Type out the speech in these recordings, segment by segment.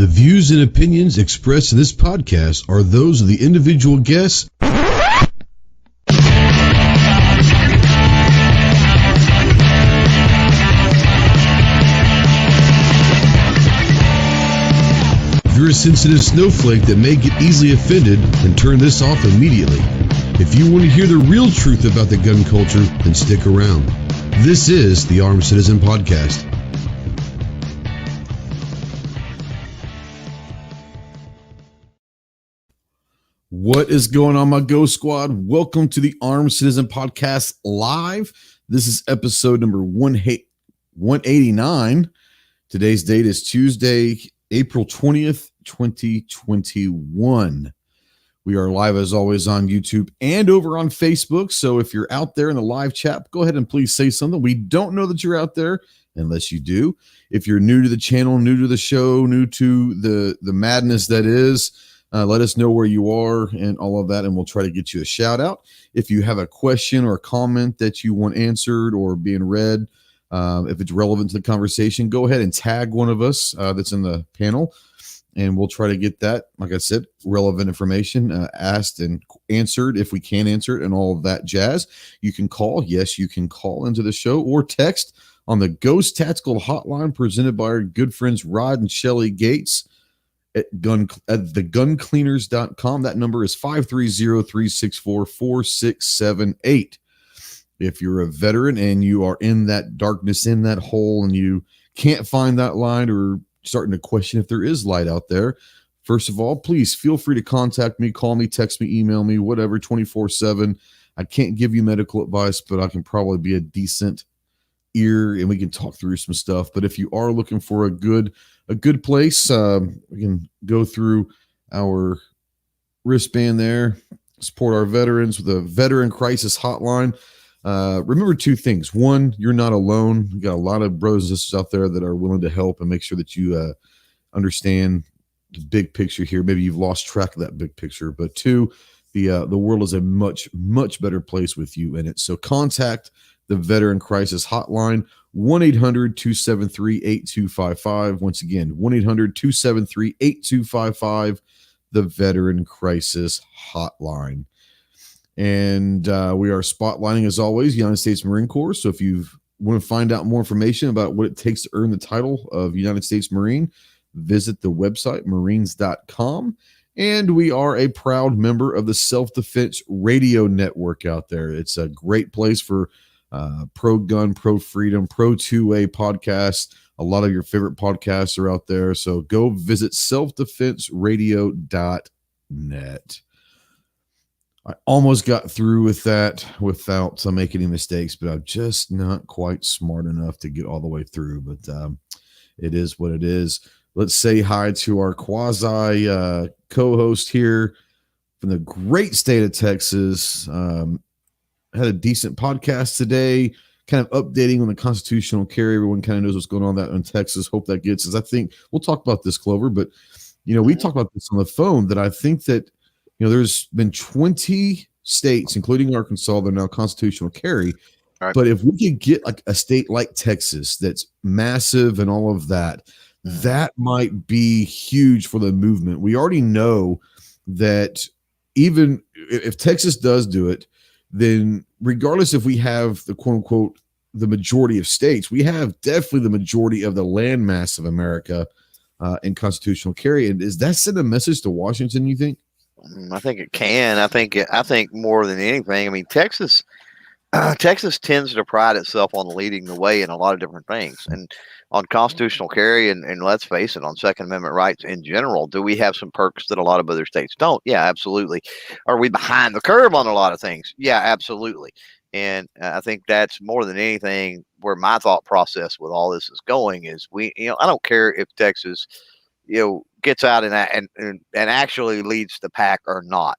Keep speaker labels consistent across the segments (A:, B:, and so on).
A: The views and opinions expressed in this podcast are those of the individual guests. If you're a sensitive snowflake that may get easily offended, then turn this off immediately. If you want to hear the real truth about the gun culture, then stick around. This is the Armed Citizen Podcast. What is going on, my Go Squad? Welcome to the Armed Citizen Podcast Live. This is episode number 189. Today's date is Tuesday, April 20th, 2021. We are live as always on YouTube and over on Facebook. So if you're out there in the live chat, go ahead and please say something. We don't know that you're out there unless you do. If you're new to the channel, new to the show, new to the madness that is, let us know where you are and all of that, and we'll try to get you a shout out. If you have a question or a comment that you want answered or being read, if it's relevant to the conversation, go ahead and tag one of us that's in the panel, and we'll try to get that, like I said, relevant information asked and answered if we can answer it and all of that jazz. You can call. Yes, you can call into the show or text on the Ghost Tactical Hotline presented by our good friends Rod and Shelly Gates at theguncleaners.com. That number is 530-364-4678. If you're a veteran and you are in that darkness, in that hole, and you can't find that light or starting to question if there is light out there, first of all, please feel free to contact me, call me, text me, email me, whatever, 24/7. I can't give you medical advice, but I can probably be a decent ear and we can talk through some stuff. But if you are looking for a good place, we can go through our wristband there, support our veterans with a veteran crisis hotline. Remember two things. One, you're not alone. You got a lot of brothers and sisters out there that are willing to help and make sure that you understand the big picture here. Maybe you've lost track of that big picture. But two, the world is a much, much better place with you in it. So contact the Veteran Crisis Hotline, 1-800-273-8255. Once again, 1-800-273-8255, the Veteran Crisis Hotline. And we are spotlighting, as always, United States Marine Corps. So if you want to find out more information about what it takes to earn the title of United States Marine, visit the website, marines.com. And we are a proud member of the Self-Defense Radio Network out there. It's a great place for pro-gun, pro-freedom, pro-2A podcasts. A lot of your favorite podcasts are out there. So go visit selfdefenseradio.net. I almost got through with that without making any mistakes, but I'm just not quite smart enough to get all the way through. But it is what it is. Let's say hi to our quasi co-host here from the great state of Texas. Had a decent podcast today, kind of updating on the constitutional carry. Everyone kind of knows what's going on that in Texas. Hope that gets us. I think we'll talk about this, Clover, but we talked about this on the phone that I think that there's been 20 states, including Arkansas, that are now constitutional carry.
B: Right.
A: But if we could get like a state like Texas that's massive and all of that, that might be huge for the movement. We already know that even if Texas does do it, then regardless if we have the quote unquote the majority of states, we have definitely the majority of the land mass of America in constitutional carry. And does that send a message to Washington, you think?
B: I think it can. I think more than anything, I mean, Texas tends to pride itself on leading the way in a lot of different things, and on constitutional carry, and let's face it, on Second Amendment rights in general. Do we have some perks that a lot of other states don't? Yeah, absolutely. Are we behind the curve on a lot of things? Yeah, absolutely. And I think that's more than anything where my thought process with all this is going is I don't care if Texas, gets out and actually leads the pack or not.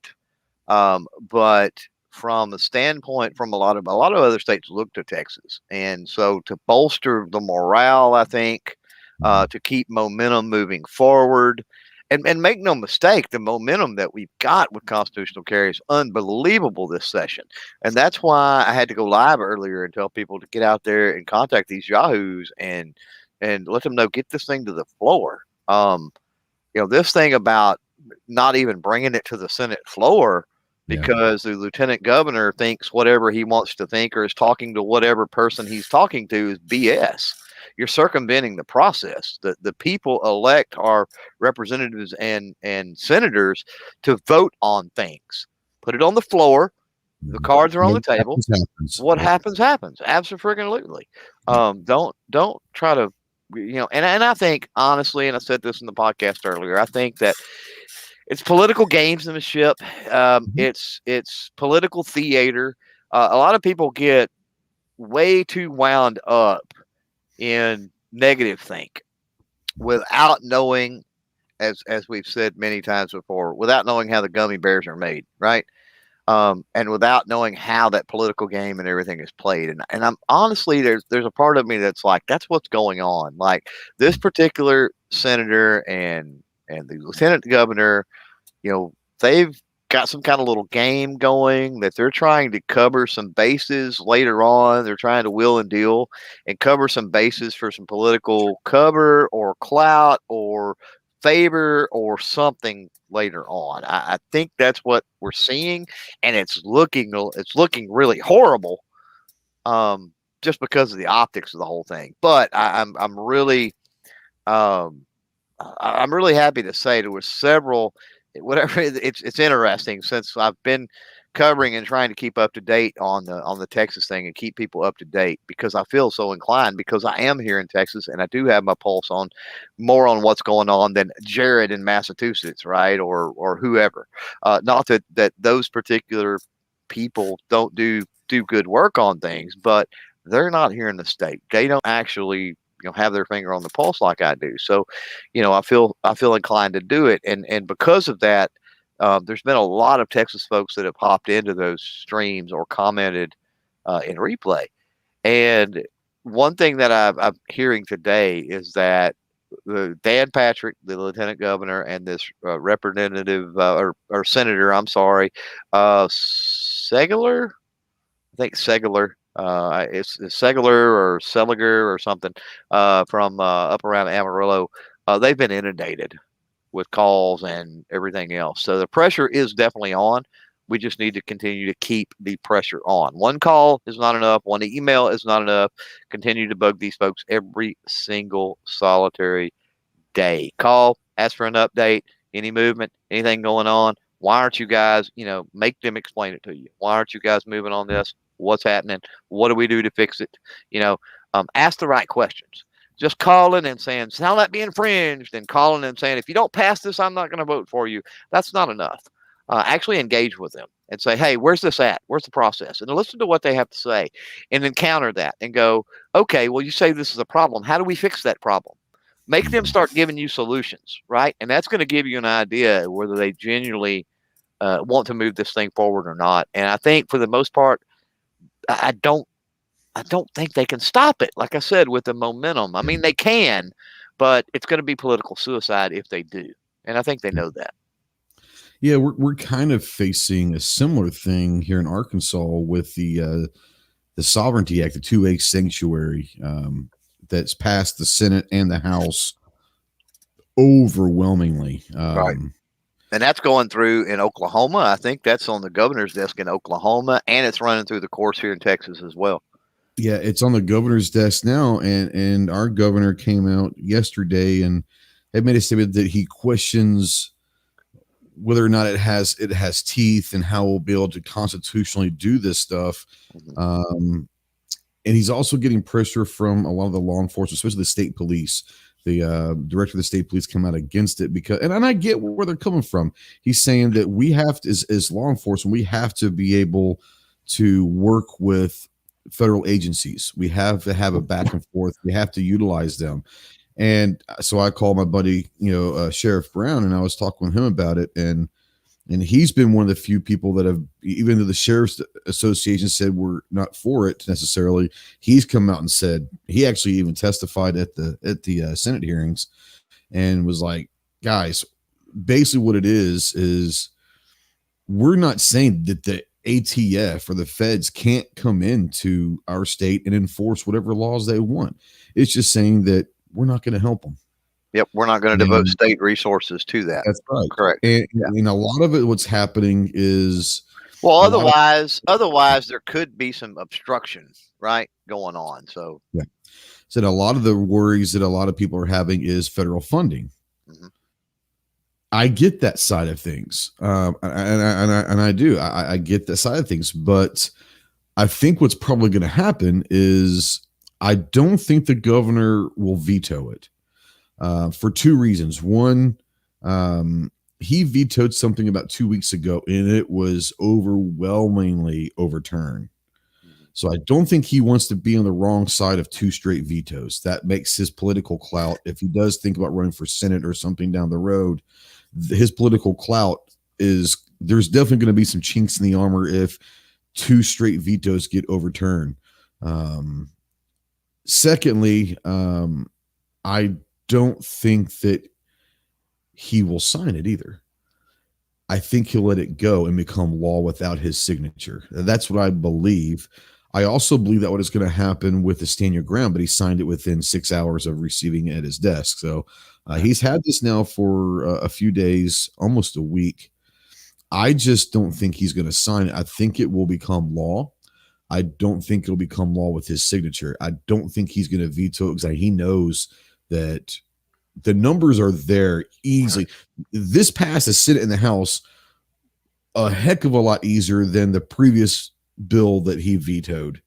B: But from a standpoint, from a lot of other states look to Texas. And so to bolster the morale, I think, to keep momentum moving forward, and make no mistake, the momentum that we've got with constitutional carry is unbelievable this session. And that's why I had to go live earlier and tell people to get out there and contact these yahoos and let them know, get this thing to the floor. this thing about not even bringing it to the Senate floor
A: Yeah.
B: because the lieutenant governor thinks whatever he wants to think or is talking to whatever person he's talking to is BS. You're circumventing the process. The people elect our representatives and senators to vote on things. Put it on the floor. The cards are on the
A: What
B: table.
A: happens, happens.
B: What
A: Yep.
B: happens. Absolutely.
A: Yep.
B: Don't try to, and I think honestly, and I said this in the podcast earlier, I think that it's political gamesmanship.
A: Mhm.
B: It's political theater. A lot of people get way too wound up in negative think without knowing, as we've said many times before, without knowing how the gummy bears are made, right? And without knowing how that political game and everything is played. And I'm honestly, there's a part of me that's like, that's what's going on. Like this particular senator and the lieutenant governor, they've got some kind of little game going that they're trying to cover some bases later on. They're trying to wheel and deal and cover some bases for some political cover or clout or favor or something later on. I think that's what we're seeing, and it's looking really horrible, just because of the optics of the whole thing. But I'm really um, I'm really happy to say there was several. Whatever it's interesting since I've been covering and trying to keep up to date on the Texas thing and keep people up to date because I feel so inclined because I am here in Texas and I do have my pulse on more on what's going on than Jared in Massachusetts, right, or whoever. Not that those particular people don't do good work on things, but they're not here in the state. They don't actually have their finger on the pulse like I do. So, I feel inclined to do it, and because of that, there's been a lot of Texas folks that have hopped into those streams or commented in replay. And one thing that I'm hearing today is that Dan Patrick, the lieutenant governor, and this representative or senator, I'm sorry, Segler, I think Segler. It's Segler or Seliger or something from up around Amarillo. They've been inundated with calls and everything else. So the pressure is definitely on. We just need to continue to keep the pressure on. One call is not enough. One email is not enough. Continue to bug these folks every single solitary day. Call, ask for an update, any movement, anything going on. Why aren't you guys, make them explain it to you. Why aren't you guys moving on this? What's happening? What do we do to fix it? Ask the right questions. Just calling and saying, shall that be infringed? And calling and saying, if you don't pass this, I'm not going to vote for you. That's not enough. Actually engage with them and say, hey, where's this at? Where's the process? And listen to what they have to say and then counter that and go, okay, well, you say this is a problem. How do we fix that problem? Make them start giving you solutions, right? And that's going to give you an idea whether they genuinely want to move this thing forward or not. And I think for the most part, I don't think they can stop it. Like I said, with the momentum. I mean, they can, but it's going to be political suicide if they do. And I think they know that.
A: Yeah, we're kind of facing a similar thing here in Arkansas with the Sovereignty Act, the 2A sanctuary that's passed the Senate and the House overwhelmingly.
B: Right. And that's going through in Oklahoma. I think that's on the governor's desk in Oklahoma, and it's running through the courts here in Texas as well.
A: Yeah, it's on the governor's desk now, and our governor came out yesterday and had made a statement that he questions whether or not it has teeth and how we'll be able to constitutionally do this stuff.
B: Mm-hmm.
A: And he's also getting pressure from a lot of the law enforcement, especially the state police. The director of the state police come out against it because, and I get where they're coming from. He's saying that we have to, as law enforcement, we have to be able to work with federal agencies. We have to have a back and forth. We have to utilize them. And so I called my buddy, Sheriff Brown, and I was talking with him about it. And he's been one of the few people that have, even though the Sheriff's Association said we're not for it necessarily, he's come out and said, he actually even testified at the Senate hearings and was like, guys, basically what it is we're not saying that the ATF or the feds can't come into our state and enforce whatever laws they want. It's just saying that we're not going to help them.
B: Yep, we're not going to devote
A: And
B: state resources to that.
A: that's right.
B: Correct.
A: And,
B: Yeah.
A: and a lot of it, what's happening is
B: Well,
A: a lot of
B: otherwise there could be some obstruction, right, going on. So,
A: yeah. Said a lot of the worries that a lot of people are having is federal funding.
B: mhm.
A: I get that side of things, and I do. I get that side of things, but I think what's probably going to happen is I don't think the governor will veto it for two reasons. One, he vetoed something about 2 weeks ago, and it was overwhelmingly overturned. So I don't think he wants to be on the wrong side of two straight vetoes. That makes his political clout, if he does think about running for Senate or something down the road, his political clout is there's definitely going to be some chinks in the armor if two straight vetoes get overturned. Secondly, I don't think that he will sign it either. I think he'll let it go and become law without his signature. That's what I believe. I also believe that what is going to happen with the Stand Your Ground, but he signed it within 6 hours of receiving it at his desk. So he's had this now for a few days, almost a week. I just don't think he's going to sign it. I think it will become law. I don't think it'll become law with his signature. I don't think he's going to veto it because he knows that the numbers are there easily. This passed the Senate and the House a heck of a lot easier than the previous bill that he vetoed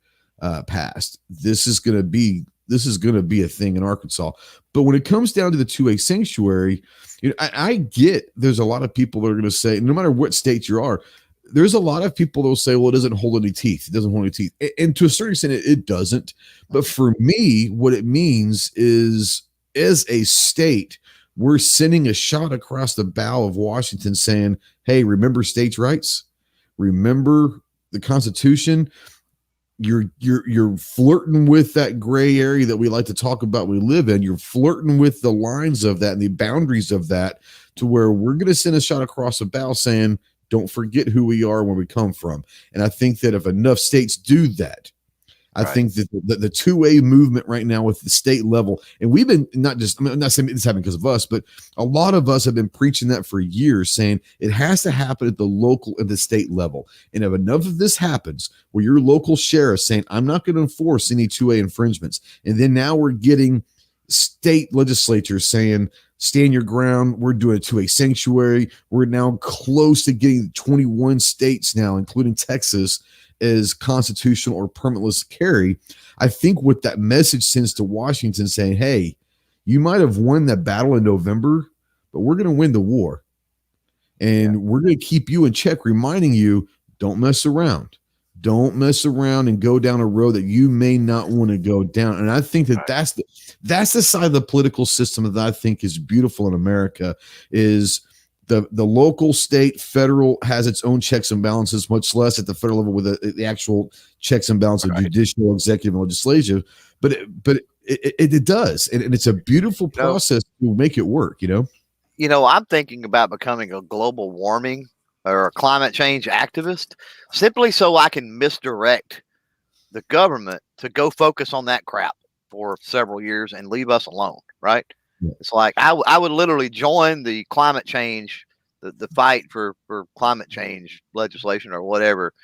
A: passed. This is going to be a thing in Arkansas. But when it comes down to the 2A sanctuary, I get there's a lot of people that are going to say, no matter what state you are, there's a lot of people that will say, well, it doesn't hold any teeth. It doesn't hold any teeth. And to a certain extent, it doesn't. But for me, what it means is, as a state, we're sending a shot across the bow of Washington saying, hey, remember states' rights? Remember the Constitution? You're flirting with that gray area that we like to talk about we live in. You're flirting with the lines of that and the boundaries of that to where we're going to send a shot across the bow saying, don't forget who we are and where we come from. And I think that if enough states do that, I think that the 2A movement right now with the state level, and we've been I'm not saying this happened because of us, but a lot of us have been preaching that for years, saying it has to happen at the local and the state level. And if enough of this happens where your local sheriff saying, I'm not going to enforce any 2A infringements, and then now we're getting state legislatures saying, stand your ground, we're doing a 2A sanctuary. We're now close to getting 21 states now, including Texas, as constitutional or permitless carry. I think what that message sends to Washington saying, hey, you might have won that battle in November, but we're going to win the war. And we're going to keep you in check, reminding you, don't mess around. Don't mess around and go down a road that you may not want to go down. And I think that that's the side of the political system that I think is beautiful in America is the local, state, federal has its own checks and balances, much less at the federal level with the actual checks and balances of judicial, executive, and legislative. But it does, and it's a beautiful process to make it work.
B: I'm thinking about becoming a global warming or a climate change activist, simply so I can misdirect the government to go focus on that crap for several years and leave us alone. Right. It's like I would literally join the climate change, the fight for climate change legislation or whatever,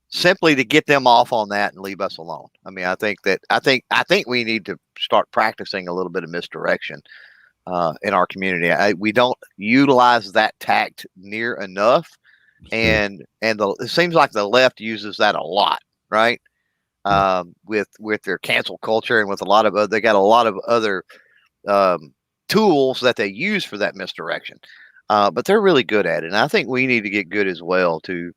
B: simply to get them off on that and leave us alone. I mean, I think we need to start practicing a little bit of misdirection in our community. We don't utilize that tact near enough, and it seems like the left uses that a lot, right? With their cancel culture and with they got a lot of other tools that they use for that misdirection, but they're really good at it. And I think we need to get good as well to,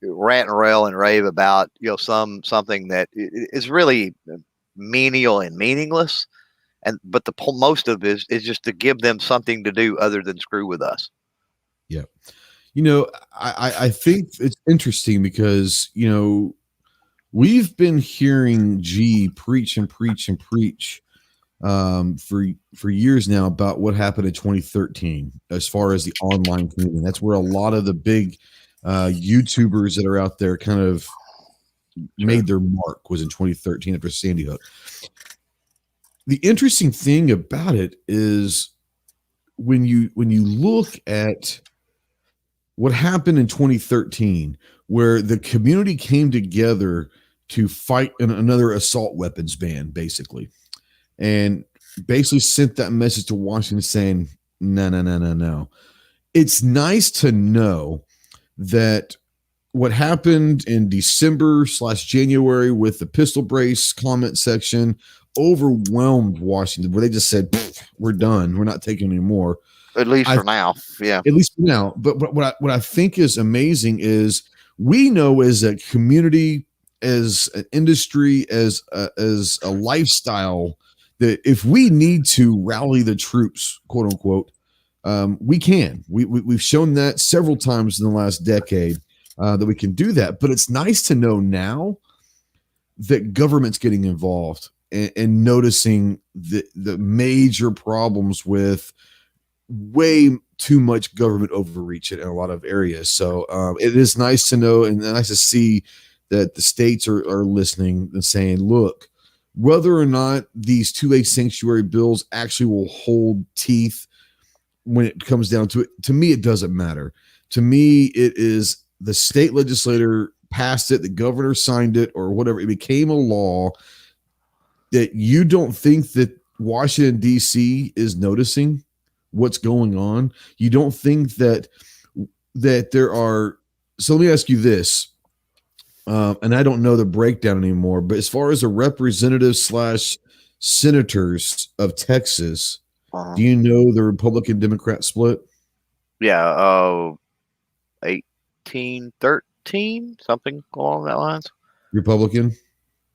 B: rant and rail and rave about, something that is really menial and meaningless. But the most of it is just to give them something to do other than screw with us.
A: Yeah. I think it's interesting because, we've been hearing G preach and preach and preach for years now about what happened in 2013 as far as the online community. That's where a lot of the big YouTubers that are out there kind of made their mark, was in 2013 after Sandy Hook. the interesting thing about it is when you look at what happened in 2013, where the community came together to fight another assault weapons ban, basically, and basically sent that message to Washington saying, no, no, no, no, no. It's nice to know that what happened in December/January with the pistol brace comment section overwhelmed Washington, where they just said, we're done. We're not taking any more.
B: At least for now. Yeah.
A: At least for now. But what I think is amazing is we know as a community, as an industry, as a lifestyle, that if we need to rally the troops, quote unquote, we can. We've shown that several times in the last decade that we can do that. But it's nice to know now that government's getting involved and noticing the major problems with way too much government overreach in a lot of areas. So it is nice to know and nice to see that the states are listening and saying, look, whether or not these 2A sanctuary bills actually will hold teeth when it comes down to it, to me, it doesn't matter. To me, it is the state legislator passed it, the governor signed it, or whatever. It became a law that you don't think that Washington, D.C. is noticing what's going on. You don't think that there are. So let me ask you this. And I don't know the breakdown anymore, but as far as the representatives / senators of Texas, do you know the Republican Democrat split?
B: Yeah. 18-13, something along that lines.
A: Republican?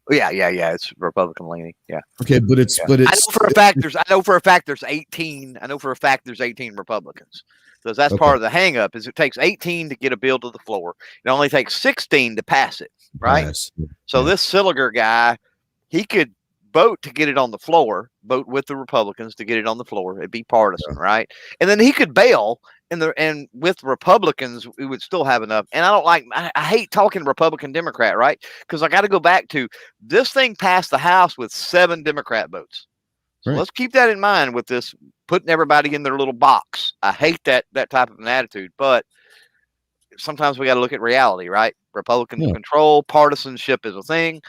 B: Yeah. It's Republican leaning. Yeah.
A: Okay, but it's
B: I know for a fact there's 18. I know for a fact there's 18 Republicans. Because that's part of the hang up is it takes 18 to get a bill to the floor. It only takes 16 to pass it, right?
A: Yes.
B: So this Silliger guy, he could vote to get it on the floor, vote with the Republicans to get it on the floor. It'd be partisan, right? And then he could bail, and with Republicans, we would still have enough. And I hate talking Republican Democrat, right? Because I got to go back to this thing passed the House with 7 Democrat votes. So let's keep that in mind with this, putting everybody in their little box. I hate that type of an attitude, but sometimes we got to look at reality, right? Republican control, partisanship is a thing.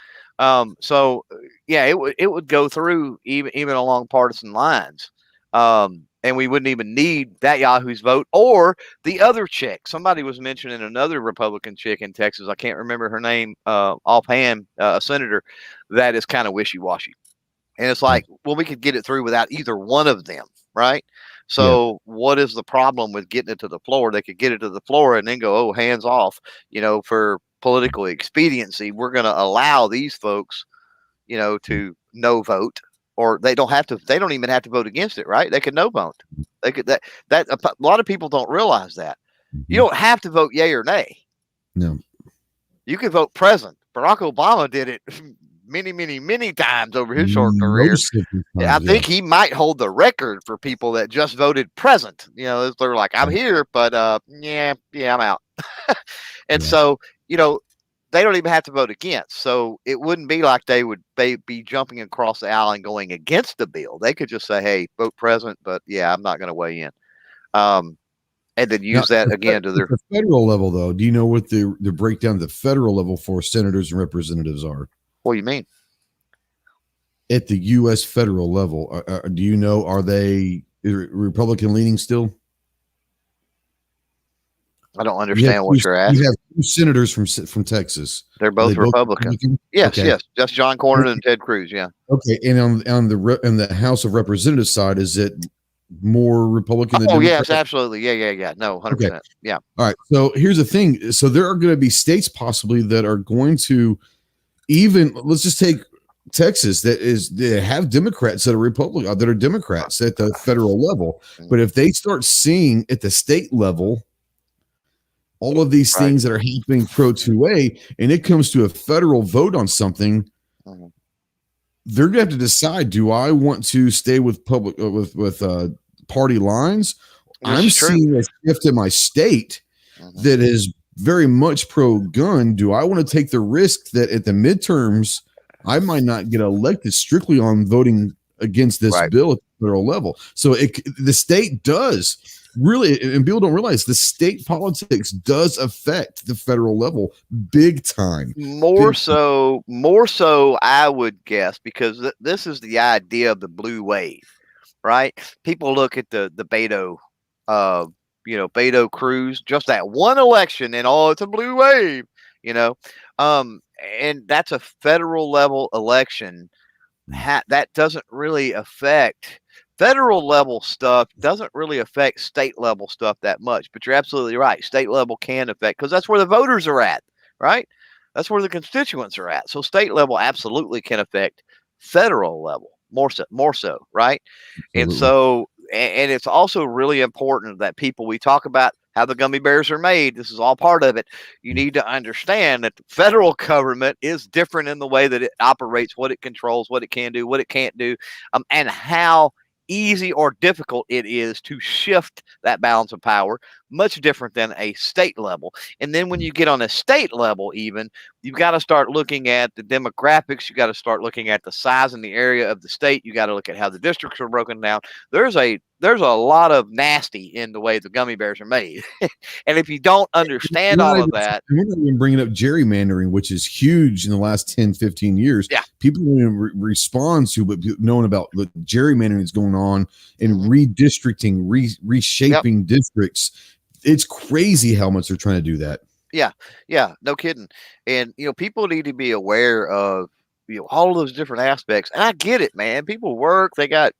B: So yeah, it would go through even along partisan lines. And we wouldn't even need that Yahoo's vote or the other chick. Somebody was mentioning another Republican chick in Texas. I can't remember her name offhand, a senator that is kind of wishy-washy. And it's like, well, we could get it through without either one of them, right? So what is the problem with getting it to the floor? They could get it to the floor and then go, oh, hands off, for political expediency. We're going to allow these folks, to no vote, or they don't even have to vote against it, right? They could no vote. They could that a lot of people don't realize that. You don't have to vote yay or nay.
A: No.
B: You can vote present. Barack Obama did it many times over his short career. I think he might hold the record for people that just voted present. They're like, I'm here, but I'm out. And so, they don't even have to vote against. So it wouldn't be like they would be jumping across the aisle and going against the bill. They could just say, hey, vote present, but I'm not going to weigh in. And then use that again to their
A: federal level, though. Do you know what the breakdown of the federal level for senators and representatives are?
B: What do you mean?
A: At the U.S. federal level, do you know, are they Republican leaning still?
B: I don't understand what you're asking.
A: You have 2 senators from Texas.
B: They're both Republican. Yes, yes. Just John Cornyn and Ted Cruz. Yeah.
A: Okay, and on the House of Representatives side, is it more Republican than Democrat?
B: Yes, absolutely. Yeah. No, 100%. Okay. Yeah.
A: All right. So here's the thing. So there are going to be states possibly that are going to let's just take Texas that have Democrats that are Republican, that are Democrats at the federal level. But if they start seeing at the state level all of these things that are happening pro 2A, and it comes to a federal vote on something, they're going to have to decide: do I want to stay with public with party lines? I'm seeing a shift in my state that is very much pro-gun. Do I want to take the risk that at the midterms I might not get elected strictly on voting against this
B: Right.
A: bill at the federal level. So the state does really, and people don't realize the state politics does affect the federal level big time.
B: More so, I would guess, because this is the idea of the blue wave, right? People look at the Beto, Beto Cruz, just that one election, and it's a blue wave, you know, and that's a federal level election. That doesn't really affect federal level stuff. Doesn't really affect state level stuff that much. But you're absolutely right. State level can affect, because that's where the voters are at, right? That's where the constituents are at. So state level absolutely can affect federal level more so, right? And
A: Absolutely.
B: so, and it's also really important that we talk about how the gummy bears are made. This is all part of it. You need to understand that the federal government is different in the way that it operates, what it controls, what it can do, what it can't do, and how easy or difficult it is to shift that balance of power, much different than a state level. And then when you get on a state level, even, you've got to start looking at the demographics. You got to start looking at the size and the area of the state. You got to look at how the districts are broken down. There's a lot of nasty in the way the gummy bears are made. And if you don't understand all of that,
A: we're not even bringing up gerrymandering, which is huge in the last 10, 15 years.
B: Yeah.
A: People don't even respond to, but knowing about the gerrymandering that's going on and redistricting, reshaping districts. It's crazy how much they're trying to do that.
B: Yeah, no kidding. And people need to be aware of all of those different aspects. And I get it, man. People work, they got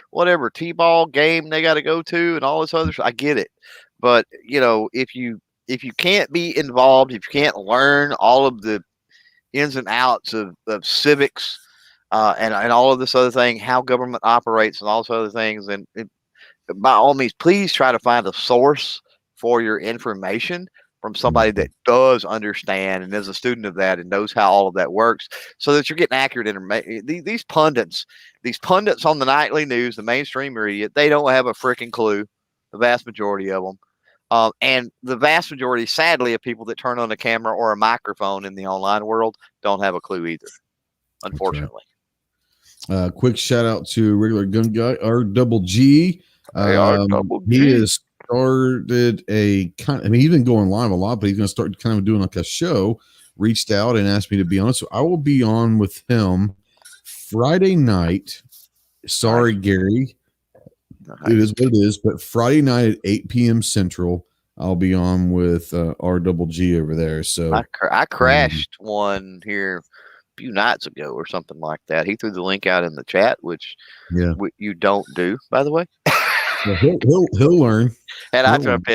B: whatever T-ball game they got to go to, and all this other stuff. I get it, but if you can't be involved, if you can't learn all of the ins and outs of civics, and all of this other thing, how government operates, and all those other things, and by all means, please try to find a source for your information from somebody that does understand and is a student of that and knows how all of that works, so that you're getting accurate information. These pundits on the nightly news, the mainstream media, they don't have a freaking clue. The vast majority of them. And the vast majority, sadly, of people that turn on a camera or a microphone in the online world don't have a clue either, unfortunately.
A: Right. Quick shout out to regular gun guy, R-double-G. He has started he's been going live a lot, but he's going to start kind of doing like a show. Reached out and asked me to be on. So I will be on with him Friday night. Sorry, nice. Gary. Nice. It is what it is. But Friday night at 8 p.m. Central, I'll be on with R-double-G over there. So
B: I crashed one here a few nights ago or something like that. He threw the link out in the chat, which you don't do, by the way.
A: Well, he'll learn.
B: And I jumped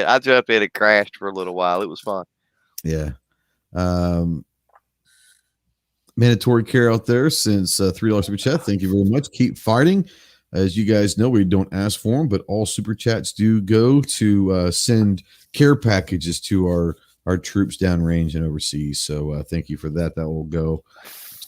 B: in and crashed for a little while. It was fun.
A: Yeah. Mandatory care out there since $3 super chat. Thank you very much. Keep fighting. As you guys know, we don't ask for them, but all super chats do go to send care packages to our troops downrange and overseas. So thank you for that. That will go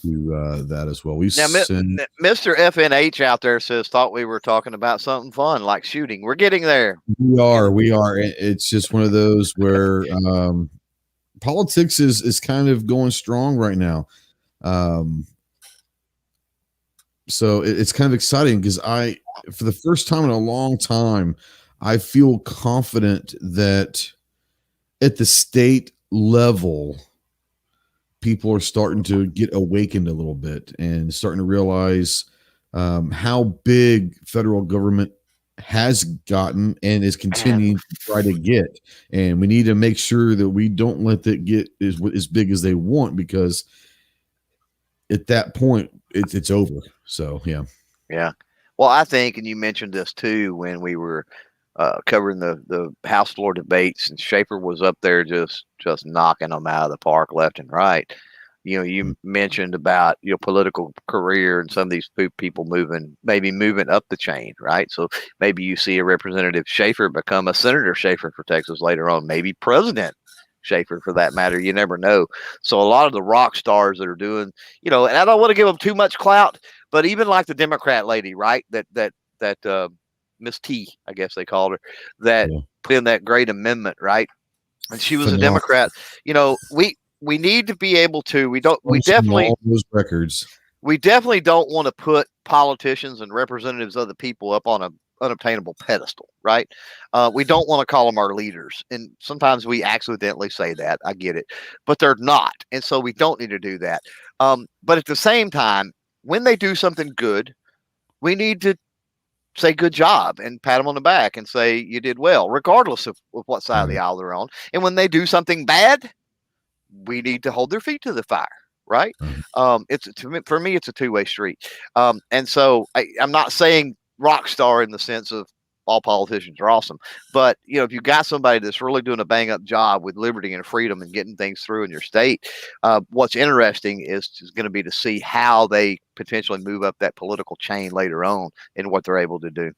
A: to that as well.
B: Mr. FNH out there thought we were talking about something fun like shooting. We're getting there.
A: We are. It's just one of those where politics is kind of going strong right now. So it's kind of exciting because for the first time in a long time, I feel confident that at the state level, people are starting to get awakened a little bit and starting to realize how big federal government has gotten and is continuing to try to get. And we need to make sure that we don't let that get as big as they want, because at that point it's over. So,
B: yeah. Well, I think, and you mentioned this too, when we were covering the House floor debates, and Schaefer was up there just knocking them out of the park left and right. You mentioned about your political career and some of these people moving up the chain, right? So maybe you see a Representative Schaefer become a Senator Schaefer for Texas later on, maybe President Schaefer for that matter. You never know. So a lot of the rock stars that are doing, and I don't want to give them too much clout, but even like the Democrat lady, right? That Miss T, I guess they called her, that put in that great amendment, right? And she was a Democrat. We need to be able to. We definitely
A: all those records.
B: we definitely don't want to put politicians and representatives of the people up on a unobtainable pedestal, right? We don't want to call them our leaders, and sometimes we accidentally say that. I get it, but they're not, and so we don't need to do that. But at the same time, when they do something good, we need to say good job and pat them on the back and say you did well, regardless of what side of the aisle they're on. And when they do something bad, we need to hold their feet to the fire, right? It's for me, it's a two-way street. And so I'm not saying rock star in the sense of all politicians are awesome, but if you got somebody that's really doing a bang up job with liberty and freedom and getting things through in your state, what's interesting is going to be to see how they potentially move up that political chain later on and what they're able to do.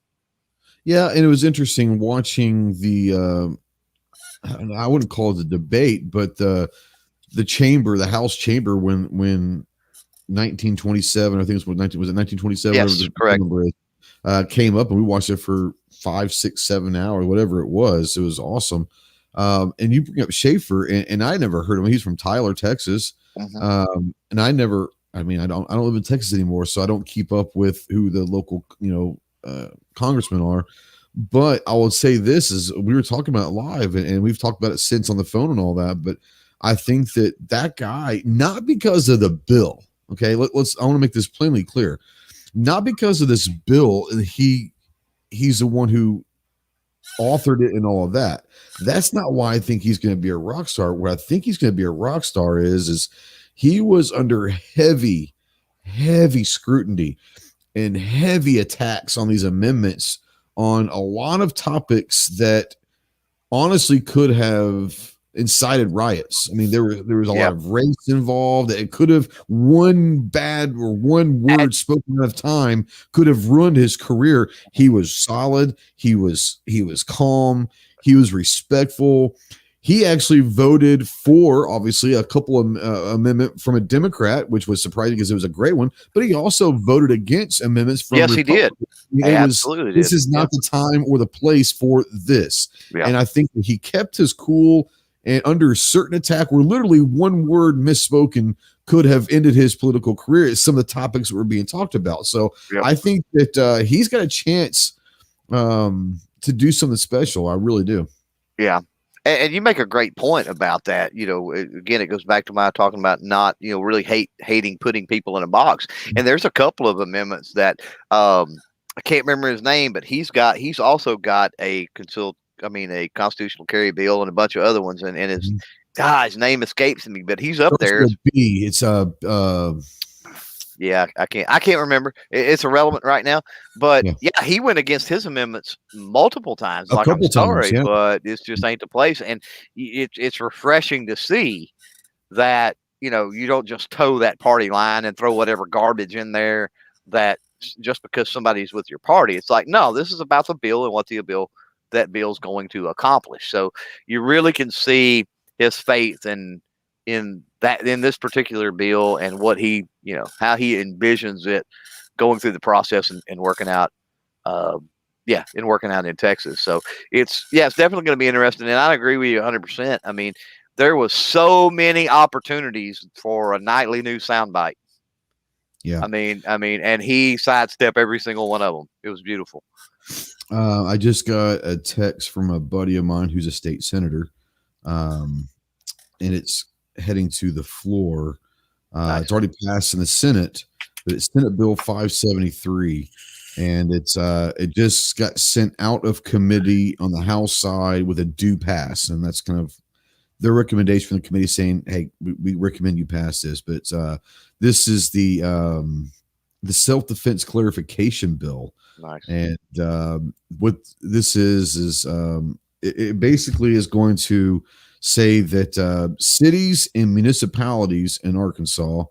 A: Yeah, and it was interesting watching the I wouldn't call it a debate, but the chamber, the House chamber, when 1927, I think it was 1927?
B: Yes, correct.
A: Came up, and we watched it for 5, 6, 7 hours, whatever it was. It was awesome. And you bring up Schaefer, and I never heard of him. He's from Tyler, Texas. And I don't live in Texas anymore, so I don't keep up with who the local, congressmen are. But I will say this is we were talking about it live, and we've talked about it since on the phone and all that. But I think that guy, not because of the bill, okay, I want to make this plainly clear, not because of this bill, he's the one who authored it and all of that. That's not why I think he's going to be a rock star. Where I think he's going to be a rock star is he was under heavy scrutiny and heavy attacks on these amendments on a lot of topics that honestly could have incited riots. I mean, there was a lot of race involved. It could have one bad or one word spoken at a time could have ruined his career. He was solid. He was calm. He was respectful. He actually voted for, obviously, a couple of amendment from a Democrat, which was surprising because it was a great one. But he also voted against amendments from Republicans.
B: He did. Absolutely,
A: this is not the time or the place for this. And I think that he kept his cool. And under certain attack, where literally one word misspoken could have ended his political career, is some of the topics that were being talked about. So I think that he's got a chance to do something special. I really do.
B: Yeah. And you make a great point about that. Again, it goes back to my talking about not, really hating putting people in a box. And there's a couple of amendments that I can't remember his name, but he's also got a constitutional carry bill and a bunch of other ones. And his name escapes me, but he's up there.
A: It's
B: I can't remember. It's irrelevant right now, but he went against his amendments multiple times. Like, I'm sorry, but it just ain't the place. And it's refreshing to see that, you don't just toe that party line and throw whatever garbage in there that just because somebody's with your party. It's like, no, this is about the bill and what that bill's going to accomplish. So you really can see his faith in this particular bill and what he, how he envisions it going through the process and working out, working out in Texas. So it's definitely going to be interesting. And I agree with you 100%. I mean, there was so many opportunities for a nightly news soundbite.
A: Yeah.
B: I mean, and he sidestepped every single one of them. It was beautiful.
A: I just got a text from a buddy of mine who's a state senator, and it's heading to the floor. Nice. It's already passed in the Senate, but it's Senate Bill 573, and it just got sent out of committee on the House side with a due pass, and that's kind of their recommendation from the committee saying, "Hey, we recommend you pass this." But this is the self-defense clarification bill.
B: Nice.
A: And what this is it basically is going to say that cities and municipalities in Arkansas,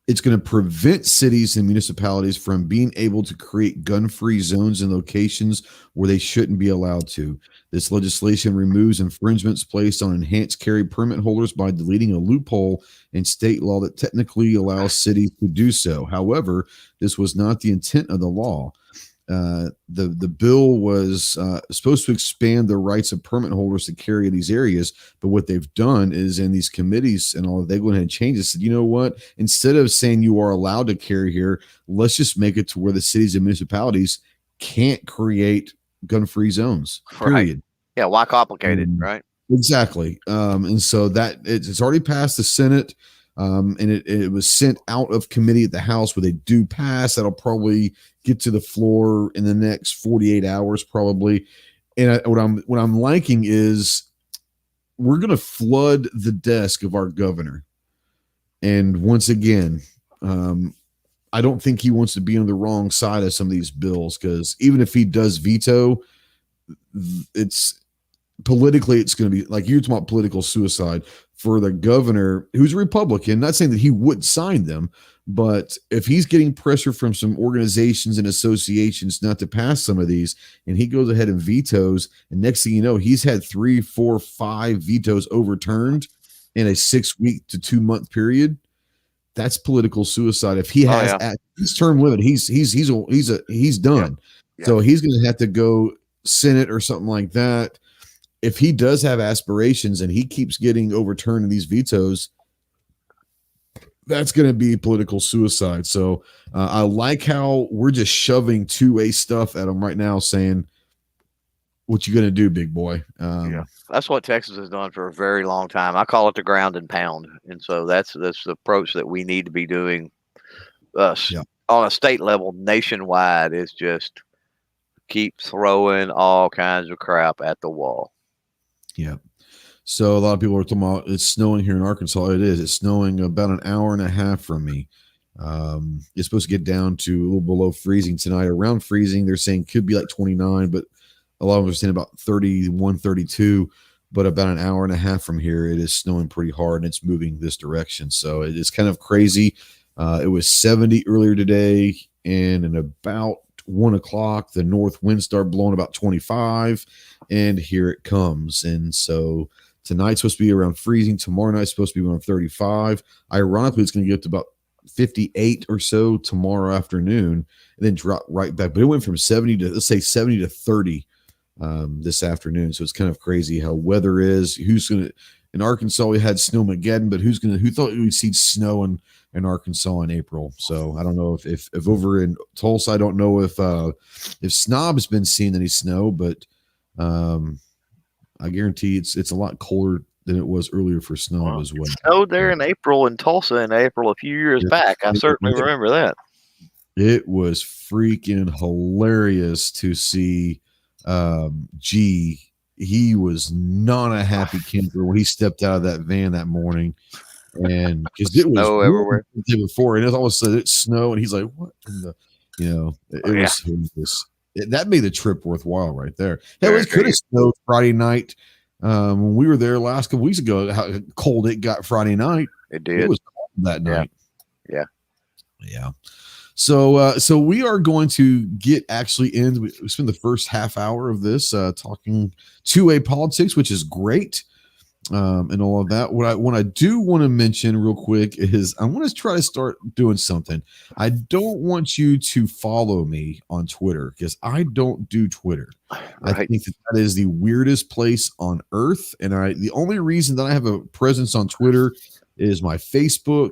A: it's going to prevent cities and municipalities from being able to create gun-free zones in locations where they shouldn't be allowed to. This legislation removes infringements placed on enhanced carry permit holders by deleting a loophole in state law that technically allows cities to do so. However, this was not the intent of the law. The bill was supposed to expand the rights of permit holders to carry in these areas, but what they've done is in these committees and all, they went ahead and changed it. Said, you know what? Instead of saying you are allowed to carry here, let's just make it to where the cities and municipalities can't create gun-free zones. Period.
B: Right. Yeah. Why complicate it? Right.
A: Exactly. And so that it's already passed the Senate. And it was sent out of committee at the House where they do pass. That'll probably get to the floor in the next 48 hours, probably. And what I'm liking is we're going to flood the desk of our governor. And once again, I don't think he wants to be on the wrong side of some of these bills, because even if he does veto, it's politically, it's going to be like you're talking about political suicide for the governor who's a Republican. Not saying that he would sign them, but if he's getting pressure from some organizations and associations not to pass some of these, and he goes ahead and vetoes, and next thing you know, he's had 3, 4, 5 vetoes overturned in a 6 week to 2 month period. That's political suicide. If he has at his term limit, he's done. Yeah. So he's going to have to go Senate or something like that. If he does have aspirations and he keeps getting overturned in these vetoes, that's going to be political suicide. So I like how we're just shoving 2A stuff at him right now, saying, what you going to do, big boy?
B: That's what Texas has done for a very long time. I call it the ground and pound. And so that's the approach that we need to be doing on a state level, nationwide, is just keep throwing all kinds of crap at the wall.
A: Yeah. So a lot of people are talking about it's snowing here in Arkansas. It is. It's snowing about an hour and a half from me. It's supposed to get down to a little below freezing tonight. Around freezing, they're saying could be like 29, but a lot of them are saying about 31, 32. But about an hour and a half from here, it is snowing pretty hard, and it's moving this direction. So it is kind of crazy. It was 70 earlier today, and in about 1 o'clock, the north wind started blowing about 25, and here it comes. And so tonight's supposed to be around freezing. Tomorrow night's supposed to be around 35. Ironically, it's going to get to about 58 or so tomorrow afternoon, and then drop right back. But it went from 70 to, let's say, 70 to 30 this afternoon. So it's kind of crazy how weather is. Who's going to, in Arkansas, we had Snowmageddon, but who thought we'd see snow in Arkansas in April? So I don't know if over in Tulsa, I don't know if Snob's been seeing any snow, but I guarantee it's a lot colder than it was earlier for Snob as well.
B: Snowed there in April in Tulsa in April a few years back. I certainly remember that.
A: It was freaking hilarious to see. He was not a happy camper when he stepped out of that van that morning, and because it was
B: snow everywhere
A: the day before, and all of a sudden it snowed, and he's like, "What in the?" It was that made the trip worthwhile right there. Hell, it could have snowed Friday night when we were there last couple weeks ago. How cold it got Friday night.
B: It did.
A: It was cold that night.
B: Yeah.
A: So we are going to get actually in. We spend the first half hour of this talking 2A politics, which is great, and all of that. What I do want to mention real quick is I want to try to start doing something. I don't want you to follow me on Twitter because I don't do Twitter. Right. I think that is the weirdest place on earth, and the only reason that I have a presence on Twitter is my Facebook,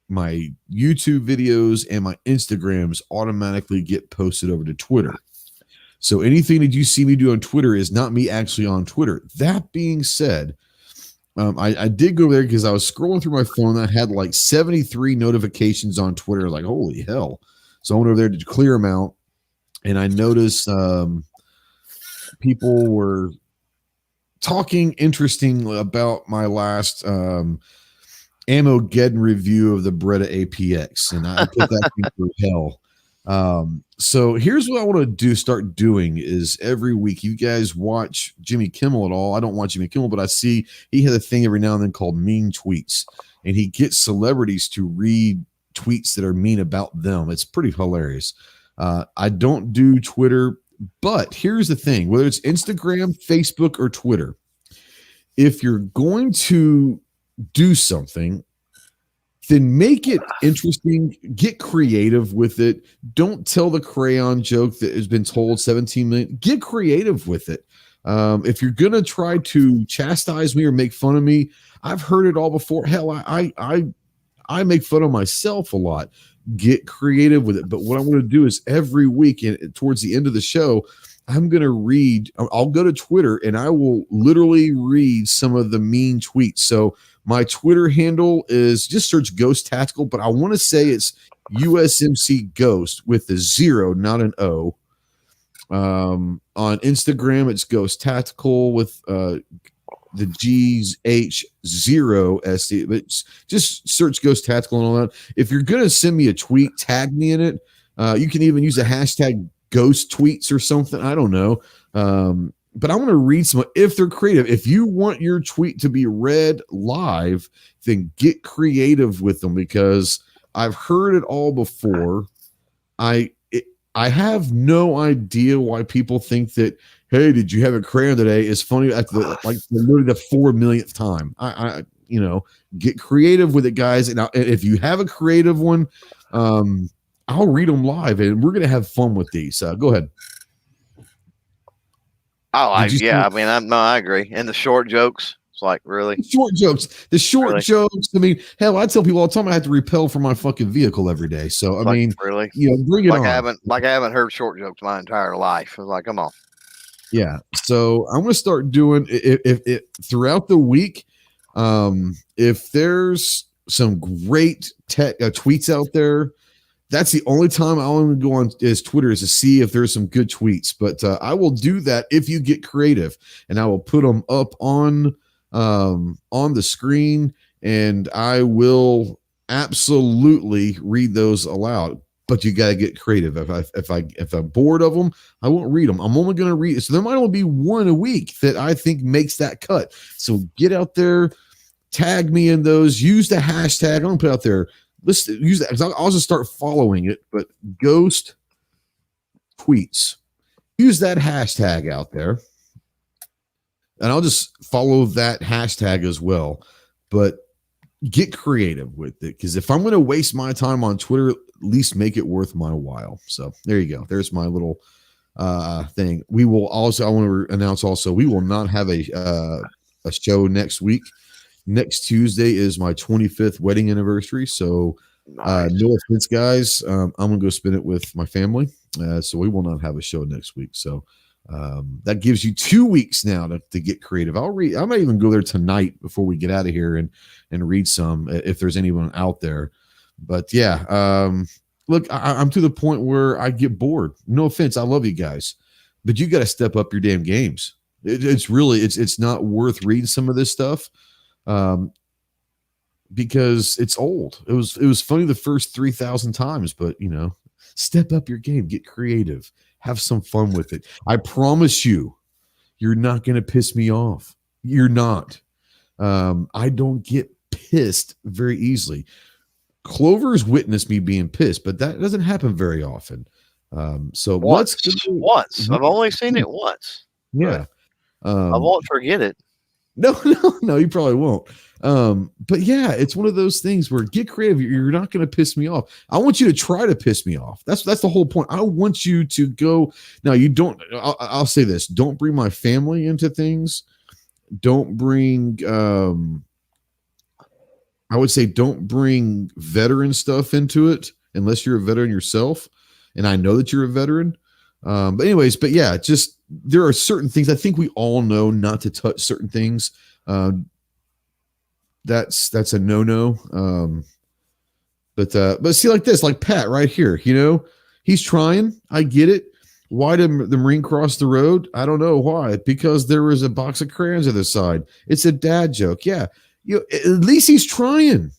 A: my YouTube videos, and my Instagrams automatically get posted over to Twitter. So anything that you see me do on Twitter is not me actually on Twitter. That being said, I did go there because I was scrolling through my phone. I had like 73 notifications on Twitter. Like, holy hell. So I went over there to clear them out, and I noticed people were talking interesting about my last Ammogeddon review of the Beretta APX, and I put that thing through hell. So here's what I want to start doing is every week, you guys watch Jimmy Kimmel at all? I don't watch Jimmy Kimmel, but I see he has a thing every now and then called Mean Tweets, and he gets celebrities to read tweets that are mean about them. It's pretty hilarious. I don't do Twitter, but here's the thing, whether it's Instagram, Facebook, or Twitter, if you're going to do something, then make it interesting. Get creative with it. Don't tell the crayon joke that has been told 17 million. Get creative with it. If you're gonna try to chastise me or make fun of me, I've heard it all before. Hell, I make fun of myself a lot. Get creative with it. But what I'm going to do is every week and towards the end of the show, I'm going to read. I'll go to Twitter and I will literally read some of the mean tweets. So my Twitter handle is just search Ghost Tactical, but I want to say it's USMC Ghost with a 0, not an O. On Instagram, it's Ghost Tactical with the G's H0SD, but just search Ghost Tactical and all that. If you're gonna send me a tweet, tag me in it. You can even use a hashtag Ghost Tweets or something. I don't know. But I want to read some if they're creative. If you want your tweet to be read live, then get creative with them because I've heard it all before. I have no idea why people think that, hey, did you have a crayon today? Is funny at literally the 4 millionth time. I get creative with it, guys. And if you have a creative one, I'll read them live, and we're gonna have fun with these. Go ahead.
B: Oh, I agree. And the short jokes. It's like, really?
A: The short jokes. I mean, hell, I tell people all the time I have to repel from my fucking vehicle every day. So I mean,
B: really,
A: bring it on.
B: I haven't heard short jokes my entire life. I was like, come on.
A: Yeah. So I'm gonna start doing if throughout the week. If there's some great tweets out there, that's the only time I'll only go on is Twitter is to see if there's some good tweets. But I will do that if you get creative, and I will put them up on the screen, and I will absolutely read those aloud. But you got to get creative. If I'm bored of them, I won't read them. I'm only going to read. So there might only be one a week that I think makes that cut. So get out there, tag me in those. Use the hashtag. I'm going to put out there. Let's use that because I'll just start following it. But Ghost Tweets. Use that hashtag out there. And I'll just follow that hashtag as well. But get creative with it. Because if I'm going to waste my time on Twitter, at least make it worth my while. So there you go. There's my little thing. We will also, I want to announce also, we will not have a show next week. Next Tuesday is my 25th wedding anniversary. So no offense, guys. I'm going to go spend it with my family. So we will not have a show next week. So that gives you 2 weeks now to get creative. I might even go there tonight before we get out of here and read some if there's anyone out there. But yeah, look, I'm to the point where I get bored. No offense. I love you guys, but you got to step up your damn games. It's not worth reading some of this stuff. Because it's old. It was funny the first 3,000 times, but step up your game, get creative, have some fun with it. I promise you're not going to piss me off. You're not. I don't get pissed very easily. Clover's witnessed me being pissed, but that doesn't happen very often. So
B: once. I've only seen it once.
A: Yeah.
B: I won't forget it.
A: No, you probably won't. But yeah, it's one of those things where get creative. You're not going to piss me off. I want you to try to piss me off. That's the whole point. I want you to go. Now you don't. I'll say this: don't bring my family into things. Don't bring. I would say don't bring veteran stuff into it unless you're a veteran yourself. And I know that you're a veteran. But yeah, just there are certain things I think we all know not to touch certain things. That's a no-no. But see, like this, like Pat right here, he's trying. I get it. Why did the Marine cross the road? I don't know why. Because there was a box of crayons on the side. It's a dad joke. Yeah. At least he's trying.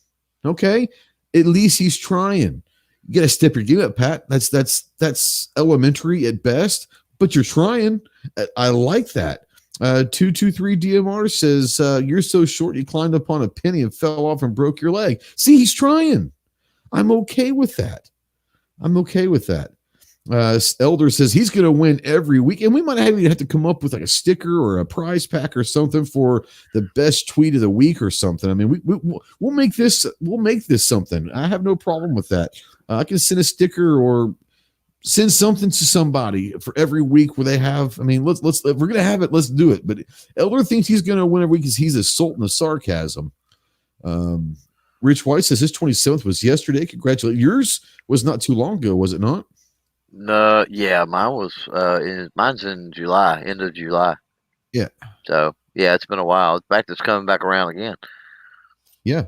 A: Okay. At least he's trying. You got to step your game up, Pat. That's elementary at best, but you're trying. I like that. 223 DMR says, you're so short you climbed up on a penny and fell off and broke your leg. See, he's trying. I'm okay with that. Elder says he's going to win every week, and we might have to come up with like a sticker or a prize pack or something for the best tweet of the week or something. I mean, we'll make this something. I have no problem with that. I can send a sticker or send something to somebody for every week where they have. I mean, let's if we're going to have it, let's do it. But Elder thinks he's going to win every week because he's a sultan of sarcasm. Rich White says his 27th was yesterday. Congratulations. Yours was not too long ago, was it not?
B: No, yeah, mine's in July, end of July.
A: Yeah.
B: So yeah, it's been a while. In fact, it's coming back around again.
A: Yeah.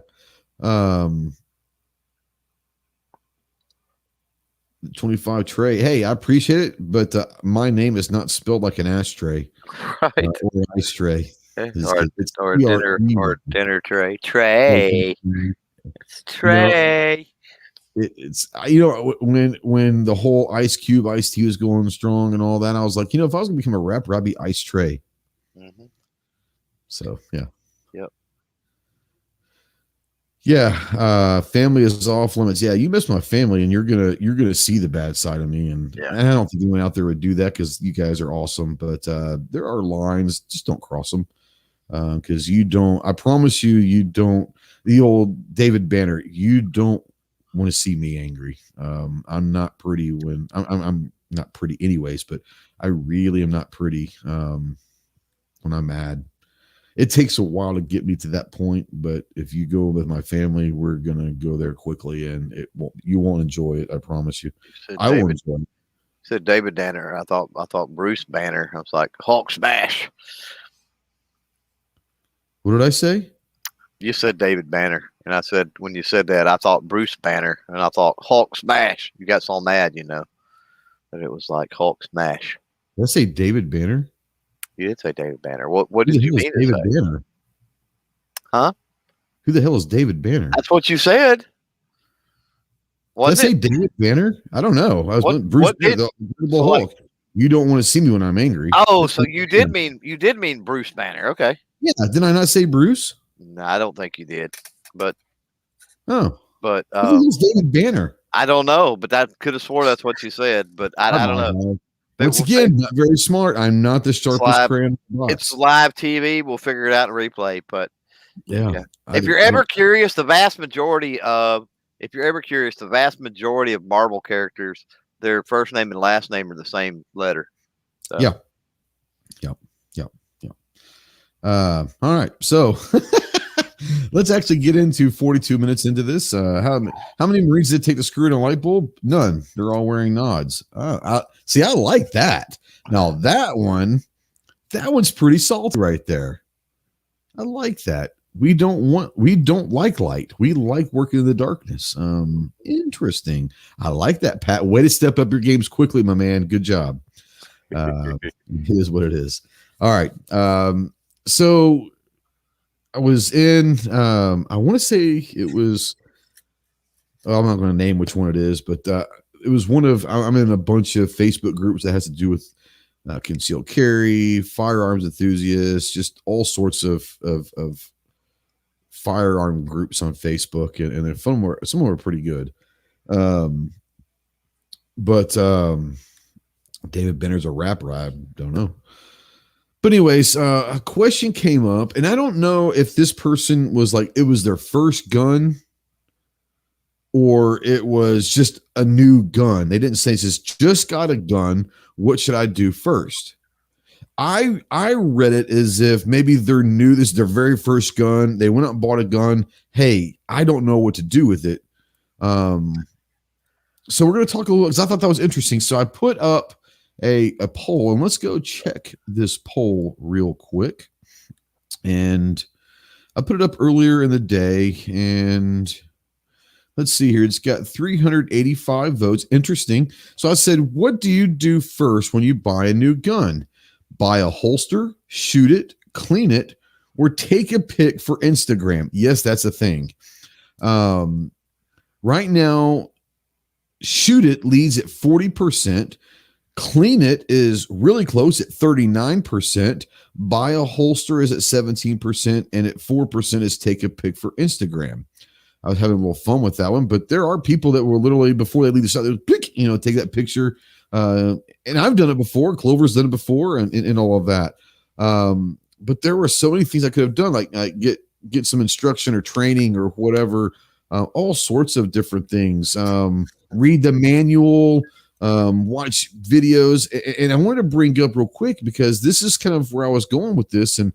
A: 25 Trey. Hey, I appreciate it, but my name is not spelled like an ashtray.
B: Right.
A: Or ice tray.
B: Or dinner tray. Trey. It's Trey.
A: It's when the whole Ice Cube, Ice T was going strong and all that, I was like, if I was gonna become a rapper, I'd be Ice Trey. Mm-hmm. So yeah.
B: Yep.
A: Yeah. Family is off limits. Yeah, you miss my family, and you're gonna see the bad side of me. And I don't think anyone out there would do that because you guys are awesome. But there are lines, just don't cross them. Because you don't. I promise you don't. The old David Banner. You don't want to see me angry. I'm not pretty when I'm not pretty anyways, but I really am not pretty when I'm mad. It takes a while to get me to that point, but if you go with my family, we're gonna go there quickly, and you won't enjoy it. I promise you. I won't enjoy it.
B: Said David Banner. I thought Bruce Banner. I was like Hulk smash.
A: What did I say?
B: You said David Banner, and I said when you said that, I thought Bruce Banner, and I thought Hulk smash. You got so mad, that it was like Hulk smash.
A: Did I say David Banner?
B: You did say David Banner. What did you mean?
A: David Banner?
B: Huh?
A: Who the hell is David Banner?
B: That's what you said.
A: Did I say David Banner? I don't know. I was Bruce Banner, the Incredible Hulk. You don't want to see me when I'm angry.
B: Oh, so you did mean Bruce Banner? Okay.
A: Yeah. Did I not say Bruce?
B: No, I don't think you did. But
A: who's David Banner?
B: I don't know, but that could have swore that's what you said. But I don't know.
A: Once again, not very smart. I'm not the sharpest crayon.
B: It's live TV. We'll figure it out in replay. But
A: yeah.
B: If you're ever curious, the vast majority of Marvel characters, their first name and last name are the same letter. So.
A: Yeah. All right. So let's actually get into 42 minutes into this. How many Marines did it take to screw in a light bulb? None. They're all wearing nods. I like that. Now that one's pretty salty right there. I like that. We don't like light. We like working in the darkness. Interesting. I like that, Pat. Way to step up your games quickly, my man. Good job. It is what it is. All right. So I was in, I want to say it was, I'm not going to name which one it is, but it was I'm in a bunch of Facebook groups that has to do with concealed carry, firearms enthusiasts, just all sorts of firearm groups on Facebook, and some were pretty good. But David Banner's a rapper. I don't know. But anyways, a question came up, and I don't know if this person was like, it was their first gun or it was just a new gun. They didn't say, it says, just got a gun. What should I do first? I read it as if maybe they're new. This is their very first gun. They went out and bought a gun. Hey, I don't know what to do with it. So we're going to talk a little, because I thought that was interesting. So I put up a poll, and let's go check this poll real quick. And I put it up earlier in the day, and let's see here. It's got 385 votes. Interesting. So I said, what do you do first when you buy a new gun? Buy a holster, shoot it, clean it, or take a pic for Instagram? Yes, that's a thing. Right now, shoot it leads at 40%. Clean it is really close at 39%. Buy a holster is at 17%. And at 4% is take a pic for Instagram. I was having a little fun with that one, but there are people that will literally, before they leave the site, take that picture. And I've done it before. Clover's done it before, and all of that. But there were so many things I could have done, like get some instruction or training or whatever, all sorts of different things. Read the manual, watch videos, and I wanted to bring up real quick because this is kind of where I was going with this, and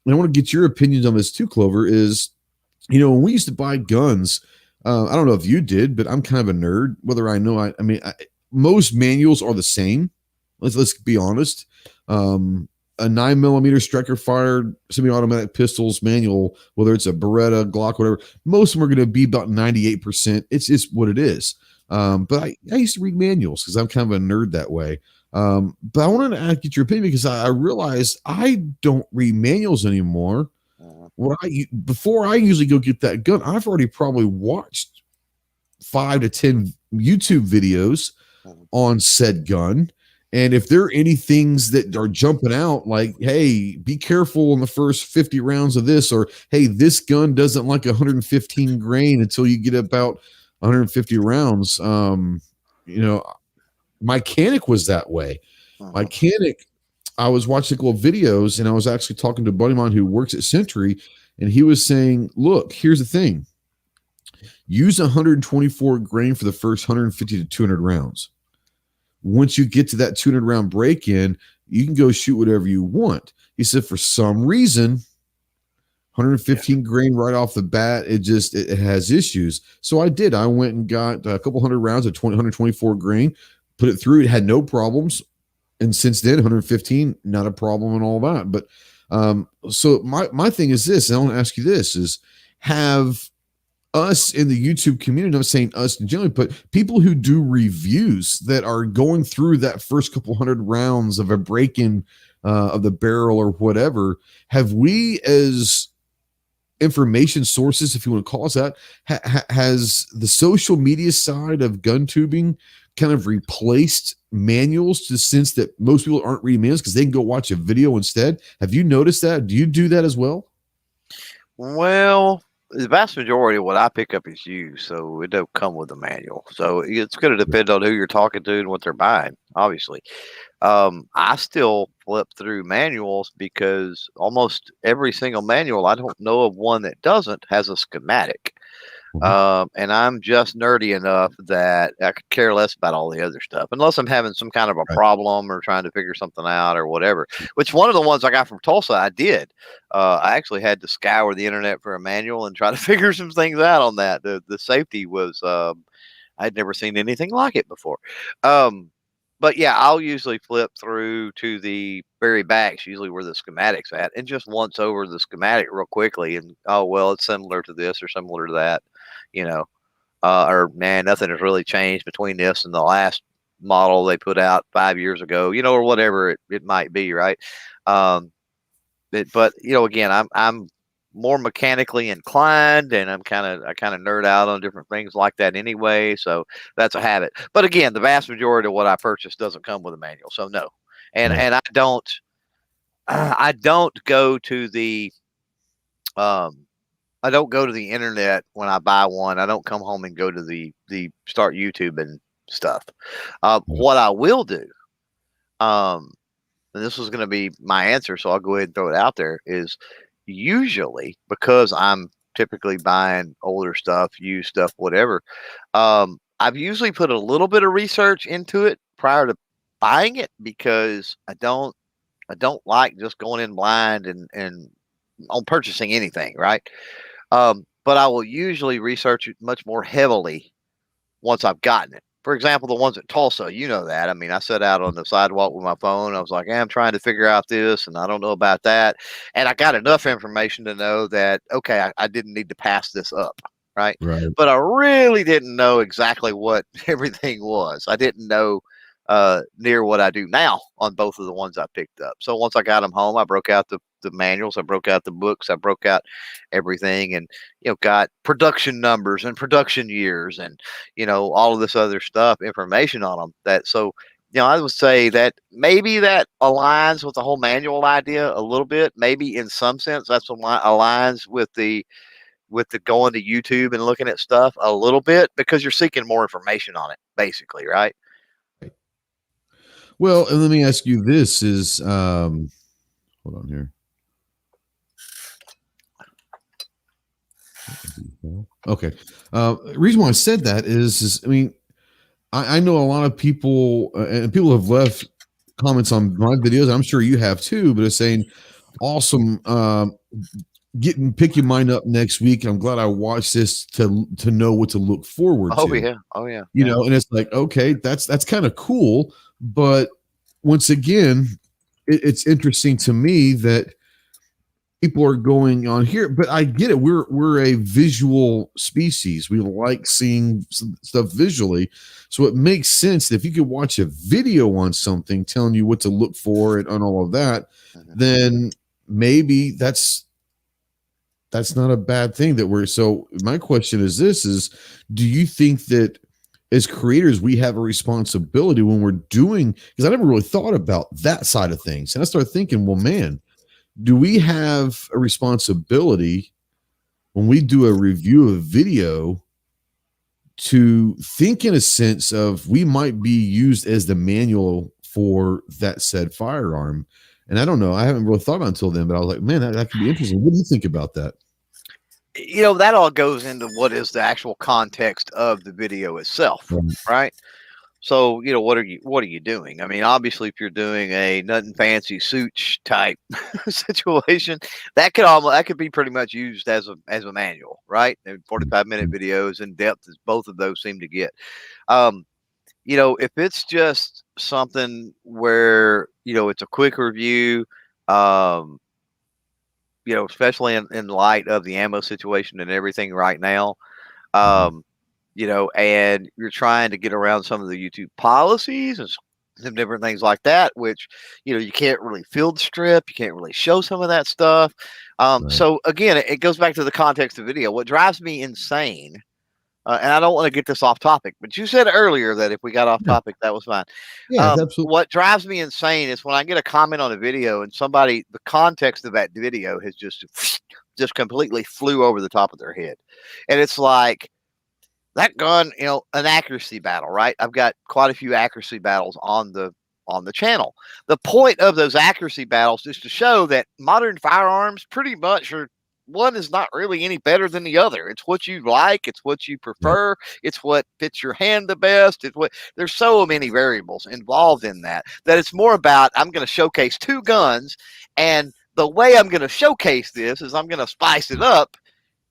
A: I want to get your opinions on this too, Clover. Is when we used to buy guns, I don't know if you did, but I'm kind of a nerd. Whether I know, most manuals are the same. Let's be honest. A 9mm striker fired semi-automatic pistols manual, whether it's a Beretta, Glock, whatever, most of them are going to be about 98%. It's just what it is. But I used to read manuals because I'm kind of a nerd that way. But I wanted to get your opinion because I realized I don't read manuals anymore. Before I usually go get that gun, I've already probably watched 5 to 10 YouTube videos on said gun. And if there are any things that are jumping out, like, hey, be careful in the first 50 rounds of this, or hey, this gun doesn't like 115 grain until you get about 150 rounds. My Canic was that way. My Canic, I was watching little videos, and I was actually talking to a buddy of mine who works at Century, and he was saying, look, here's the thing. Use 124 grain for the first 150 to 200 rounds. Once you get to that 200 round break in, you can go shoot whatever you want. He said, for some reason, 115 grain right off the bat, it has issues. So I did. I went and got a couple hundred rounds of 124 grain, put it through. It had no problems. And since then, 115, not a problem and all that. But so my thing is this, and I want to ask you this, is have us in the YouTube community, I'm saying us generally, but people who do reviews that are going through that first couple hundred rounds of a break-in of the barrel or whatever, have we as information sources, if you want to call us that, has the social media side of gun tubing kind of replaced manuals to the sense that most people aren't reading manuals because they can go watch a video instead? Have you noticed that? Do you do that as well?
B: Well, the vast majority of what I pick up is used, so it don't come with a manual. So it's going to depend on who you're talking to and what they're buying, obviously. I still flip through manuals because almost every single manual, I don't know of one that doesn't, has a schematic. And I'm just nerdy enough that I could care less about all the other stuff, unless I'm having some kind of a problem or trying to figure something out or whatever. Which one of the ones I got from Tulsa, I did. I actually had to scour the internet for a manual and try to figure some things out on that. The safety was, I'd never seen anything like it before. But yeah, I'll usually flip through to the very backs, usually where the schematic's at, and just once over the schematic real quickly. And oh well, it's similar to this or similar to that, or man, nothing has really changed between this and the last model they put out 5 years ago, or whatever it might be, right? But again, I'm more mechanically inclined, and I kind of nerd out on different things like that anyway. So that's a habit. But again, the vast majority of what I purchase doesn't come with a manual, so no. And I don't go to the I don't go to the internet when I buy one. I don't come home and go to the start YouTube and stuff. What I will do, and this was going to be my answer, so I'll go ahead and throw it out there, is usually because I'm typically buying older stuff, used stuff, whatever. I've usually put a little bit of research into it prior to buying it because I don't like just going in blind and on purchasing anything, right? But I will usually research it much more heavily once I've gotten it. For example, the ones at Tulsa, you know that. I mean, I sat out on the sidewalk with my phone. I was like, hey, I'm trying to figure out this, and I don't know about that. And I got enough information to know that, okay, I didn't need to pass this up, right? But I really didn't know exactly what everything was. I didn't know near what I do now on both of the ones I picked up. So once I got them home, I broke out the manuals, I broke out the books, I broke out everything, and got production numbers and production years and all of this other stuff, information on them. I would say that maybe that aligns with the whole manual idea a little bit. Maybe in some sense that's aligns with the going to YouTube and looking at stuff a little bit because you're seeking more information on it, basically, right?
A: Well, and let me ask you this: is hold on here. Okay. Reason why I said that is I mean, I know a lot of people, and people have left comments on my videos. I'm sure you have too, but it's saying, awesome. Pick your mind up next week. I'm glad I watched this to know what to look forward
B: Oh
A: to.
B: yeah, oh yeah,
A: You know, and it's like, okay, that's kind of cool. But once again, it's interesting to me that people are going on here, but I get it. We're a visual species. We like seeing stuff visually, so it makes sense that if you could watch a video on something telling you what to look for and on all of that, then maybe that's not a bad thing that we're. So my question is this: is do you think that as creators we have a responsibility when we're doing? Because I never really thought about that side of things, and I started thinking, well, man, do we have a responsibility when we do a review of video to think in a sense of we might be used as the manual for that said firearm? And I don't know, I haven't really thought about it until then, but I was like, man, that could be interesting. What do you think about that?
B: You know, that all goes into what is the actual context of the video itself, right? So, you know, what are you doing? I mean, obviously, if you're doing a nothing fancy suit type situation, that could be pretty much used as a manual, right? And 45-minute videos in depth as both of those seem to get. You know, if it's just something where, you know, it's a quick review, um, you know, especially in light of the ammo situation and everything right now, um, you know, and you're trying to get around some of the YouTube policies and some different things like that, which, you know, you can't really field strip, you can't really show some of that stuff. So again, it goes back to the context of video. What drives me insane, and I don't want to get this off topic, but you said earlier that if we got off topic, that was fine.
A: Yeah, absolutely.
B: What drives me insane is when I get a comment on a video and the context of that video has just completely flew over the top of their head. And it's like, that gun, you know, an accuracy battle, right? I've got quite a few accuracy battles on the channel. The point of those accuracy battles is to show that modern firearms pretty much are, one is not really any better than the other. It's what you like, it's what you prefer, it's what fits your hand the best. There's so many variables involved in that it's more about, I'm going to showcase two guns, and the way I'm going to showcase this is I'm going to spice it up,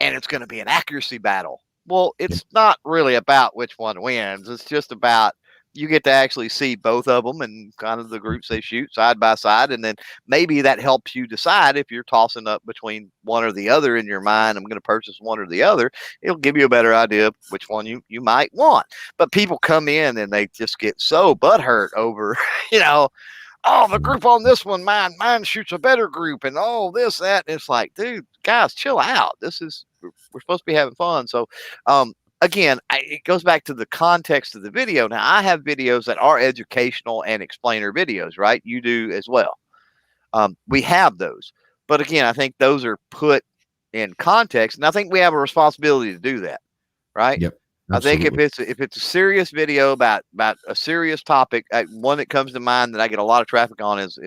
B: and it's going to be an accuracy battle. Well, it's not really about which one wins. It's just about, you get to actually see both of them and kind of the groups they shoot side by side. And then maybe that helps you decide if you're tossing up between one or the other in your mind. I'm going to purchase one or the other. It'll give you a better idea of which one you might want. But people come in and they just get so butthurt over, you know, oh, the group on this one, mine shoots a better group, and oh, this, that. And it's like, dude, guys, chill out. We're supposed to be having fun. So, again, it goes back to the context of the video. Now, I have videos that are educational and explainer videos, right? You do as well. We have those. But again, I think those are put in context, and I think we have a responsibility to do that, right?
A: Yep.
B: I think if it's a serious video about a serious topic, one that comes to mind that I get a lot of traffic on is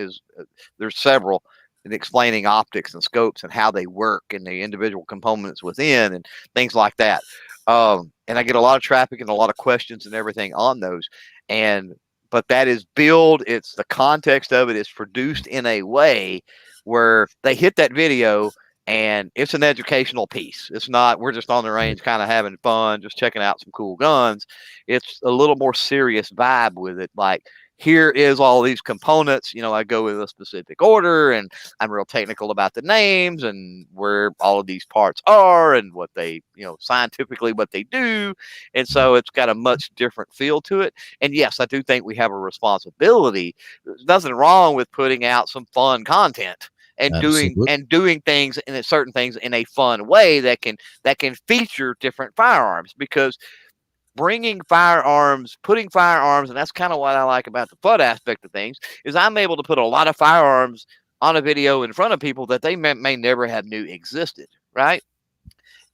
B: there's several in explaining optics and scopes and how they work and the individual components within and things like that. And I get a lot of traffic and a lot of questions and everything on those. But that is it's the context of it is produced in a way where they hit that video and it's an educational piece. It's not, we're just on the range kind of having fun, just checking out some cool guns. It's a little more serious vibe with it. Like, here is all these components. You know, I go with a specific order and I'm real technical about the names and where all of these parts are and what they, you know, scientifically what they do. And so it's got a much different feel to it. And yes, I do think we have a responsibility. There's nothing wrong with putting out some fun content and doing things and certain things in a fun way that can feature different firearms, because putting firearms, and that's kind of what I like about the FUD aspect of things, is I'm able to put a lot of firearms on a video in front of people that they may never have knew existed, right?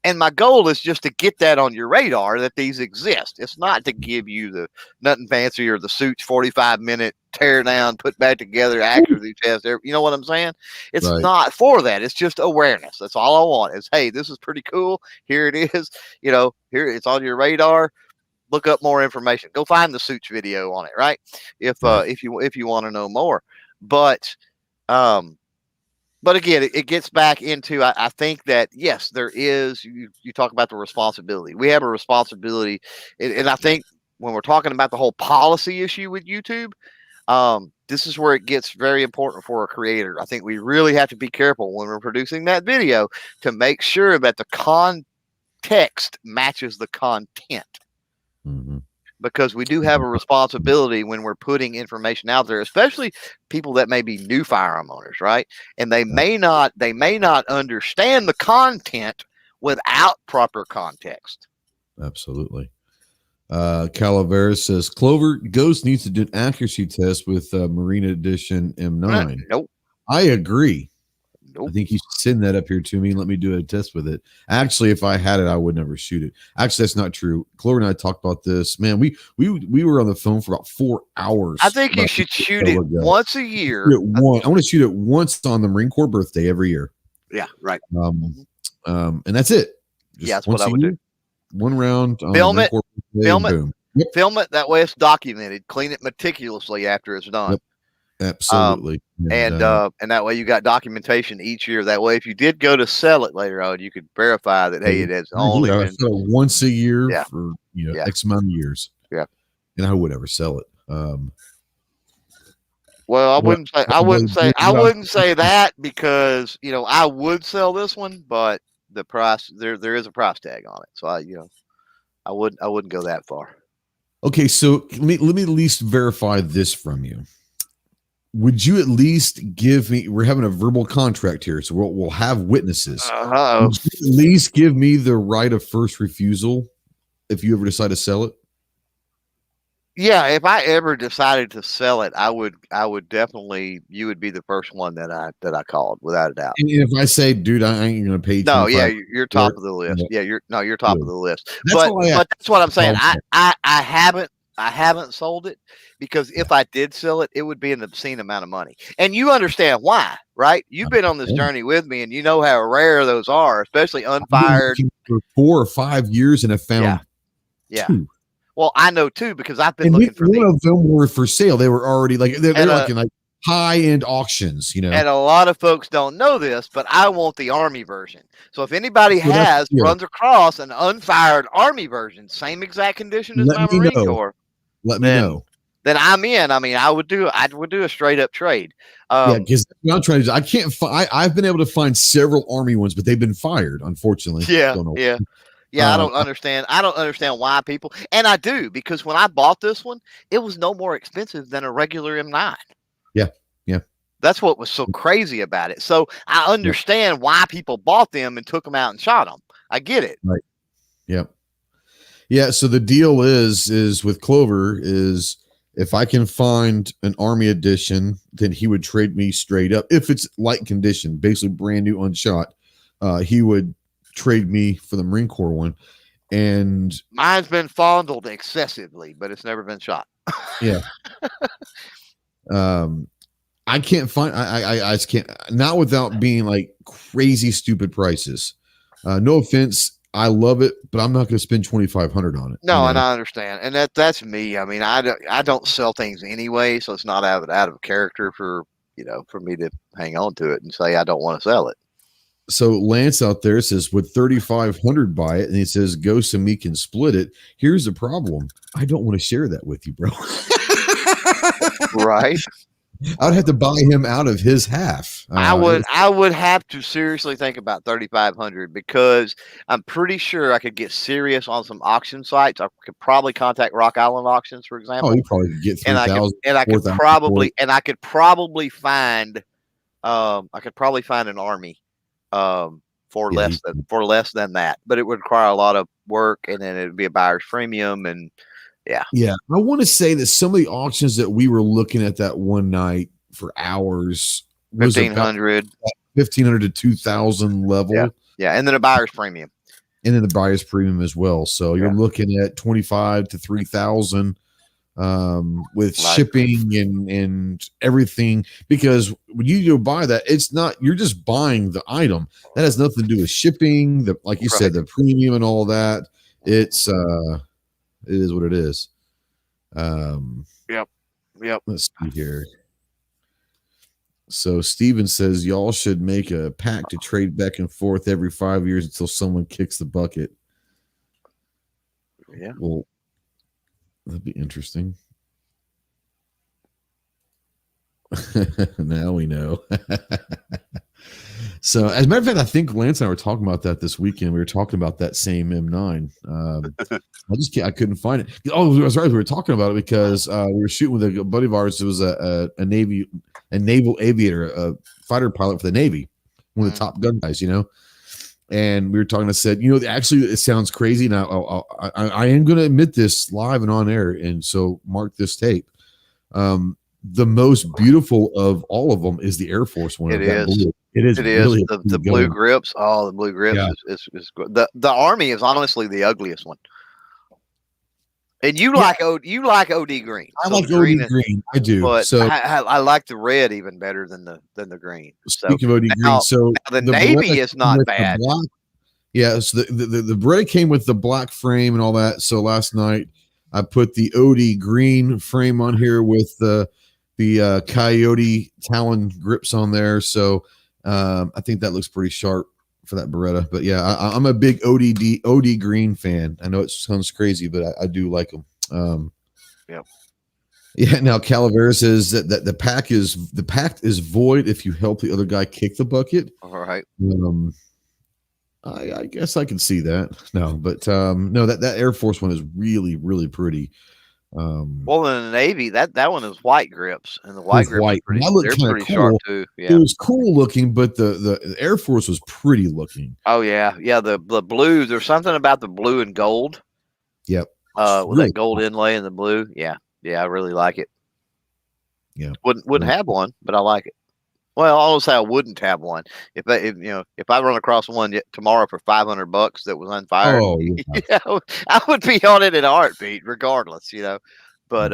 B: And my goal is just to get that on your radar that these exist. It's not to give you the nothing fancy or the suits 45-minute tear down, put back together accuracy test. You know what I'm saying? It's not for that. It's just awareness. That's all I want is, hey, this is pretty cool. Here it is. Here it's on your radar. Look up more information. Go find the suits video on it, right? If you want to know more. But again, it gets back into, I think that, yes, there is, you talk about the responsibility. We have a responsibility. And I think when we're talking about the whole policy issue with YouTube, this is where it gets very important for a creator. I think we really have to be careful when we're producing that video to make sure that the context matches the content.
A: Mm-hmm.
B: Because we do have a responsibility when we're putting information out there, especially people that may be new firearm owners, right? And they may not understand the content without proper context.
A: Absolutely. Calaveras says Clover Ghost needs to do an accuracy test with Marine Edition M9.
B: Nope.
A: I agree.
B: Nope.
A: I think you should send that up here to me and let me do a test with it. Actually, if I had it, I would never shoot it. Actually, that's not true. Clover and I talked about this. Man, we were on the phone for about 4 hours.
B: I think you should shoot it once a year.
A: I want to shoot it once on the Marine Corps birthday every year.
B: Yeah, right.
A: And that's it.
B: That's what I would do.
A: One round.
B: Film it. Film it. That way it's documented. Clean it meticulously after it's done.
A: Yep. Absolutely.
B: And that way you got documentation each year. That way, if you did go to sell it later on, you could verify that, hey, it has only been
A: once a year for X amount of years.
B: Yeah.
A: And I would ever sell it.
B: Well, I wouldn't say that because, I would sell this one, but the price, there is a price tag on it. So I wouldn't go that far.
A: Okay. So let me at least verify this from you. Would you at least give me? We're having a verbal contract here, so we'll have witnesses. Would you at least give me the right of first refusal if you ever decide to sell it?
B: Yeah, if I ever decided to sell it, I would definitely. You would be the first one that I called, without a doubt.
A: And if I say, dude, I ain't gonna pay you.
B: No, yeah, you're top of the list. Yeah, you're top of the list. But that's what I'm saying. I haven't sold it because if I did sell it, it would be an obscene amount of money. And you understand why, right? You've been on this journey with me, and you know how rare those are, especially unfired.
A: For 4 or 5 years, and have found two.
B: Well, I know too because I've been looking for
A: one of them were for sale. They were already they're looking like high-end auctions, And
B: a lot of folks don't know this, but I want the Army version. So if anybody runs across an unfired Army version, same exact condition as my Marine Corps,
A: let me know.
B: Then I'm in. I mean, I would do a straight up trade.
A: Because I'm trying to. I can't. I've been able to find several Army ones, but they've been fired, unfortunately.
B: Yeah. I don't understand. I don't understand why people. And I do, because when I bought this one, it was no more expensive than a regular M9.
A: Yeah.
B: That's what was so crazy about it. So I understand why people bought them and took them out and shot them. I get it.
A: Right. Yep. Yeah. So the deal is with Clover is if I can find an Army edition, then he would trade me straight up. If it's light condition, basically brand new, unshot, he would trade me for the Marine Corps one. And
B: mine's been fondled excessively, but it's never been shot.
A: Yeah. I can't find. I just can't. Not without being like crazy stupid prices. No offense, I love it, but I'm not going to spend $2,500 on it.
B: No, and I understand, and that's me. I mean, I don't sell things anyway, so it's not out of character for me to hang on to it and say I don't want to sell it.
A: So Lance out there says, would 3,500 buy it? And he says, Ghost and me can split it. Here's the problem. I don't want to share that with you, bro.
B: Right.
A: I'd have to buy him out of his half.
B: I would have to seriously think about 3,500 because I'm pretty sure I could get serious on some auction sites. I could probably contact Rock Island Auctions, for example.
A: Oh, you probably could get 3,000.
B: And I could probably find an Army for less than that, but it would require a lot of work, and then it would be a buyer's premium, and yeah.
A: I want to say that some of the auctions that we were looking at that one night for hours was
B: 1,500
A: to 2,000 level.
B: Yeah, and then a buyer's premium.
A: and then the buyer's premium as well. So you're looking at 25 to 3,000 with shipping and everything, because when you go buy that, it's not, you're just buying the item. That has nothing to do with shipping, the, like you said, the premium and all that. It's it is what it is.
B: Yep.
A: Let's see here. So Steven says y'all should make a pact to trade back and forth every 5 years until someone kicks the bucket.
B: Yeah.
A: Well, that'd be interesting. Now we know. So, as a matter of fact, I think Lance and I were talking about that this weekend. We were talking about that same M9. I couldn't find it. Oh, I was right. We were talking about it because we were shooting with a buddy of ours. It was a naval aviator, a fighter pilot for the Navy, one of the top gun guys, And we were talking. I said, actually, it sounds crazy. Now, I am going to admit this live and on air, and so mark this tape. The most beautiful of all of them is the Air Force one.
B: It is.
A: It is. Really
B: the blue grips. Oh, the blue grips is good. The Army is honestly the ugliest one. And you like OD green.
A: I like OD green. I do.
B: But so I like the red even better than the green.
A: Speaking of OD green, so
B: the Navy is not bad.
A: So the Beretta came with the black frame and all that. So last night I put the OD green frame on here with the Coyote Talon grips on there. So I think that looks pretty sharp for that Beretta. But yeah, I'm a big OD green fan. I know it sounds crazy, but I do like them. Yeah. Now Calavera says that the pact is void if you help the other guy kick the bucket.
B: All right.
A: I guess I can see that. No, but no, that Air Force one is really, really pretty.
B: Well, in the Navy, that one is white grips, and the white grips they're pretty
A: cool.
B: sharp too. Yeah,
A: it was cool looking, but the Air Force was pretty looking.
B: Oh yeah. The blue. There's something about the blue and gold.
A: Yep.
B: With that gold inlay in the blue. Yeah, I really like it.
A: Yeah,
B: wouldn't have one, but I like it. Well, I always say I wouldn't have one. If I run across one tomorrow for $500 that was unfired, I would be on it in a heartbeat, regardless. But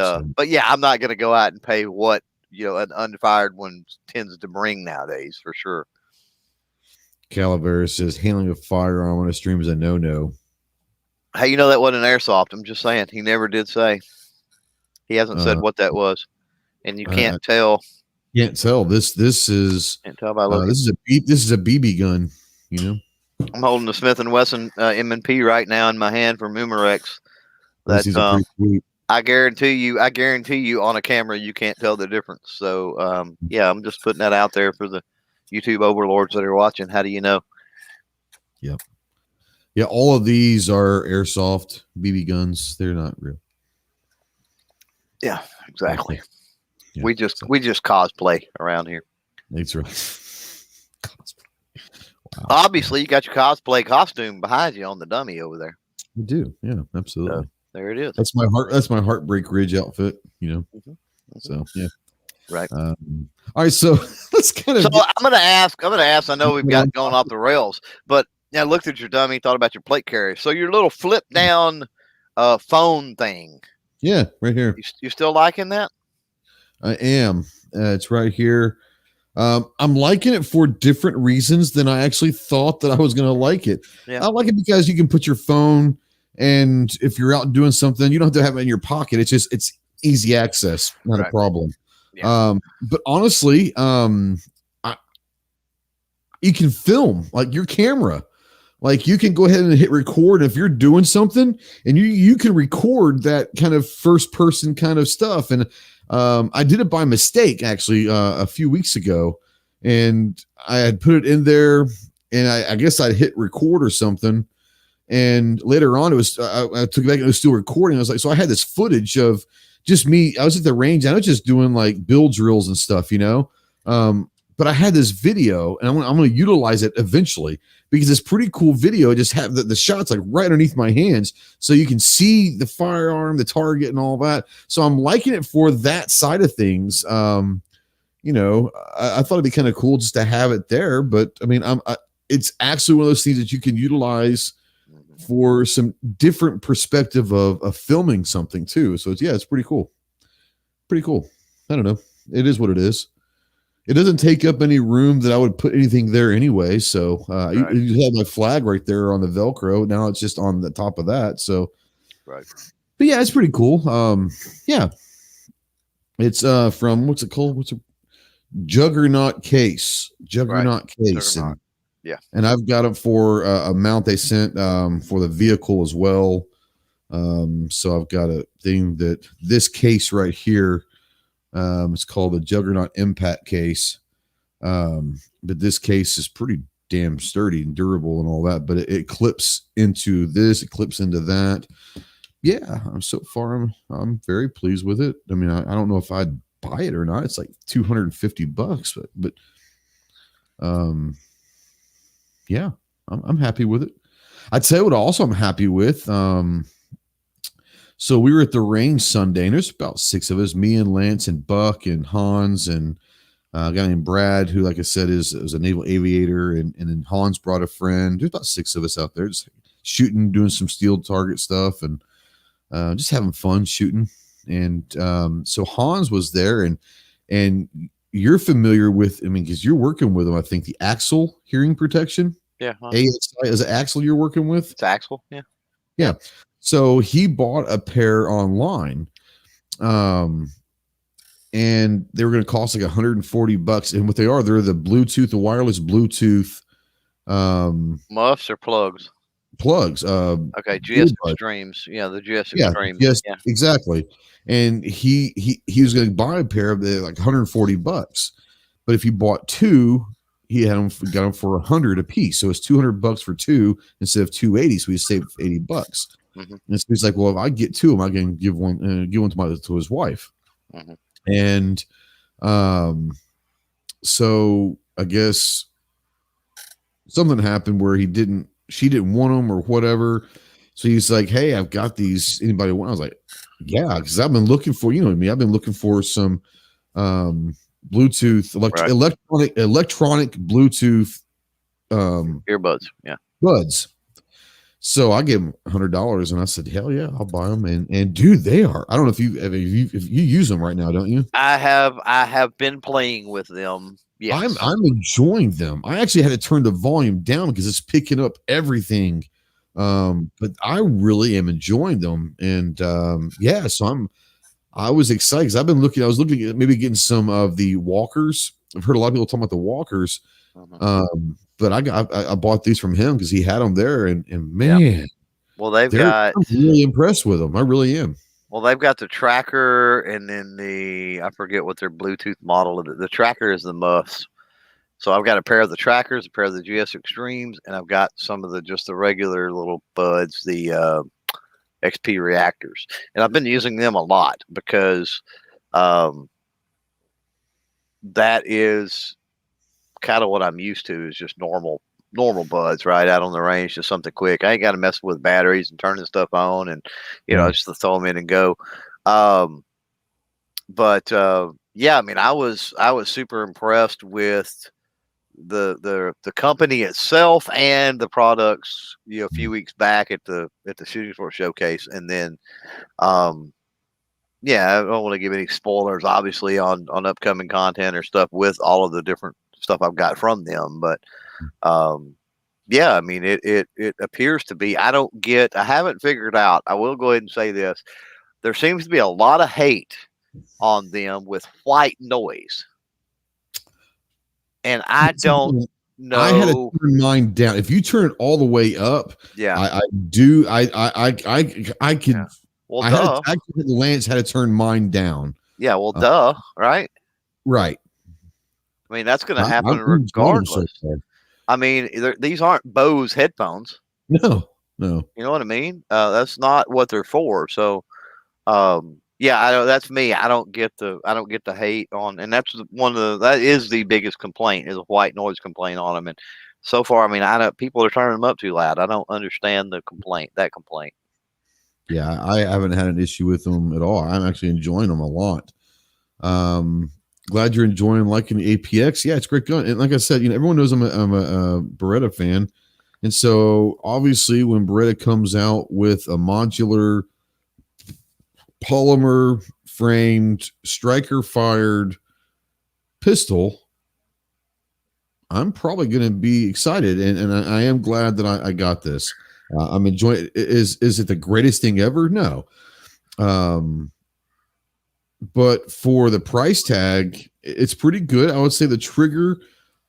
B: yeah, I'm not going to go out and pay what an unfired one tends to bring nowadays, for sure.
A: Calavera says handling a firearm on a stream is a no.
B: Hey, that wasn't an airsoft. I'm just saying, he never did say. He hasn't said what that was, and you can't tell.
A: Can't tell. This is.
B: Can't tell by looking.
A: This is a BB gun.
B: I'm holding the Smith & Wesson M&P right now in my hand from Umarex. That's I guarantee you on a camera you can't tell the difference. So I'm just putting that out there for the YouTube overlords that are watching. How do you know?
A: Yep. Yeah, all of these are airsoft BB guns. They're not real.
B: Yeah, exactly. Yeah, we just cosplay around here.
A: That's right.
B: Wow. Obviously, you got your cosplay costume behind you on the dummy over there.
A: We do. Yeah, absolutely.
B: So, there it is.
A: That's my Heartbreak Ridge outfit. Mm-hmm. So yeah.
B: Right.
A: All right. So let's kind of.
B: So I'm gonna ask. I know we've got going off the rails, but I looked at your dummy, thought about your plate carrier. So your little flip down phone thing.
A: Yeah, right here.
B: You still liking that?
A: I am. It's right here. I'm liking it for different reasons than I actually thought that I was going to like it. Yeah. I like it because you can put your phone, and if you're out doing something, you don't have to have it in your pocket. It's easy access, not a problem. Yeah. But honestly, you can film like your camera. Like you can go ahead and hit record if you're doing something, and you can record that kind of first person kind of stuff. And I did it by mistake actually a few weeks ago, and I had put it in there, and I guess I'd hit record or something. And later on, it was I took it back and it was still recording. I was like, so I had this footage of just me. I was at the range. I was just doing like build drills and stuff, but I had this video, and I'm going to utilize it eventually because it's pretty cool video. Just have the shots like right underneath my hands, so you can see the firearm, the target, and all that. So I'm liking it for that side of things. I thought it'd be kind of cool just to have it there. But I mean, it's actually one of those things that you can utilize for some different perspective of filming something too. So it's pretty cool. Pretty cool. I don't know. It is what it is. It doesn't take up any room that I would put anything there anyway. So you have my flag right there on the Velcro. Now it's just on the top of that. So,
B: right.
A: But yeah, it's pretty cool. Yeah, it's from what's it called? What's a Juggernaut case? Juggernaut case.
B: Juggernaut. Yeah,
A: and I've got it for a mount they sent for the vehicle as well. So I've got a thing that this case right here. It's called a Juggernaut Impact case. But this case is pretty damn sturdy and durable and all that. But it clips into this, it clips into that. Yeah, so far I'm very pleased with it. I mean, I don't know if I'd buy it or not. It's like $250, but yeah, I'm happy with it. I'd say what also I'm happy with. So we were at the range Sunday, and there's about 6 of us, me and Lance and Buck and Hans and a guy named Brad, who, like I said, is a naval aviator, and then Hans brought a friend. There's about 6 of us out there just shooting, doing some steel target stuff, and just having fun shooting. And so Hans was there, and you're familiar with, I mean, because you're working with him, I think, the Axle hearing protection.
B: Yeah.
A: ASI, is it Axle you're working with?
B: It's Axle. Yeah.
A: Yeah. So he bought a pair online, and they were going to cost like $140. And what they are, they're the Bluetooth, the wireless Bluetooth
B: muffs or plugs.
A: Plugs.
B: Okay, GS Extremes. Yeah, the GS Extremes.
A: Yes, yeah, exactly. And he was going to buy a pair of the like $140, but if he bought 2, he got them for $100 a piece. So it's $200 for 2 instead of $280. So he saved $80. Mm-hmm. And so he's like, well, if I get 2 of them, I can give one to his wife. Mm-hmm. And so I guess something happened where she didn't want them or whatever. So he's like, hey, I've got these. Anybody want? I was like, yeah, because I've been looking for, you know what I mean? I've been looking for some Bluetooth, electronic Bluetooth
B: earbuds. Yeah.
A: Buds. So I gave him $100 and I said, hell yeah, I'll buy them. And dude, they are, I don't know if you use them right now, don't you?
B: I have been playing with them. Yes.
A: I'm enjoying them. I actually had to turn the volume down because it's picking up everything. But I really am enjoying them. And yeah, so I was excited because I was looking at maybe getting some of the walkers. I've heard a lot of people talking about the walkers. Mm-hmm. But I bought these from him because he had them there, and man, yeah.
B: Well, I'm
A: really impressed with them. I really am.
B: Well, they've got the tracker, and then I forget what their Bluetooth model is. The tracker is the muffs. So I've got a pair of the trackers, a pair of the GS Extremes, and I've got some of the regular little buds, the XP reactors, and I've been using them a lot because that is kind of what I'm used to, is just normal buds right out on the range, just something quick. I ain't got to mess with batteries and turning stuff on, and just to throw them in and go. But yeah, I mean, I was super impressed with the company itself and the products. A few weeks back at the Shooting Sports Showcase, and then yeah, I don't want to give any spoilers, obviously, on upcoming content or stuff with all of the different stuff I've got from them, but yeah, I mean, it appears to be. I haven't figured out. I will go ahead and say this: there seems to be a lot of hate on them with white noise, and I don't know.
A: I had to turn mine down. If you turn it all the way up,
B: yeah,
A: I do. I could. Yeah.
B: Well,
A: Lance had to turn mine down.
B: Yeah, well, right?
A: Right.
B: I mean, that's going to happen regardless. I mean, these aren't Bose headphones.
A: No.
B: You know what I mean? That's not what they're for. So, yeah, that's me. I don't get the hate on, and that's that is the biggest complaint, is a white noise complaint on them. And so far, I mean, people are turning them up too loud. I don't understand that complaint.
A: Yeah, I haven't had an issue with them at all. I'm actually enjoying them a lot. Glad you're enjoying liking the APX. Yeah, it's a great gun. And like I said, everyone knows I'm a Beretta fan. And so obviously when Beretta comes out with a modular polymer framed striker fired pistol, I'm probably going to be excited, and I am glad that I got this. I'm enjoying it. Is it the greatest thing ever? No. But for the price tag, it's pretty good. I would say the trigger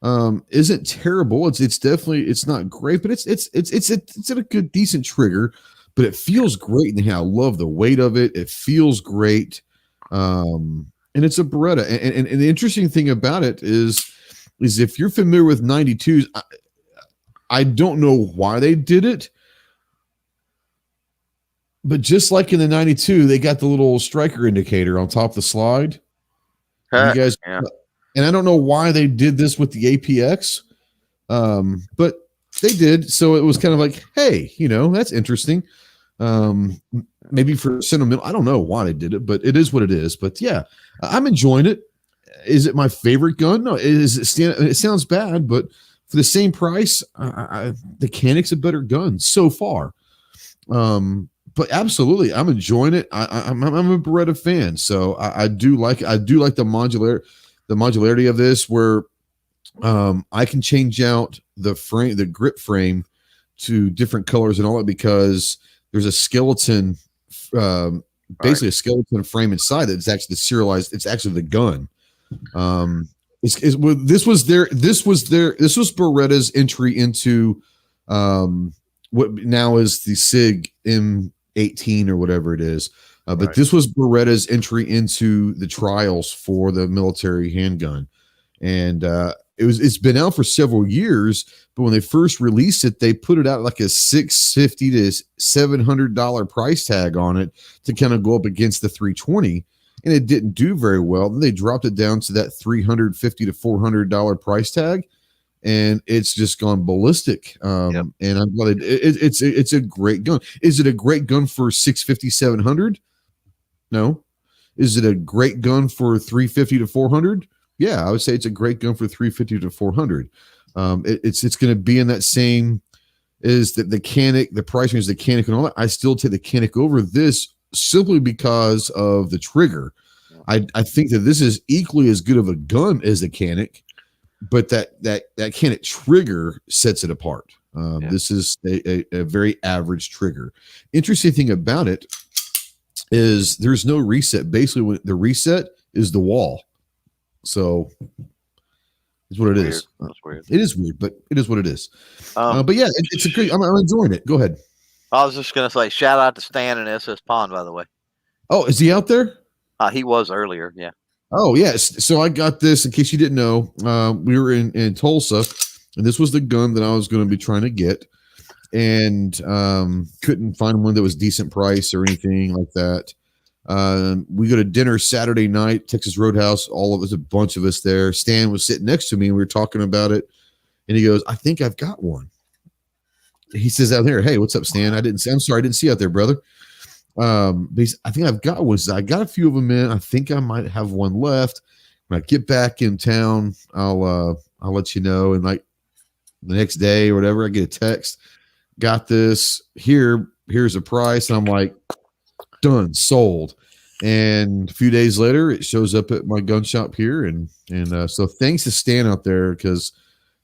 A: isn't terrible. It's definitely, it's not great, but it's a good decent trigger. But it feels great, and I love the weight of it. It feels great, and it's a Beretta. And the interesting thing about it is if you're familiar with 92s, I don't know why they did it, but just like in the 92, they got the little striker indicator on top of the slide. You guys,
B: Yeah.
A: and I don't know why they did this with the APX, but they did. So it was kind of like, hey, that's interesting. Maybe for sentimental, I don't know why they did it, but it is what it is. But yeah, I'm enjoying it. Is it my favorite gun? No. It sounds bad, but for the same price, the Canic's a better gun so far. But absolutely, I'm enjoying it. I'm a Beretta fan, so I do like the modularity of this, where I can change out the grip frame to different colors and all that, because there's a skeleton, basically a skeleton frame inside it. It's actually serialized. It's actually the gun. This was Beretta's entry into what now is the SIG M18 or whatever it is. But this was Beretta's entry into the trials for the military handgun, and it's been out for several years. But when they first released it, they put it out like a $650 to $700 price tag on it to kind of go up against the 320. And it didn't do very well. Then they dropped it down to that $350 to $400 price tag, and it's just gone ballistic. And I'm glad it's a great gun. Is it a great gun for 650, 700? No. Is it a great gun for 350 to 400? Yeah, I would say it's a great gun for 350 to 400. It's going to be in that same is that the Canic, the price range, the Canic and all that. I still take the Canic over this simply because of the trigger. I think that this is equally as good of a gun as the Canic, but that Canic trigger sets it apart. This is a very average trigger. Interesting thing about it is there's no reset. Basically, when the reset is the wall. So it's what it is.
B: That's weird.
A: It is weird, but it is what it is. But yeah, it's a great. I'm enjoying it. Go ahead.
B: I was just gonna say, shout out to Stan and SS Pond, by the way.
A: Oh, is he out there?
B: He was earlier. Yeah.
A: Oh, yes. So I got this, in case you didn't know. We were in Tulsa, and this was the gun that I was going to be trying to get, and couldn't find one that was decent price or anything like that. We go to dinner Saturday night, Texas Roadhouse. All of us, a bunch of us there. Stan was sitting next to me, and we were talking about it. And he goes, "I think I've got one." He says out there, "Hey, what's up, Stan? I'm sorry, I didn't see you out there, brother." But I think I've got one. I got a few of them in. I think I might have one left. When I get back in town, I'll let you know. And like the next day or whatever, I get a text. Got this here. Here's a price. And I'm like, done, sold. And a few days later, it shows up at my gun shop here. And so thanks to Stan out there, because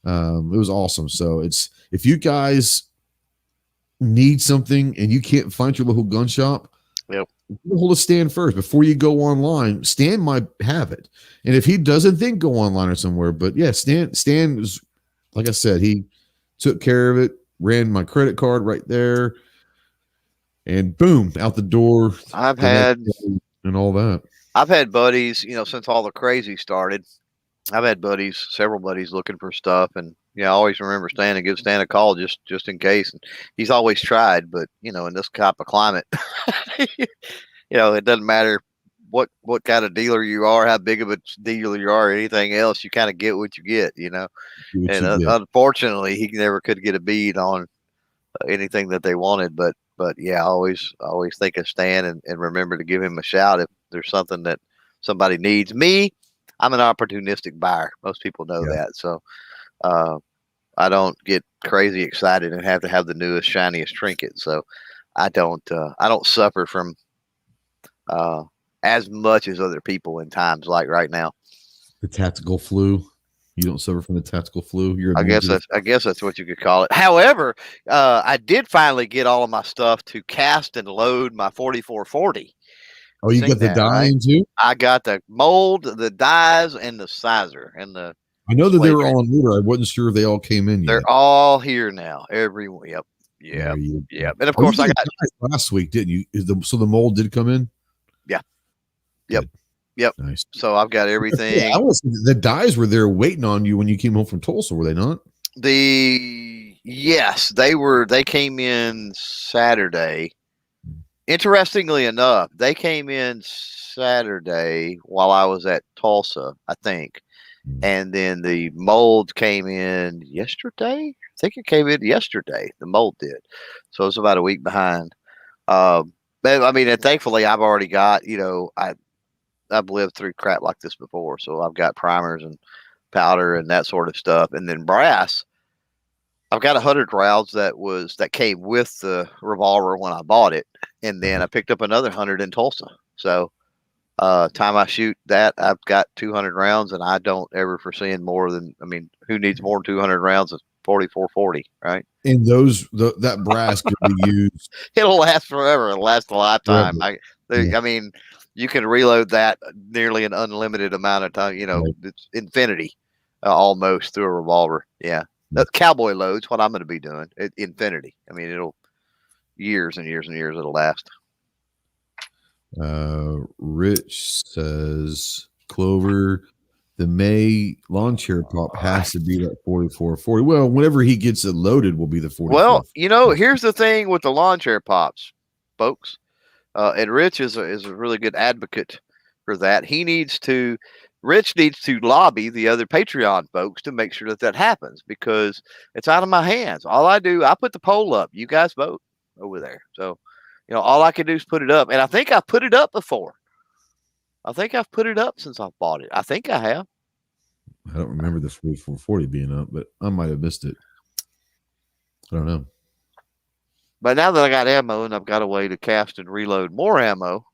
A: it was awesome. So if you guys need something and you can't find your local gun shop, hold a Stan first before you go online. Stan might have it, and if he doesn't, then go online or somewhere. But yeah, Stan was, like I said, he took care of it, ran my credit card right there, and boom, out the door.
B: I've had
A: and all that.
B: I've had buddies, since all the crazy started. I've had several buddies looking for stuff, and I always remember Stan and give Stan a call just in case. And he's always tried, but in this type of climate, it doesn't matter what kind of dealer you are, how big of a dealer you are, or anything else. You kind of get what you get, And unfortunately, he never could get a bead on anything that they wanted. But yeah, I always think of Stan and remember to give him a shout if there's something that somebody needs. Me, I'm an opportunistic buyer. Most people know that. So, I don't get crazy excited and have to have the newest shiniest trinket. So I don't suffer from as much as other people in times like right now.
A: The tactical flu. You don't suffer from the tactical flu. You're
B: I
A: immune
B: guess
A: to the.
B: that's what you could call it. However, I did finally get all of my stuff to cast and load my 4440.
A: Oh,
B: You
A: you
B: seen
A: got the
B: that, right?
A: dying too?
B: I got the mold, the dyes, and the sizer and the
A: I know that they
B: spray
A: were
B: paint.
A: all in order. I wasn't sure if they all came in
B: They're
A: yet.
B: all here now. Yep,
A: There
B: yep,
A: you go.
B: yep. And of
A: Oh, you
B: course, I
A: got
B: got
A: dyes last week, didn't you? So the mold did come in?
B: yeah, yep,
A: Good.
B: yep.
A: Nice.
B: So I've got
A: Yeah,
B: everything.
A: the dyes were there waiting on you when you came home from Tulsa, were they not?
B: Yes, they were. They came in Saturday. Interestingly enough, they came in Saturday while I was at Tulsa, I think. And then the mold came in yesterday. I think it came in yesterday. The mold did. So it's about a week behind. But I mean, and thankfully I've already got, I've lived through crap like this before. So I've got primers and powder and that sort of stuff. And then brass, I've got 100 rounds that came with the revolver when I bought it, and then I picked up another 100 in Tulsa. So time I shoot that, I've got 200 rounds, and I don't ever foresee more than. I mean, who needs more than 200 rounds of 4440, right?
A: And that brass could be used
B: It'll last forever. It'll last a lifetime.
A: forever.
B: I mean, you can reload that nearly an unlimited amount of time.
A: Right.
B: It's infinity, almost through a revolver. Yeah. That cowboy loads, what I'm going to be doing, infinity. I mean, it'll years and years and years. It'll last.
A: Rich says, Clover, the May lawn chair pop has to be that 4440. Well, whenever he gets it loaded, will be the 44.
B: Well, here's the thing with the lawn chair pops, folks. And Rich is a really good advocate for that. Rich needs to lobby the other Patreon folks to make sure that happens, because it's out of my hands. All I do, I put the poll up. You guys vote over there. So, all I can do is put it up. And I think I've put it up before. I think I've put it up since I've bought it. I think I have.
A: I don't remember the 4440 being up, but I might have missed it. I don't know.
B: But now that I got ammo and I've got a way to cast and reload more ammo,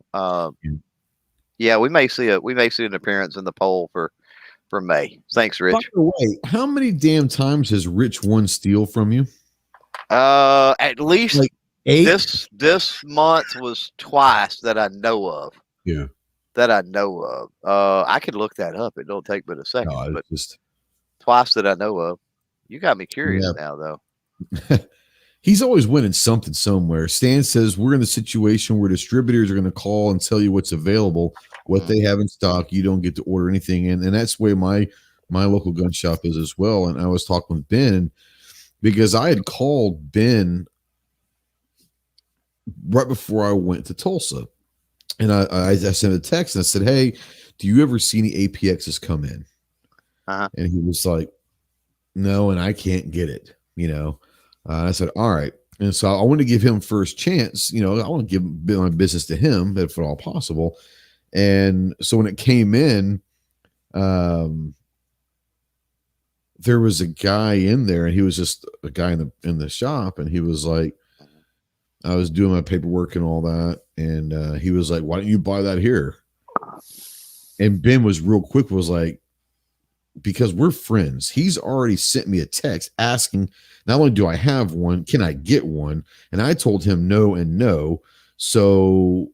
B: yeah, we may see an appearance in the poll for May. Thanks, Rich.
A: By the way, how many damn times has Rich won steel from you?
B: At least
A: like 8?
B: This month was twice that I know of.
A: Yeah.
B: That I know of. I could look that up. It don't take but a second.
A: No,
B: but
A: just
B: twice that I know of. You got me curious now, though.
A: He's always winning something somewhere. Stan says we're in the situation where distributors are going to call and tell you what's available, what they have in stock. You don't get to order anything in, and that's the way my local gun shop is as well. And I was talking with Ben because I had called Ben right before I went to Tulsa, and I sent a text and I said, "Hey, do you ever see any APXs come in?" And he was like, "No, and I can't get it." I said, all right. And so I want to give him first chance. I want to give my business to him if at all possible. And so when it came in, there was a guy in there, and he was just a guy in the shop. And he was like, I was doing my paperwork and all that. And he was like, why don't you buy that here? And Ben was real quick, was like, because we're friends. He's already sent me a text asking, not only do I have one, can I get one? And I told him no and no. So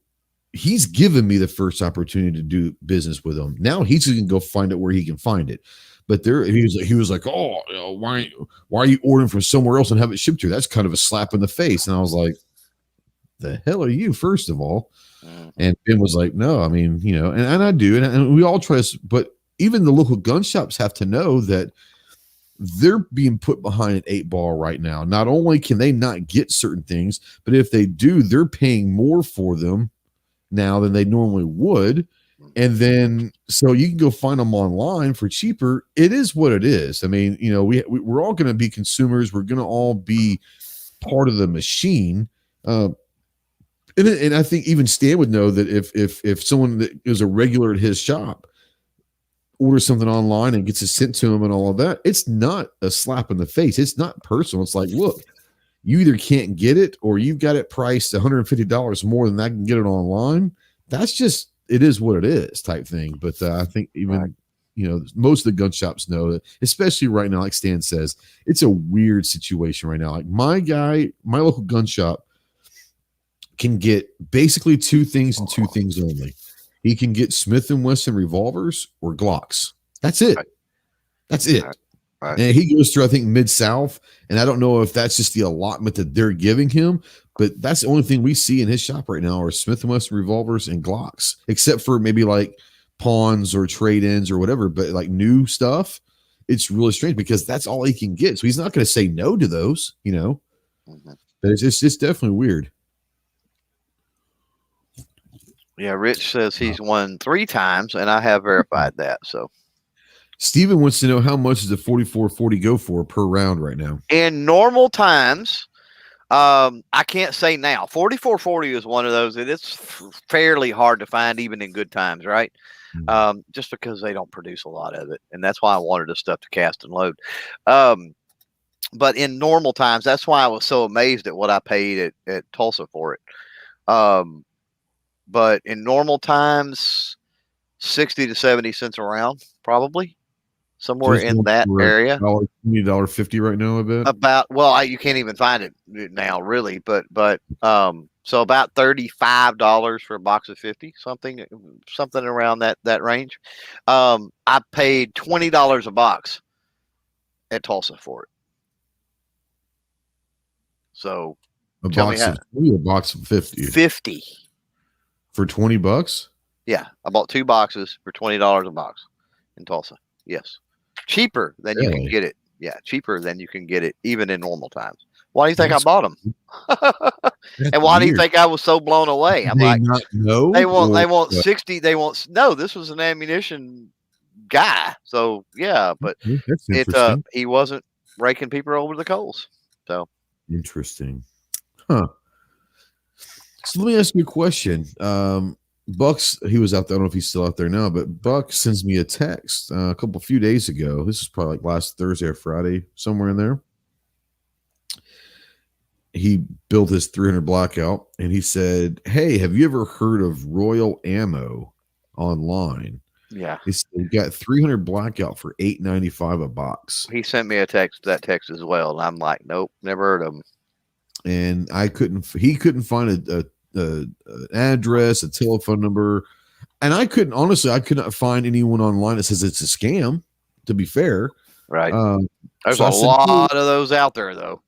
A: he's given me the first opportunity to do business with him. Now he's going to go find it where he can find it. But he was like, oh, why are you ordering from somewhere else and have it shipped to you? That's kind of a slap in the face. And I was like, the hell are you, first of all? And Ben was like, no, I mean, and I do. And we all try to, but even the local gun shops have to know that they're being put behind an 8-ball right now. Not only can they not get certain things, but if they do, they're paying more for them now than they normally would. And then, so you can go find them online for cheaper. It is what it is. I mean, we're all going to be consumers. We're going to all be part of the machine. And I think even Stan would know that if someone that is a regular at his shop, orders something online and gets it sent to him and all of that, it's not a slap in the face. It's not personal. It's like, look, you either can't get it or you've got it priced $150 more than I can get it online. That's just, it is what it is type thing. But I think even, most of the gun shops know that, especially right now, like Stan says, it's a weird situation right now. Like my local gun shop can get basically two things and two things only. He can get Smith & Wesson revolvers or Glocks. That's it. That's it. Right. And he goes through, I think, Mid-South, and I don't know if that's just the allotment that they're giving him, but that's the only thing we see in his shop right now are Smith & Wesson revolvers and Glocks, except for maybe like pawns or trade-ins or whatever. But like new stuff, it's really strange because that's all he can get. So he's not going to say no to those, Mm-hmm. But it's definitely weird.
B: Yeah, Rich says he's won 3 times, and I have verified that. So,
A: Steven wants to know how much does a 44-40 go for per round right now?
B: In normal times, I can't say now. 44-40 is one of those, and it's fairly hard to find even in good times, right? Mm-hmm. Just because they don't produce a lot of it, and that's why I wanted the stuff to cast and load. But in normal times, that's why I was so amazed at what I paid at Tulsa for it. But in normal times, 60 to 70 cents a round, probably somewhere in that area.
A: $20.50 right now, I bet.
B: You can't even find it now, really. But so about $35 for a box of 50, something around that range. I paid $20 a box at Tulsa for it. So
A: a box of 20 or a box of 50?
B: 50.
A: For $20?
B: Yeah, I bought 2 boxes for $20 a box in Tulsa. Yes, cheaper than you can get it. Yeah, cheaper than you can get it even in normal times. Why do you think I bought them? And why do you think I was so blown away? I'm like,
A: no,
B: they want 60. No. This was an ammunition guy. So yeah, but he wasn't raking people over the coals. So
A: interesting, huh? So let me ask you a question. Bucks, he was out there. I don't know if he's still out there now, but Buck sends me a text a few days ago. This is probably like last Thursday or Friday, somewhere in there. He built his 300 blackout, and he said, "Hey, have you ever heard of Royal Ammo online?"
B: Yeah,
A: he said, "We got 300 blackout for $8.95 a box."
B: He sent me that text as well, and I'm like, "Nope, never heard of him."
A: And he couldn't find an address, a telephone number, and I could not find anyone online that says it's a scam, to be fair.
B: Right. There's a lot of those out there, though.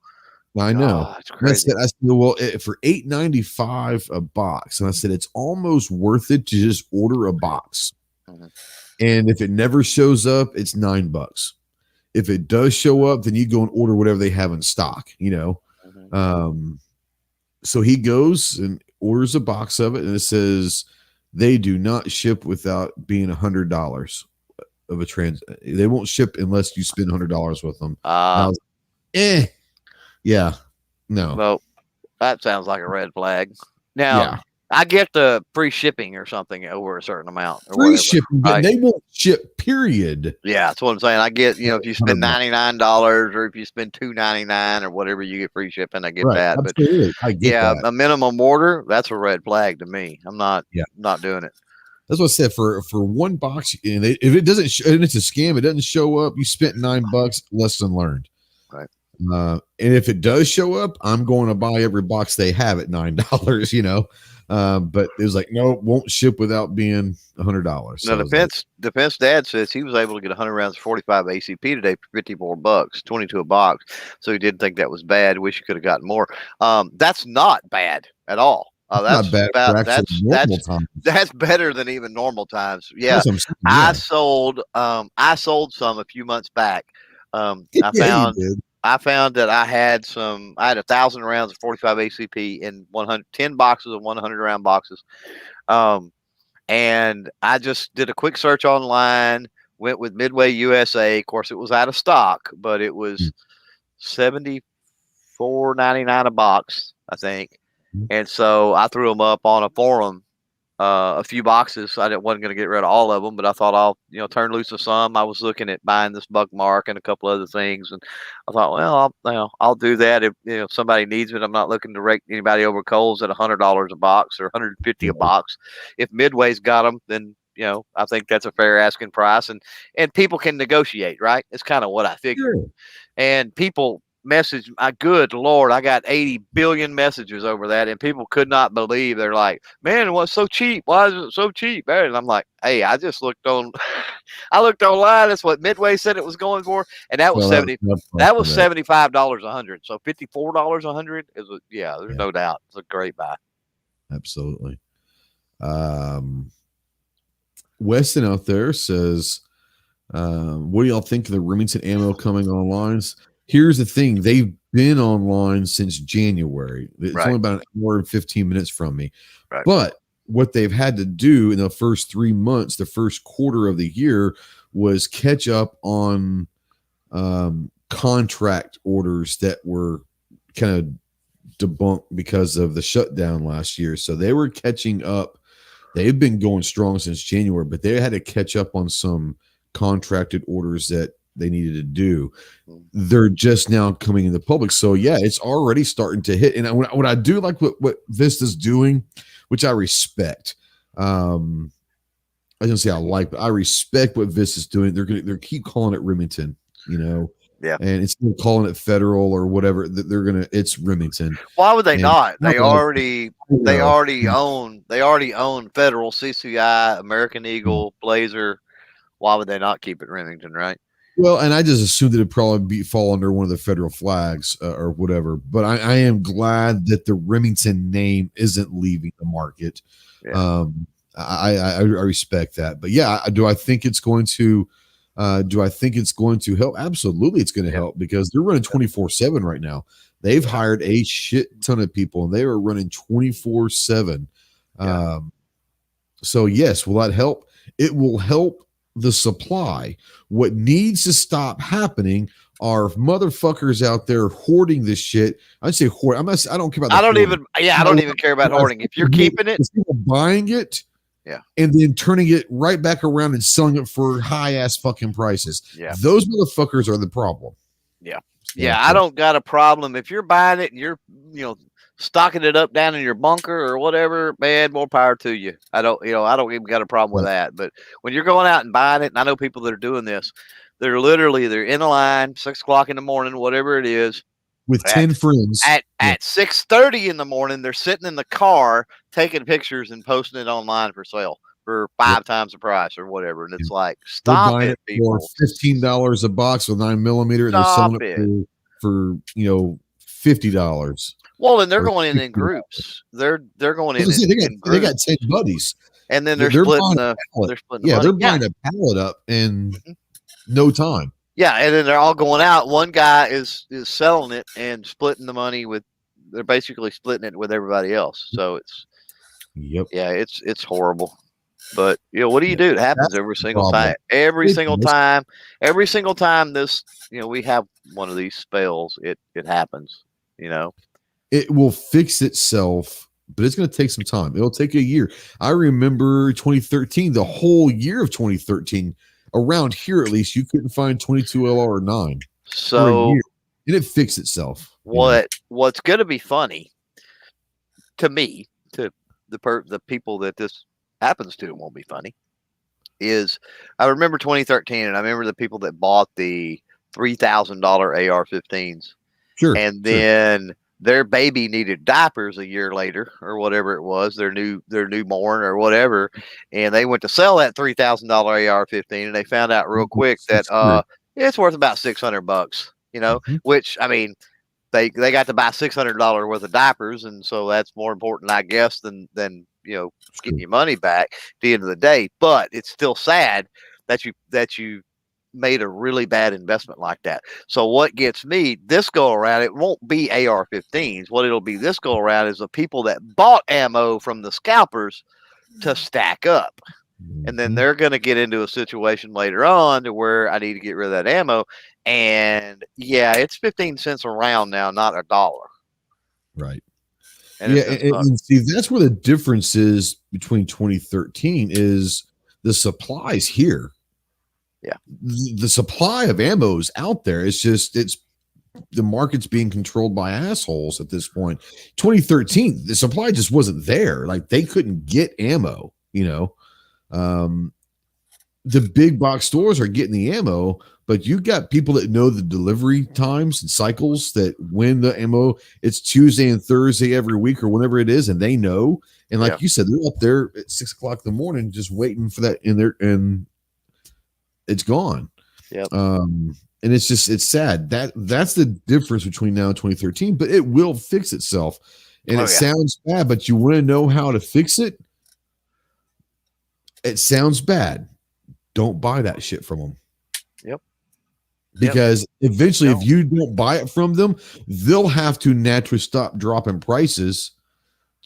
A: I know.
B: It's crazy.
A: I said, well, for $8.95 a box, and I said it's almost worth it to just order a box. Mm-hmm. And if it never shows up, it's $9. If it does show up, then you go and order whatever they have in stock, Mm-hmm. So he goes and orders a box of it, and it says they do not ship without being $100 of a they won't ship unless you spend $100 with them. Yeah, no.
B: Well, that sounds like a red flag. Now, I get the free shipping or something over a certain amount.
A: Free shipping, but they won't ship, period.
B: Yeah, that's what I'm saying. I get, if you spend $99 or if you spend $2.99 or whatever, you get free shipping. I get that.
A: Absolutely. I get that.
B: A minimum order, that's a red flag to me. I'm not doing it.
A: That's what I said. For one box, and if it doesn't, and it's a scam, it doesn't show up, you spent $9, lesson learned.
B: Right.
A: And if it does show up, I'm going to buy every box they have at $9, but it was like, no, won't ship without being $100.
B: So Defense Dad says he was able to get 100 rounds of 45 ACP today for $54, 22 a box. So he didn't think that was bad. Wish he could have gotten more. That's not bad at all. That's not bad. That's better than even normal times. Yeah. I sold some a few months back. I found that I had 1,000 rounds of 45 ACP in 10 boxes of 100 round boxes. And I just did a quick search online, went with Midway USA. Of course, it was out of stock, but it was $74.99 a box, I think. And so I threw them up on a forum a few boxes. Wasn't going to get rid of all of them, but I thought I'll turn loose of some. I was looking at buying this Buck Mark and a couple other things, and I thought, well, I'll do that if somebody needs it. I'm not looking to rake anybody over coals at $100 a box or $150 a box. If Midway's got them, then I think that's a fair asking price, and people can negotiate, right? It's kind of what I figured.
A: Sure.
B: And people message, my good Lord, I got 80 billion messages over that, and people could not believe. They're like, man, it was so cheap. Why is it so cheap, man? And I'm like, hey, I just looked on, I looked online. That's what Midway said it was going for, and that was that was $75 a hundred. So $54 a hundred is there's no doubt. It's a great buy.
A: Absolutely. Weston out there says, what do y'all think of the Remington ammo coming online? Here's the thing. They've been online since January. It's only about an hour and 15 minutes from me.
B: Right.
A: But what they've had to do in the first 3 months, the first quarter of the year, was catch up on contract orders that were kind of debunked because of the shutdown last year. So they were catching up. They've been going strong since January, but they had to catch up on some contracted orders that they needed to do. They're just now coming in the public. So yeah, it's already starting to hit. And what I do like what Vista's doing, which I respect. I didn't say I like, but I respect what Vista's doing. They're keep calling it Remington,
B: Yeah.
A: And instead of calling it Federal or whatever, it's Remington.
B: Why would they not? They already own Federal, CCI, American Eagle, Blazer. Why would they not keep it Remington, right?
A: Well, and I just assumed that it'd probably fall under one of the federal flags or whatever. But I am glad that the Remington name isn't leaving the market. Yeah. I respect that. But yeah, do I think it's going to? Do I think it's going to help? Absolutely, it's going to help because they're running 24/7 right now. They've hired a shit ton of people, and they are running 24/7. So yes, will that help? It will help the supply. What needs to stop happening are motherfuckers out there hoarding this shit. I'd say hoard. I don't care about.
B: I don't even care about hoarding. If you're keeping it,
A: people buying it, and then turning it right back around and selling it for high ass fucking prices. Yeah, those motherfuckers are the problem.
B: Yeah, I don't got a problem if you're buying it and you're stocking it up down in your bunker or whatever, man, more power to you. I don't even got a problem with that. But when you're going out and buying it, and I know people that are doing this, they're in a line, 6 o'clock in the morning, whatever it is,
A: with 10 friends
B: at 6:30 in the morning. They're sitting in the car taking pictures and posting it online for sale for 5 times the price or whatever. And it's like, stop it, people.
A: For $15 a box with 9mm, and they're selling it for $50.
B: Well, and they're going in groups. They're going in groups.
A: They got 10 buddies,
B: and then they're splitting the
A: they're buying a pallet up in no time.
B: Yeah, and then they're all going out. One guy is selling it and splitting the money they're basically splitting it with everybody else. So it's it's horrible. But what do you do? It happens every single time. Every single time this we have one of these spells, it happens.
A: It will fix itself, but it's going to take some time. It'll take a year. I remember 2013, the whole year of 2013, around here at least, you couldn't find 22 LR or 9.
B: So,
A: and it fixed itself.
B: What's going to be funny to me, to the people that this happens to, it won't be funny, is I remember 2013, and I remember the people that bought the $3,000 AR-15s.
A: Sure.
B: And then their baby needed diapers a year later or whatever it was, their newborn or whatever, and they went to sell that $3,000 AR-15, and they found out real quick that it's worth about $600, which, I mean, they got to buy $600 worth of diapers, and so that's more important, I guess, than getting your money back at the end of the day. But it's still sad that you made a really bad investment like that. So what gets me this go around, it won't be AR-15s. What it'll be this go around is the people that bought ammo from the scalpers to stack up. And then they're going to get into a situation later on to where I need to get rid of that ammo. And it's 15 cents a round now, not $1.
A: Right.
B: and it's been stuck.
A: and see, that's where the difference is between 2013 is the supplies here.
B: Yeah.
A: The supply of ammo is out there. It's the market's being controlled by assholes at this point. 2013, the supply just wasn't there. Like they couldn't get ammo, the big box stores are getting the ammo, but you got people that know the delivery times and cycles that when the ammo, it's Tuesday and Thursday every week or whenever it is, and they know. And like you said, they're up there at 6 o'clock in the morning just waiting for that in there, and it's gone.
B: Yep.
A: And it's sad. That's the difference between now and 2013, but it will fix itself. And sounds bad, but you want to know how to fix it? It sounds bad. Don't buy that shit from them.
B: Yep.
A: Because eventually, if you don't buy it from them, they'll have to naturally stop dropping prices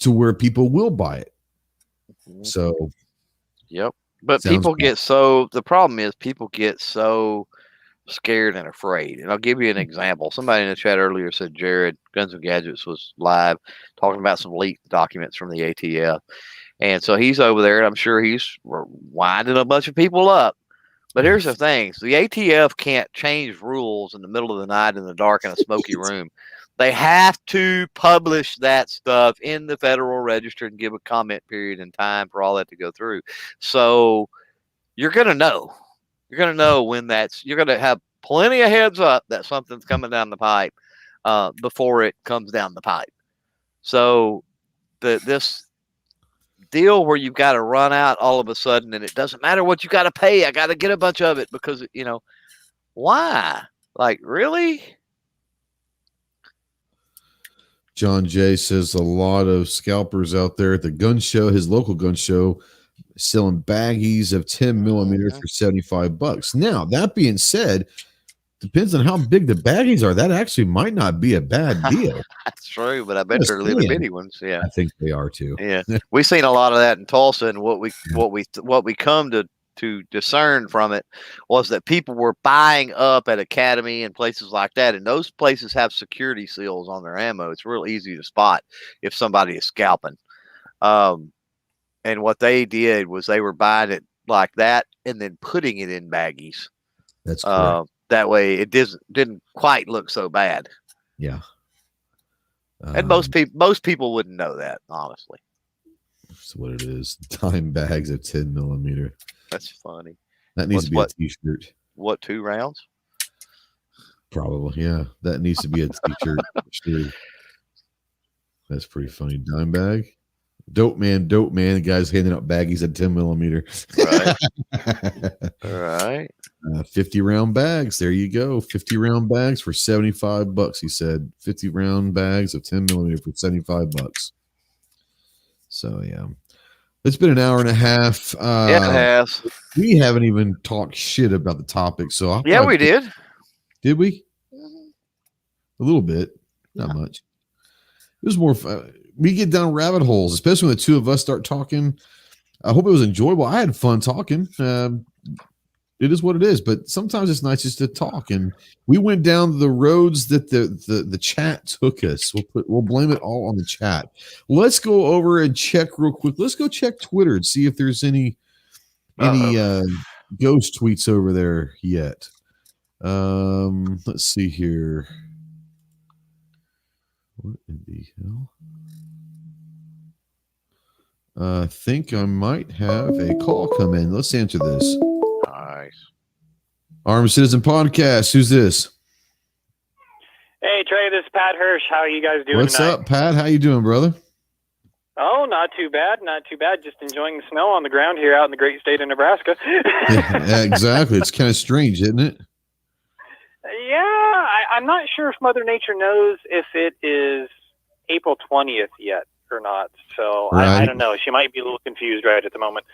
A: to where people will buy it. So,
B: but people get the problem is people get so scared and afraid. And I'll give you an example. Somebody in the chat earlier said Jared Guns and Gadgets was live talking about some leaked documents from the ATF. And so he's over there, and I'm sure he's winding a bunch of people up. But here's the thing. So the ATF can't change rules in the middle of the night in the dark in a smoky room. They have to publish that stuff in the Federal Register and give a comment period and time for all that to go through. So you're going to know. You're going to know when you're going to have plenty of heads up that something's coming down the pipe before it comes down the pipe. So this deal where you've got to run out all of a sudden and it doesn't matter what you got to pay. I got to get a bunch of it because, why? Like, really?
A: John Jay says a lot of scalpers out there at the gun show, his local gun show, selling baggies of 10 millimeters for $75. Now, that being said, depends on how big the baggies are. That actually might not be a bad deal.
B: That's true, but I bet they're little bitty ones. Yeah,
A: I think they are too.
B: Yeah, we've seen a lot of that in Tulsa, and what we come to discern from it was that people were buying up at Academy and places like that, and those places have security seals on their ammo. It's real easy to spot if somebody is scalping. And what they did was they were buying it like that and then putting it in baggies.
A: That's correct.
B: That way it didn't quite look so bad.
A: Yeah.
B: And most people wouldn't know that, honestly.
A: That's what it is. Dime bags of 10 millimeter.
B: That's funny.
A: That needs to be a t-shirt.
B: What, 2 rounds?
A: Probably, yeah. That needs to be a t-shirt. Sure. That's pretty funny. Dime bag. Dope man. The guy's handing out baggies at 10 millimeter.
B: Right. All right.
A: 50 round bags. There you go. 50 round bags for $75. He said 50 round bags of 10 millimeter for $75. So yeah, it's been an hour and a half.
B: Yeah, it has.
A: We haven't even talked shit about the topic. So
B: we did.
A: Did we? A little bit, not much. It was more fun. We get down rabbit holes, especially when the two of us start talking. I hope it was enjoyable. I had fun talking. It is what it is, but sometimes it's nice just to talk. And we went down the roads that the chat took us. We'll blame it all on the chat. Let's go over and check real quick. Let's go check Twitter and see if there's any ghost tweets over there yet. Let's see here. What in the hell? I think I might have a call come in. Let's answer this.
B: Nice.
A: Armed Citizen Podcast. Who's this?
C: Hey, Trey, this is Pat Hirsch. How are you guys doing
A: What's
C: tonight?
A: up, Pat? How you doing, brother?
C: Oh, not too bad. Not too bad. Just enjoying the snow on the ground here out in the great state of Nebraska.
A: Yeah, exactly. It's kind of strange, isn't it?
C: Yeah, I'm not sure if Mother Nature knows if it is April 20th yet or not. So
A: right.
C: I don't know. She might be a little confused right at the moment.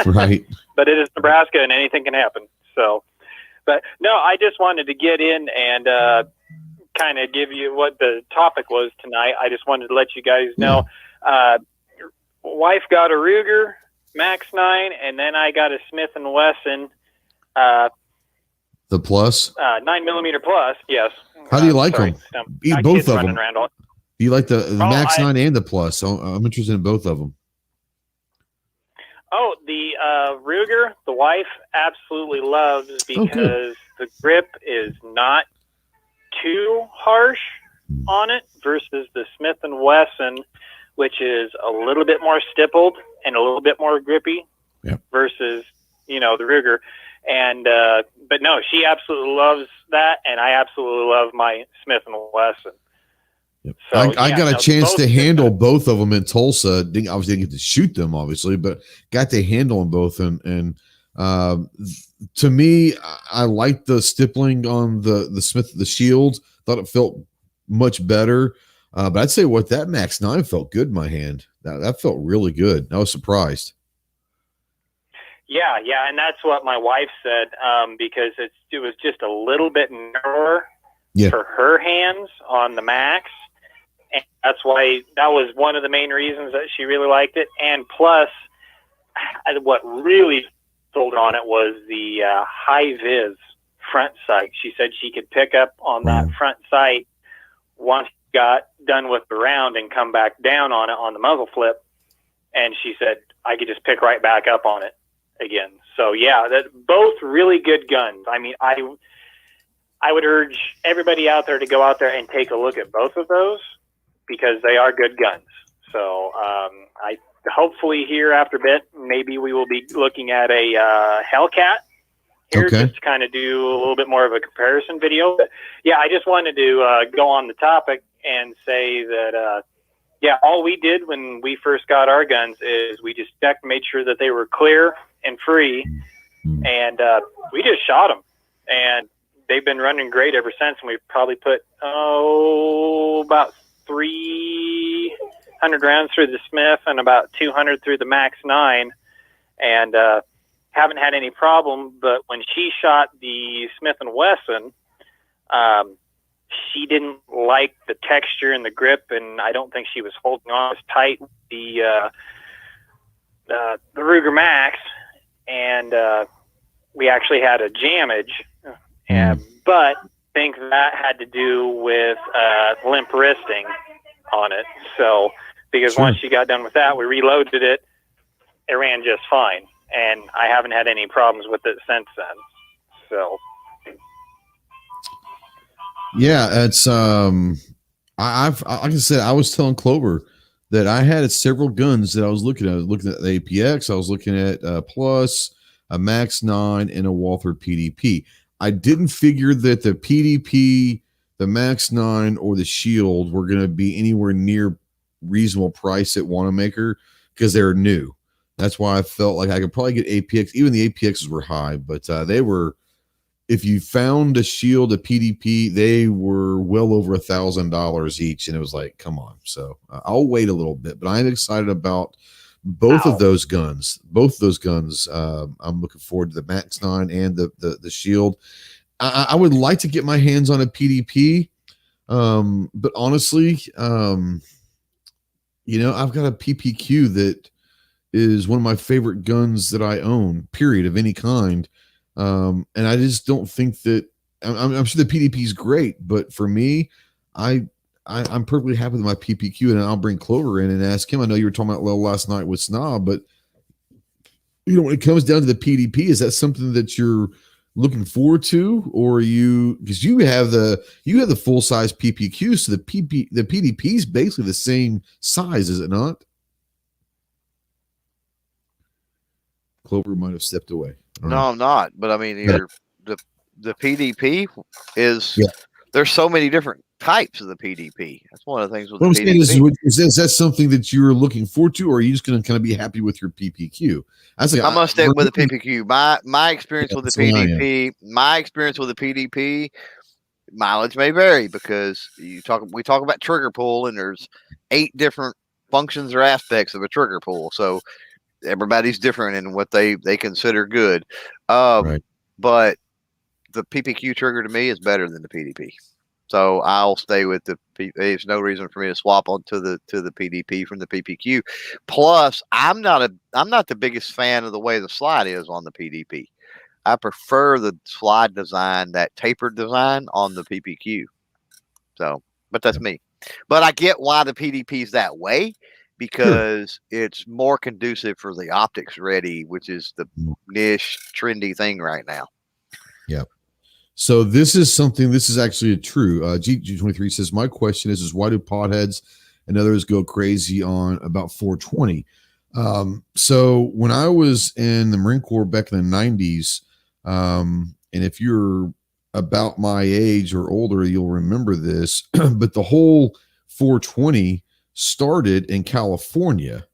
A: Right.
C: But it is Nebraska and anything can happen. So, but no, I just wanted to get in and kind of give you what the topic was tonight. I just wanted to let you guys know. Wife got a Ruger Max 9, and then I got a Smith & Wesson.
A: The Plus?
C: 9mm Plus, yes.
A: How do you like them?
C: Eat
A: both of them. Do you like the
C: Oh,
A: Max 9 and the Plus? So I'm interested in both of them.
C: Oh, the Ruger, the wife absolutely loves because the grip is not too harsh on it versus the Smith & Wesson, which is a little bit more stippled and a little bit more grippy versus, the Ruger. And but no, she absolutely loves that, and I absolutely love my Smith & Wesson.
A: Yep.
C: So,
A: I got a chance to handle both of them in Tulsa. Obviously, didn't get to shoot them, obviously, but got to handle them both. And to me, I like the stippling on the Shield. Thought it felt much better. But I'd say that Max 9 felt good in my hand. That felt really good. I was surprised.
C: Yeah, and that's what my wife said, because it was just a little bit narrower for her hands on the Max. And that's why that was one of the main reasons that she really liked it. And plus, what really sold on it was the high vis front sight. She said she could pick up on that front sight once she got done with the round and come back down on it on the muzzle flip. And she said I could just pick right back up on it again. So yeah, both really good guns. I mean, I would urge everybody out there to go out there and take a look at both of those, because they are good guns. So I hopefully here after a bit, maybe we will be looking at a Hellcat here, just to kind of do a little bit more of a comparison video. But yeah, I just wanted to go on the topic and say that, all we did when we first got our guns is we just checked, made sure that they were clear and free, and we just shot them. And they've been running great ever since, and we've probably put, about 300 rounds through the Smith and about 200 through the Max 9, and haven't had any problem. But when she shot the Smith & Wesson, she didn't like the texture and the grip, and I don't think she was holding on as tight with the Ruger Max, and we actually had a jammage, but I think that had to do with limp wristing on it. So, because once she got done with that, we reloaded it. It ran just fine, and I haven't had any problems with it since then. So,
A: yeah, it's I've like I said, I was telling Clover that I had several guns that I was looking at. I was looking at the APX, I was looking at Plus, a Max 9, and a Walther PDP. I didn't figure that the PDP, the Max 9, or the Shield were going to be anywhere near reasonable price at Wanamaker because they're new. That's why I felt like I could probably get APX. Even the APXs were high, but they were, if you found a Shield, a PDP, they were well over $1,000 each. And it was like, come on. So I'll wait a little bit, but I'm excited about both of those guns. I'm looking forward to the Max 9 and the Shield. I would like to get my hands on a PDP, but honestly, I've got a PPQ that is one of my favorite guns that I own, period, of any kind. And I just don't think that I'm sure the PDP is great, but for me, I'm perfectly happy with my PPQ, and I'll bring Clover in and ask him. I know you were talking about last night with Snob, but when it comes down to the PDP, is that something that you're looking forward to, or because you have the full size PPQ, so the PDP is basically the same size, is it not? Clover might have stepped away.
B: No, I'm not. But I mean, the PDP is there's so many different types of the PDP. That's one of the things with the PDP.
A: Is that something that you're looking forward to, or are you just going to kind of be happy with your PPQ?
B: I'm going to stick with the PPQ. My experience with the PDP, mileage may vary because we talk about trigger pull, and there's 8 different functions or aspects of a trigger pull. So everybody's different in what they consider good. But the PPQ trigger to me is better than the PDP. So I'll stay with there's no reason for me to swap onto the PDP from the PPQ. Plus, I'm not the biggest fan of the way the slide is on the PDP. I prefer the slide design, that tapered design on the PPQ. So, but that's me. But I get why the PDP is that way, because it's more conducive for the optics ready, which is the niche trendy thing right now.
A: Yeah. So this is actually true. G23 says, my question is why do potheads and others go crazy on about 420? So when I was in the Marine Corps back in the 90s, and if you're about my age or older, you'll remember this, but the whole 420 started in California.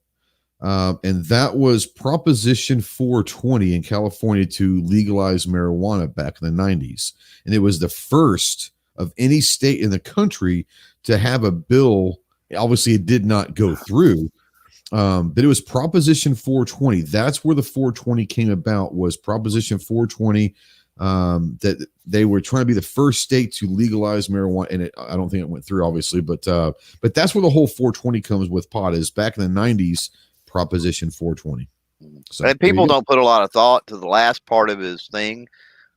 A: And that was Proposition 420 in California to legalize marijuana back in the 90s. And it was the first of any state in the country to have a bill. Obviously, it did not go through, but it was Proposition 420. That's where the 420 came about, was Proposition 420, that they were trying to be the first state to legalize marijuana. And I don't think it went through, obviously, but that's where the whole 420 comes with pot, is back in the 90s, Proposition 420. So,
B: and people don't put a lot of thought to the last part of his thing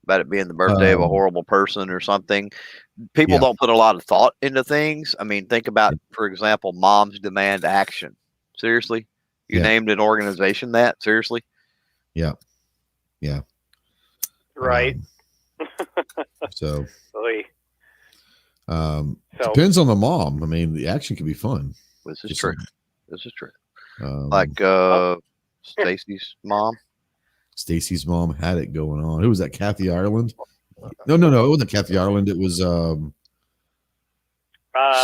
B: about it being the birthday of a horrible person or something. People don't put a lot of thought into things. I mean, think about, for example, Moms Demand Action. Seriously? You named an organization that? Seriously?
A: Yeah.
C: Right.
A: So
C: so
A: depends on the mom. I mean, the action can be fun.
B: This is true. Like Stacy's mom.
A: Stacy's mom had it going on. Who was that? Kathy Ireland? No. It wasn't Kathy Ireland. It was she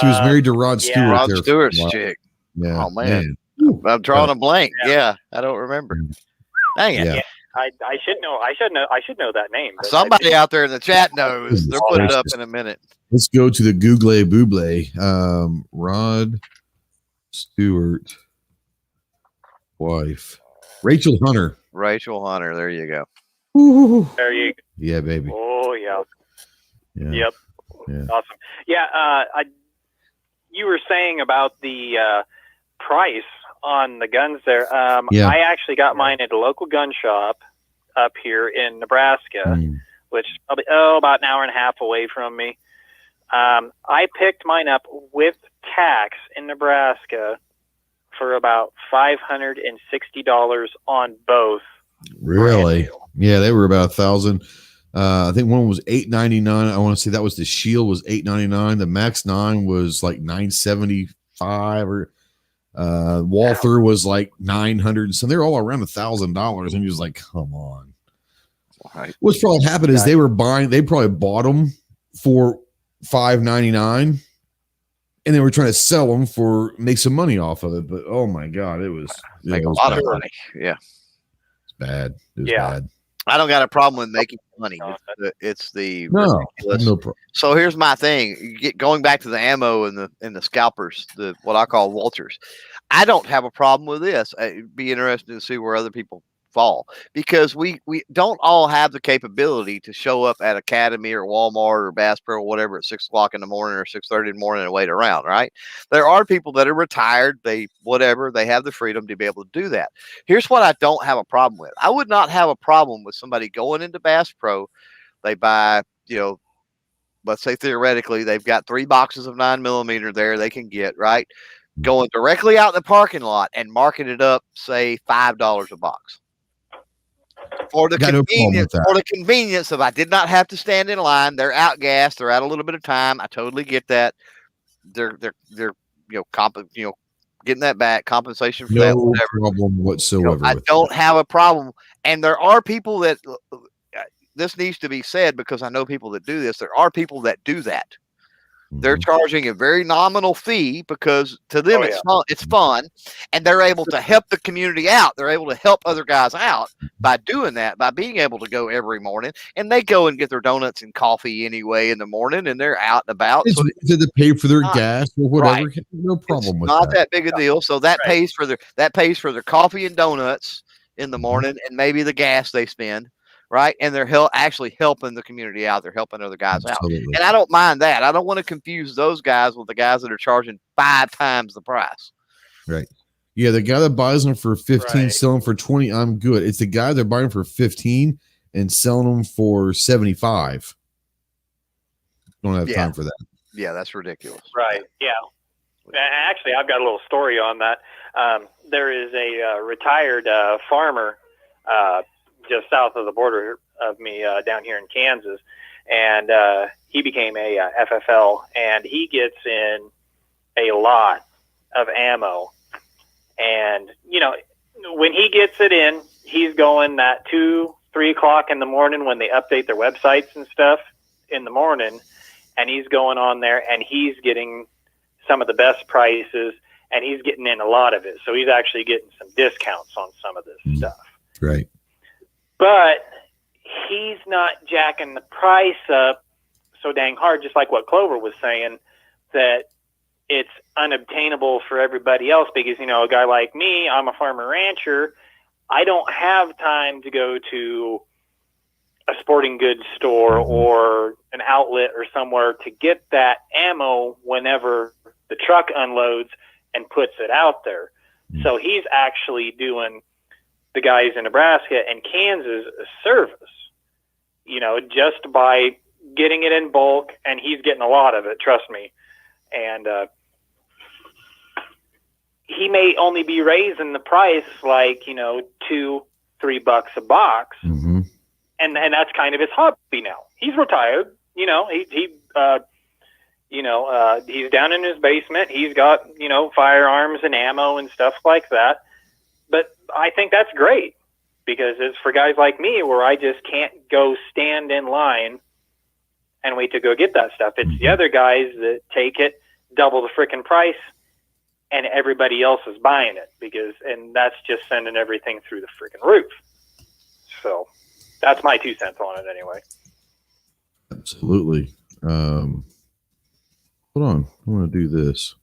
A: was married to Rod Stewart.
B: Rod Stewart's chick.
A: Yeah.
B: Oh man. I'm drawing a blank. Yeah. I don't remember. Dang it.
C: Yeah. I should know. I should know that name.
B: Somebody out there in the chat knows. They'll put it up in a minute.
A: Let's go to the Google Booble. Rod Stewart wife, Rachel Hunter.
B: There you go.
A: Ooh.
C: There you go.
A: Yeah, baby.
C: Oh yeah.
A: Yep.
C: Yeah. Awesome. Yeah. You were saying about the price on the guns there. I actually got mine at a local gun shop up here in Nebraska, which is probably about an hour and a half away from me. I picked mine up with tax in Nebraska for about $560 on both.
A: Really? Yeah, they were about $1,000. I think one was $899. I want to say that was the Shield was $899. The Max 9 was like $975, or Walther was like $900. So they're all around $1,000, and he was like, "Come on!"
B: Right.
A: What's probably happened is they probably bought them for $599, and they were trying to sell them make some money off of it. But oh my god, it was
B: a lot of money. Yeah,
A: it's bad. It was bad.
B: I don't got a problem with making money. It's the
A: no problem.
B: So here's my thing. Going back to the ammo and the scalpers, what I call vultures. I don't have a problem with this. It'd be interesting to see where other people fall, because we don't all have the capability to show up at Academy or Walmart or Bass Pro or whatever at 6 o'clock in the morning or 6:30 in the morning and wait around, right? There are people that are retired. They have the freedom to be able to do that. Here's what I don't have a problem with. I would not have a problem with somebody going into Bass Pro. They buy, let's say theoretically, they've got 3 boxes of 9mm there they can get, right? Going directly out in the parking lot and marking it up, say $5 a box. For the convenience of, I did not have to stand in line. They're outgassed. They're out a little bit of time. I totally get that. They're getting that back, compensation for that.
A: No problem whatsoever.
B: I don't have a problem. And there are people that this needs to be said, because I know people that do this. There are people that do that. They're charging a very nominal fee because to them it's fun, and they're able to help the community out. They're able to help other guys out by doing that, by being able to go every morning, and they go and get their donuts and coffee anyway in the morning, and they're out and about.
A: So they pay for their gas or whatever. Right. No problem with that.
B: Not that big a deal. So that pays for their coffee and donuts in the morning, and maybe the gas they spend. Right. And they're actually helping the community out. They're helping other guys out. And I don't mind that. I don't want to confuse those guys with the guys that are charging 5 times the price.
A: Right. Yeah. The guy that buys them for 15, selling for 20, I'm good. It's the guy they're buying for 15 and selling them for 75. Don't have time for that.
B: Yeah. That's ridiculous.
C: Right. Yeah. Actually, I've got a little story on that. There is a retired farmer just south of the border of me down here in Kansas, and he became a FFL, and he gets in a lot of ammo. And, you know, when he gets it in, he's going that 2-3 o'clock in the morning when they update their websites and stuff in the morning, and he's going on there and he's getting some of the best prices, and he's getting in a lot of it. So he's actually getting some discounts on some of this stuff.
A: Right.
C: But he's not jacking the price up so dang hard, just like what Clover was saying, that it's unobtainable for everybody else. Because, you know, a guy like me, I'm a farmer rancher. I don't have time to go to a sporting goods store or an outlet or somewhere to get that ammo whenever the truck unloads and puts it out there. So he's actually doing the guys in Nebraska and Kansas a service, you know, just by getting it in bulk, and he's getting a lot of it, trust me. And he may only be raising the price like, you know, $2-3 a box.
A: Mm-hmm.
C: And that's kind of his hobby now. He's retired, you know, he's down in his basement. He's got, you know, firearms and ammo and stuff like that. But I think that's great, because it's for guys like me where I just can't go stand in line and wait to go get that stuff. It's the other guys that take it, double the freaking price, and everybody else is buying it, and that's just sending everything through the freaking roof. So that's my 2 cents on it anyway.
A: Absolutely. Hold on. I want to do this.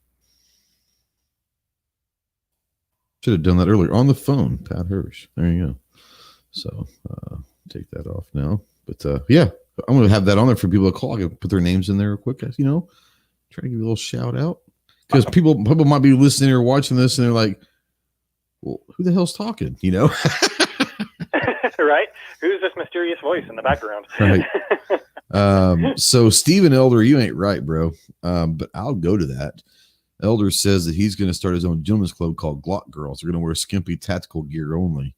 A: Should have done that earlier on the phone. Pat Hirsch. There you go. So take that off now. But yeah, I'm going to have that on there for people to call. I can put their names in there real quick, you know, try to give you a little shout out. Because people might be listening or watching this and they're like, well, who the hell's talking? You know?
C: Right? Who's this mysterious voice in the background?
A: Right. So Stephen Elder, you ain't right, bro. But I'll go to that. Elder says that he's going to start his own gentleman's club called Glock Girls. They're going to wear skimpy tactical gear only.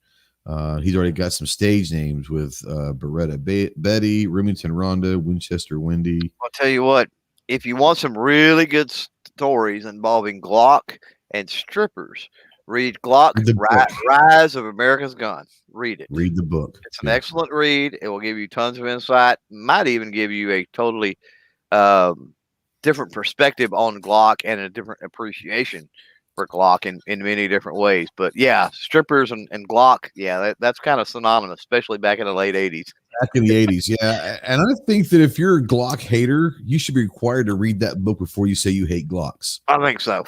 A: He's already got some stage names with Beretta Betty, Remington Rhonda, Winchester Wendy.
B: I'll tell you what, if you want some really good stories involving Glock and strippers, read Glock, Rise of America's Gun. Read it.
A: Read the book.
B: It's an excellent read. It will give you tons of insight. Might even give you a totally different perspective on Glock and a different appreciation for Glock in many different ways. But yeah, strippers and Glock, yeah, that's kind of synonymous, especially back in the late 80s.
A: Back in the 80s, yeah. And I think that if you're a Glock hater, you should be required to read that book before you say you hate Glocks.
B: I think so.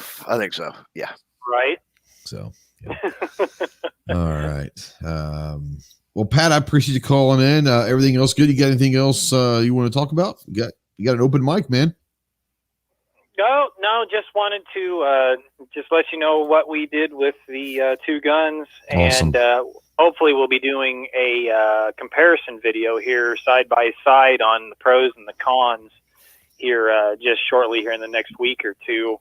B: Yeah.
C: Right.
A: So, yeah. All right. Well, Pat, I appreciate you calling in. Everything else good? You got anything else you want to talk about? You got an open mic, man.
C: No, just wanted to just let you know what we did with the 2 guns.
A: Awesome.
C: And hopefully we'll be doing a comparison video here side by side on the pros and the cons here just shortly here in the next week or two.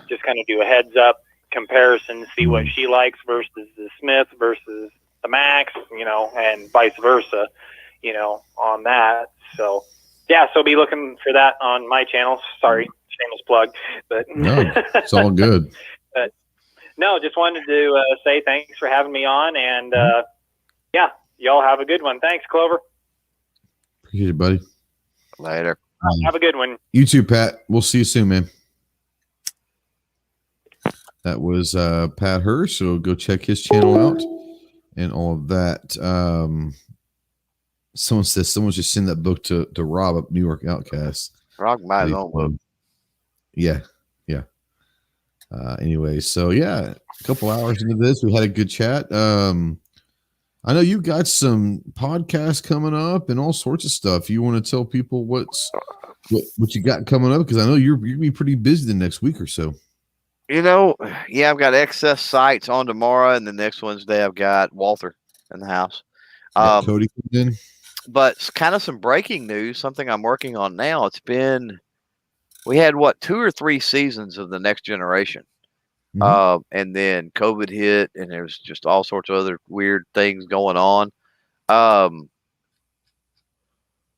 C: Just kind of do a heads up comparison, see what she likes versus the Smith versus the Max, you know, and vice versa, you know, on that. So yeah, so be looking for that on my channel. Sorry, shameless plug, but
A: no, it's all good.
C: But no, just wanted to say thanks for having me on, and yeah, y'all have a good one. Thanks, Clover.
A: Appreciate it, buddy.
B: Later.
C: Have a good one.
A: You too, Pat. We'll see you soon, man. That was Pat Hirsch, so go check his channel out and all of that. Someone says someone should send that book to Rob up New York Outcast.
B: Rob buy his own book.
A: Yeah. Anyway, so yeah, a couple hours into this, we had a good chat. I know you got some podcasts coming up and all sorts of stuff. You want to tell people what you got coming up? Because I know you're gonna be pretty busy the next week or so.
B: You know, yeah, I've got Excess Sights on tomorrow, and the next Wednesday I've got Walther in the house.
A: Cody comes in.
B: But it's kind of some breaking news, something I'm working on now. It's been we had 2 or 3 seasons of The Next Generation. And then COVID hit, and there was just all sorts of other weird things going on.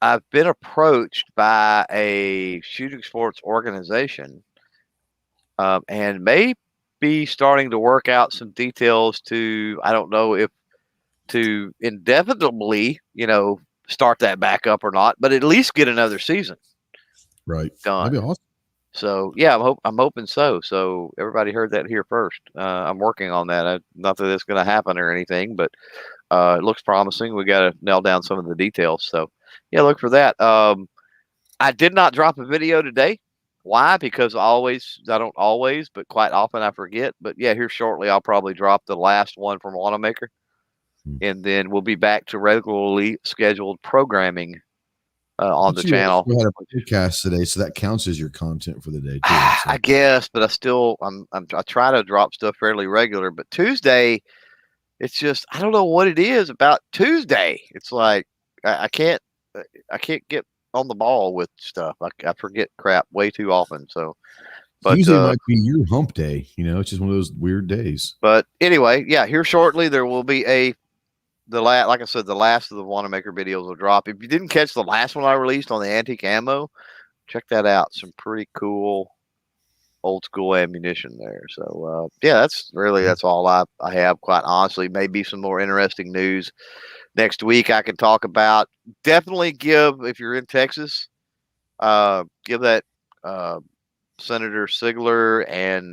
B: I've been approached by a shooting sports organization, and may be starting to work out some details to, I don't know if to indefinitely, start that back up or not, but at least get another season
A: Right.
B: done.
A: That'd be awesome.
B: So yeah, I'm hoping so. So everybody heard that here first. I'm working on that. Not that it's going to happen or anything, but it looks promising. We got to nail down some of the details. So yeah, look for that. I did not drop a video today. Why? Because I don't always, but quite often I forget. But yeah, here shortly I'll probably drop the last one from Wanamaker, and then we'll be back to regularly scheduled programming on the channel.
A: We had a podcast today, so that counts as your content for the day too. So.
B: I guess, but I try to drop stuff fairly regular. But Tuesday, it's just I don't know what it is about Tuesday. It's like I can't get on the ball with stuff. I forget crap way too often. So, but
A: Tuesday might be your hump day. It's just one of those weird days.
B: But anyway, yeah, here shortly there will be like I said, the last of the Wanamaker videos will drop. If you didn't catch the last one I released on the antique ammo, check that out. Some pretty cool old school ammunition there. So yeah, that's all I have, quite honestly. Maybe some more interesting news next week I can talk about. Definitely if you're in Texas, give that Senator Sigler and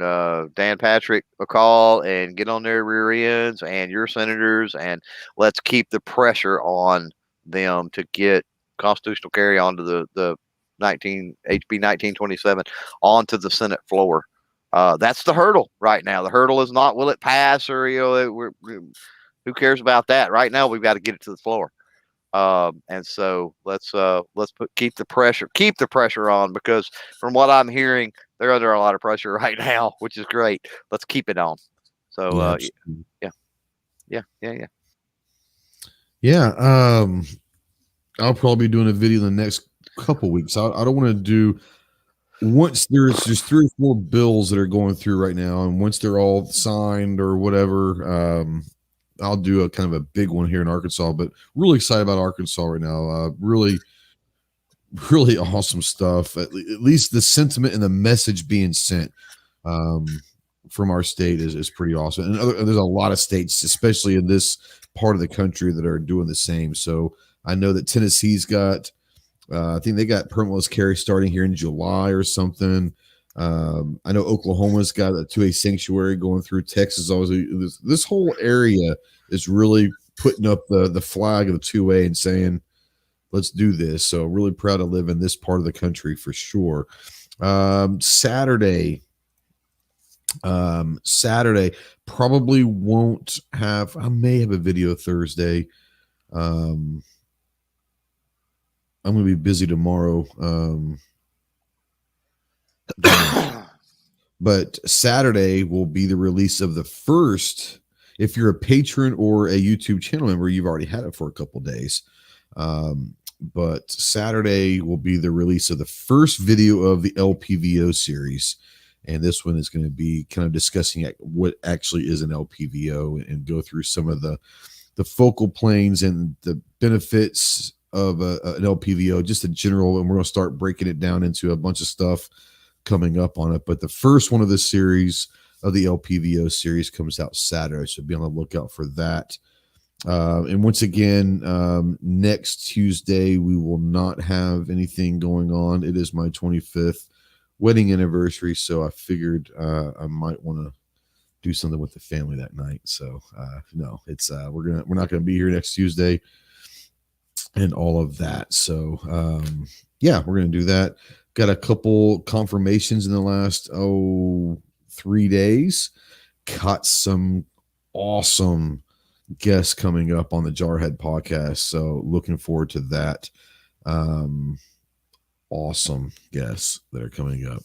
B: Dan Patrick a call and get on their rear ends, and your senators, and let's keep the pressure on them to get constitutional carry onto the HB 1927 onto the Senate floor. That's the hurdle right now. The hurdle is not will it pass or who cares about that. Right now we've got to get it to the floor. And so let's keep the pressure on, because from what I'm hearing, they're under a lot of pressure right now, which is great. Let's keep it on. So
A: yeah. I'll probably be doing a video in the next couple weeks. I don't want to do once there's just 3 or 4 bills that are going through right now, and once they're all signed or whatever, I'll do a kind of a big one here in Arkansas. But really excited about Arkansas right now. Really, really awesome stuff. At least the sentiment and the message being sent from our state is pretty awesome. And there's a lot of states, especially in this part of the country, that are doing the same. So I know that Tennessee's got, I think they got permitless carry starting here in July or something. I know Oklahoma's got a 2A sanctuary going through. Texas always. This whole area is really putting up the flag of the 2A and saying, let's do this. So really proud to live in this part of the country for sure. Saturday probably won't have. I may have a video Thursday. I'm going to be busy tomorrow. But Saturday will be the release of the first. If you're a patron or a YouTube channel member, you've already had it for a couple days. But Saturday will be the release of the first video of the LPVO series. And this one is going to be kind of discussing what actually is an LPVO and go through some of the focal planes and the benefits of an LPVO, just a general. And we're going to start breaking it down into a bunch of stuff coming up on it. But the first one of this series of the LPVO series comes out Saturday, so be on the lookout for that. And once again, next Tuesday we will not have anything going on. It is my 25th wedding anniversary, so I figured I might want to do something with the family that night. So no, it's we're not gonna be here next Tuesday and all of that. So yeah, we're gonna do that. Got a couple confirmations in the last 3 days. Got some awesome guests coming up on the Jarhead podcast, so looking forward to that. Awesome guests that are coming up.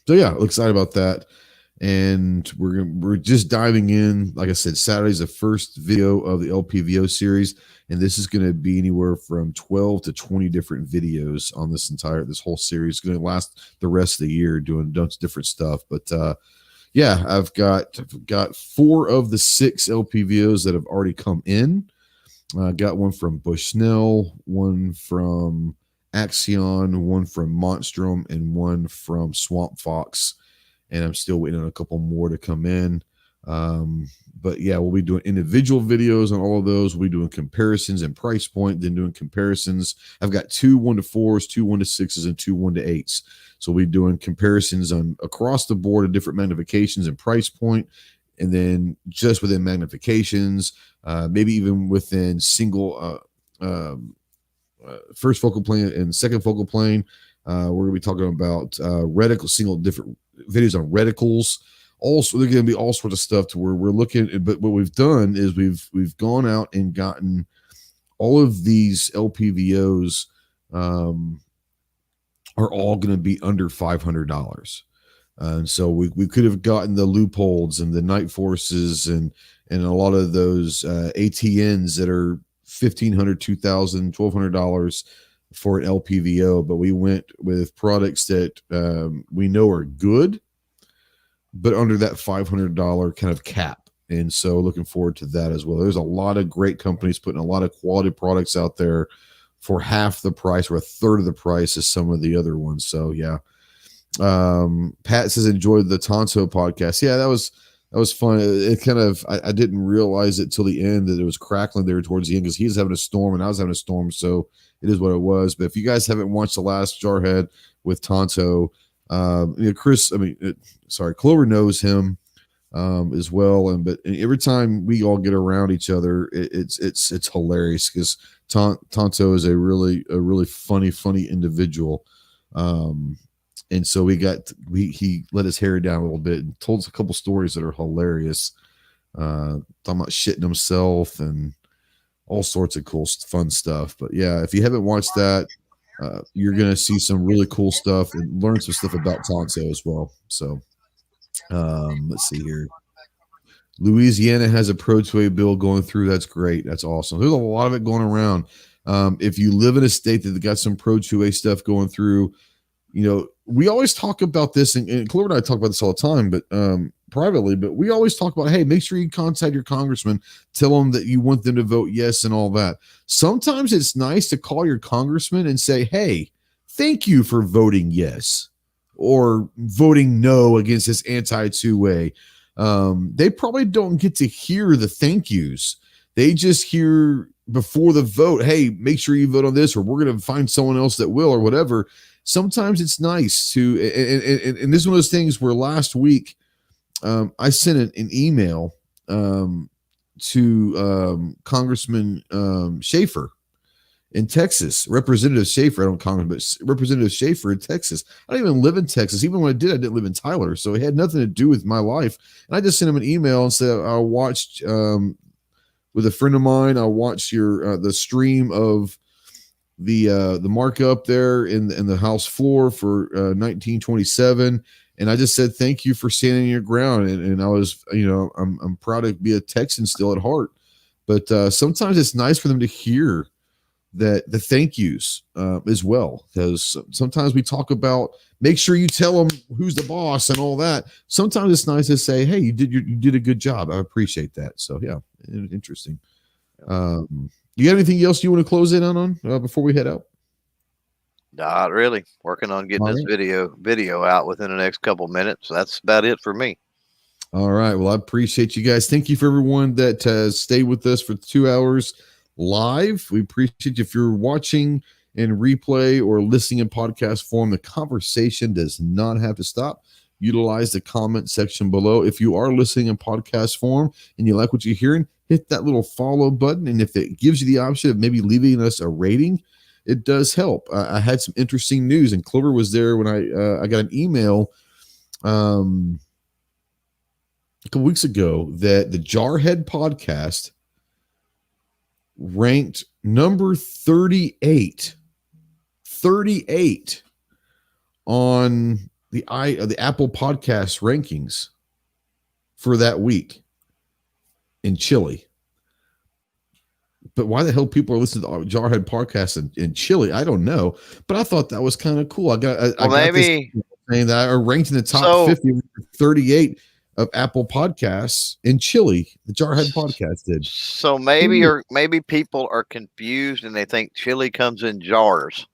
A: So yeah, excited about that. and we're just diving in. Like I said, Saturday's the first video of the LPVO series, and this is going to be anywhere from 12 to 20 different videos on this whole series. It's going to last the rest of the year doing different stuff. But yeah, I've got 4 of the 6 LPVOs that have already come in. Got one from Bushnell, one from Axion, one from Monstrum, and one from Swamp Fox. And I'm still waiting on a couple more to come in. But yeah, we'll be doing individual videos on all of those. We'll be doing comparisons and price point, then doing comparisons. I've got 2 1-4s, 2 1-6s, and 2 1-8s. So we'll be doing comparisons on across the board of different magnifications and price point. And then just within magnifications, maybe even within single first focal plane and second focal plane. We're going to be talking about reticle, single different videos on reticles. Also, there's going to be all sorts of stuff to where we're looking at. But what we've done is we've gone out and gotten all of these LPVOs are all going to be under $500. And so we could have gotten the Loopholds and the Night Forces and a lot of those ATNs that are $1,500, $2,000, $1,200 for an LPVO, but we went with products that we know are good, but under that $500 kind of cap. And so looking forward to that as well. There's a lot of great companies putting a lot of quality products out there for half the price or a third of the price as some of the other ones. So yeah. Pat says enjoyed the Tonto podcast. Yeah, that was fun. It kind of I didn't realize it till the end that it was crackling there towards the end because he was having a storm and I was having a storm, so it is what it was. But if you guys haven't watched the last Jarhead with Tonto, Clover knows him as well, but every time we all get around each other, it's hilarious because Tonto is a really funny individual. And so he let his hair down a little bit and told us a couple stories that are hilarious. Talking about shitting himself and all sorts of cool, fun stuff. But yeah, if you haven't watched that, you're going to see some really cool stuff and learn some stuff about Tonto as well. So let's see here. Louisiana has a Pro 2A bill going through. That's great. That's awesome. There's a lot of it going around. If you live in a state that got some Pro 2A stuff going through, we always talk about this, and Clover and I talk about this all the time, but privately, but we always talk about, hey, make sure you contact your congressman, tell them that you want them to vote yes and all that. Sometimes it's nice to call your congressman and say, hey, thank you for voting yes or voting no against this anti-2A. They probably don't get to hear the thank yous. They just hear before the vote, hey, make sure you vote on this, or we're going to find someone else that will, or whatever. Sometimes it's nice to, and this is one of those things where last week I sent an email to Congressman Schaefer in Texas, Representative Schaefer, I don't Congressman, but Representative Schaefer in Texas. I don't even live in Texas. Even when I didn't live in Tyler. So it had nothing to do with my life. And I just sent him an email and said, I watched with a friend of mine, I watched the stream of the markup there in the House floor for 1927, and I just said thank you for standing your ground, and I was I'm proud to be a Texan still at heart, but sometimes it's nice for them to hear that the thank yous as well, because sometimes we talk about make sure you tell them who's the boss and all that. Sometimes it's nice to say, hey, you did a good job, I appreciate that. So yeah, interesting. You got anything else you want to close in on before we head out?
B: Not really. Working on getting this video out within the next couple minutes. That's about it for me.
A: All right. Well, I appreciate you guys. Thank you for everyone that has stayed with us for 2 hours live. We appreciate you. If you're watching in replay or listening in podcast form, the conversation does not have to stop. Utilize the comment section below. If you are listening in podcast form and you like what you're hearing, hit that little follow button. And if it gives you the option of maybe leaving us a rating, it does help. I had some interesting news, and Clover was there when I got an email a couple weeks ago that the Jarhead podcast ranked number 38 on the Apple Podcast rankings. for that week in Chile. But why the hell people are listening to Jarhead podcast in Chile? I don't know. But I thought that was kind of cool. I got
B: maybe
A: this saying that I ranked in the top 50, 38 of Apple podcasts in Chile. The Jarhead podcast did.
B: So maybe people are confused and they think Chile comes in jars.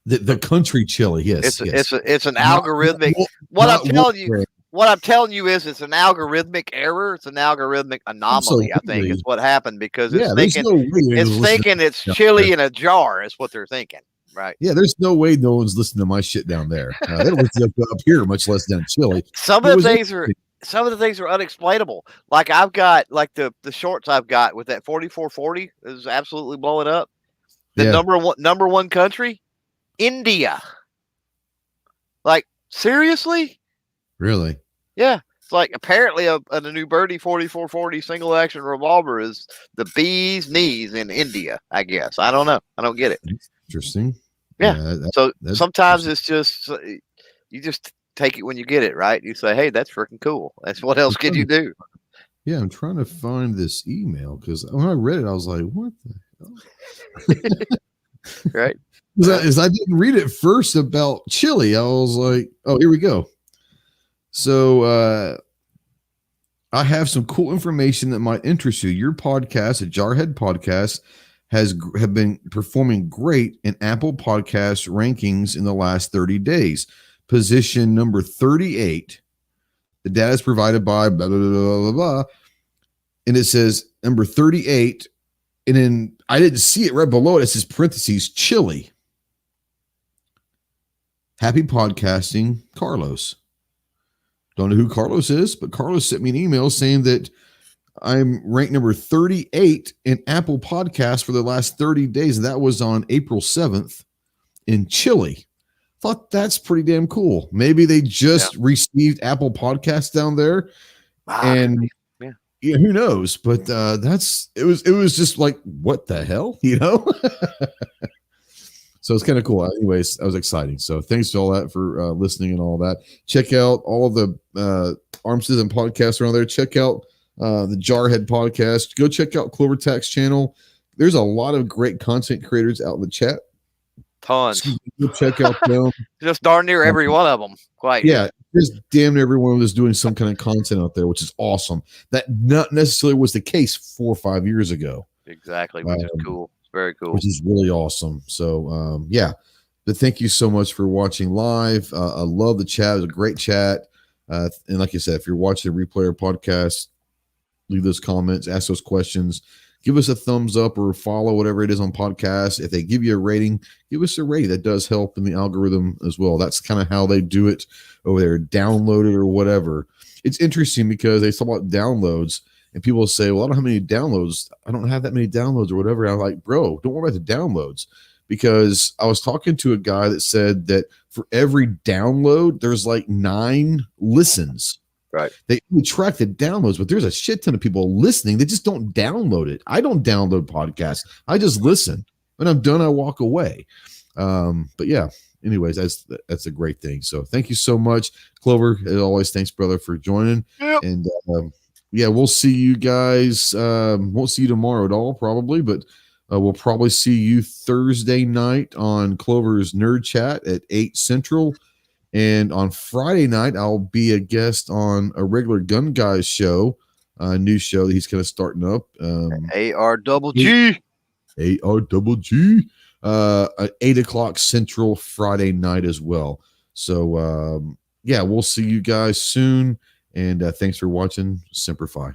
A: The country Chile, yes.
B: It's an algorithmic. What I'm telling you is it's an algorithmic error. It's an algorithmic anomaly. Absolutely. I think is what happened because it's thinking it's chili in a jar is what they're thinking, right?
A: Yeah, there's no way no one's listening to my shit down there. They don't listen up here, much less down Chile.
B: Some of the things are unexplainable. Like I've got the shorts I've got with that 4440 is absolutely blowing up. The number one country, India. Like seriously.
A: Really?
B: Yeah. It's like apparently a new Birdie 4440 single action revolver is the bee's knees in India, I guess. I don't know. I don't get it.
A: Interesting.
B: Yeah. So sometimes it's just, you just take it when you get it, right? You say, hey, that's freaking cool. That's what else could you do?
A: Yeah. I'm trying to find this email because when I read it, I was like, what the hell?
B: Right.
A: Because I didn't read it first about Chile. I was like, oh, here we go. So I have some cool information that might interest you. Your podcast, the Jarhead Podcast, have been performing great in Apple Podcast rankings in the last 30 days. Position number 38. The data is provided by blah, blah, blah, blah, blah. And it says number 38. And then I didn't see it right below it. It says parentheses, Chile. Happy podcasting, Carlos. Don't know who Carlos is, but Carlos sent me an email saying that I'm ranked number 38 in Apple Podcasts for the last 30 days. And that was on April 7th in Chile. Thought that's pretty damn cool. Maybe they just received Apple Podcasts down there.
B: Wow.
A: And who knows? But it was just like, what the hell? So it's kind of cool. Anyways, that was exciting. So thanks to all that for listening and all that. Check out all of the Armed Citizen podcasts around there. Check out the Jarhead podcast. Go check out Clover Tax channel. There's a lot of great content creators out in the chat.
B: Tons.
A: Go check out them.
B: Just darn near every one of them. Quite.
A: Yeah. Just damn near everyone was doing some kind of content out there, which is awesome. That not necessarily was the case 4 or 5 years ago.
B: Exactly. Which is cool. Very cool.
A: Which is really awesome. So, but thank you so much for watching live. I love the chat. It was a great chat. And like I said, if you're watching the Replayer podcast, leave those comments, ask those questions, give us a thumbs up or follow whatever it is on podcasts. If they give you a rating, give us a rating. That does help in the algorithm as well. That's kind of how they do it over there. Download it or whatever. It's interesting because they talk about downloads. And people say, well, I don't have many downloads. I don't have that many downloads or whatever. I'm like, bro, don't worry about the downloads. Because I was talking to a guy that said that for every download, there's like 9 listens.
B: Right.
A: They track the downloads, but there's a shit ton of people listening. They just don't download it. I don't download podcasts. I just listen. When I'm done, I walk away. But yeah, anyways, that's a great thing. So thank you so much, Clover. As always, thanks, brother, for joining.
B: Yep.
A: And we'll see you guys. Won't see you tomorrow at all, probably, but we'll probably see you Thursday night on Clover's Nerd Chat at 8 Central. And on Friday night, I'll be a guest on a regular Gun Guys show, a new show that he's kind of starting up.
B: ARGG.
A: ARGG. At 8 o'clock Central Friday night as well. So, we'll see you guys soon. And thanks for watching. Semper Fi.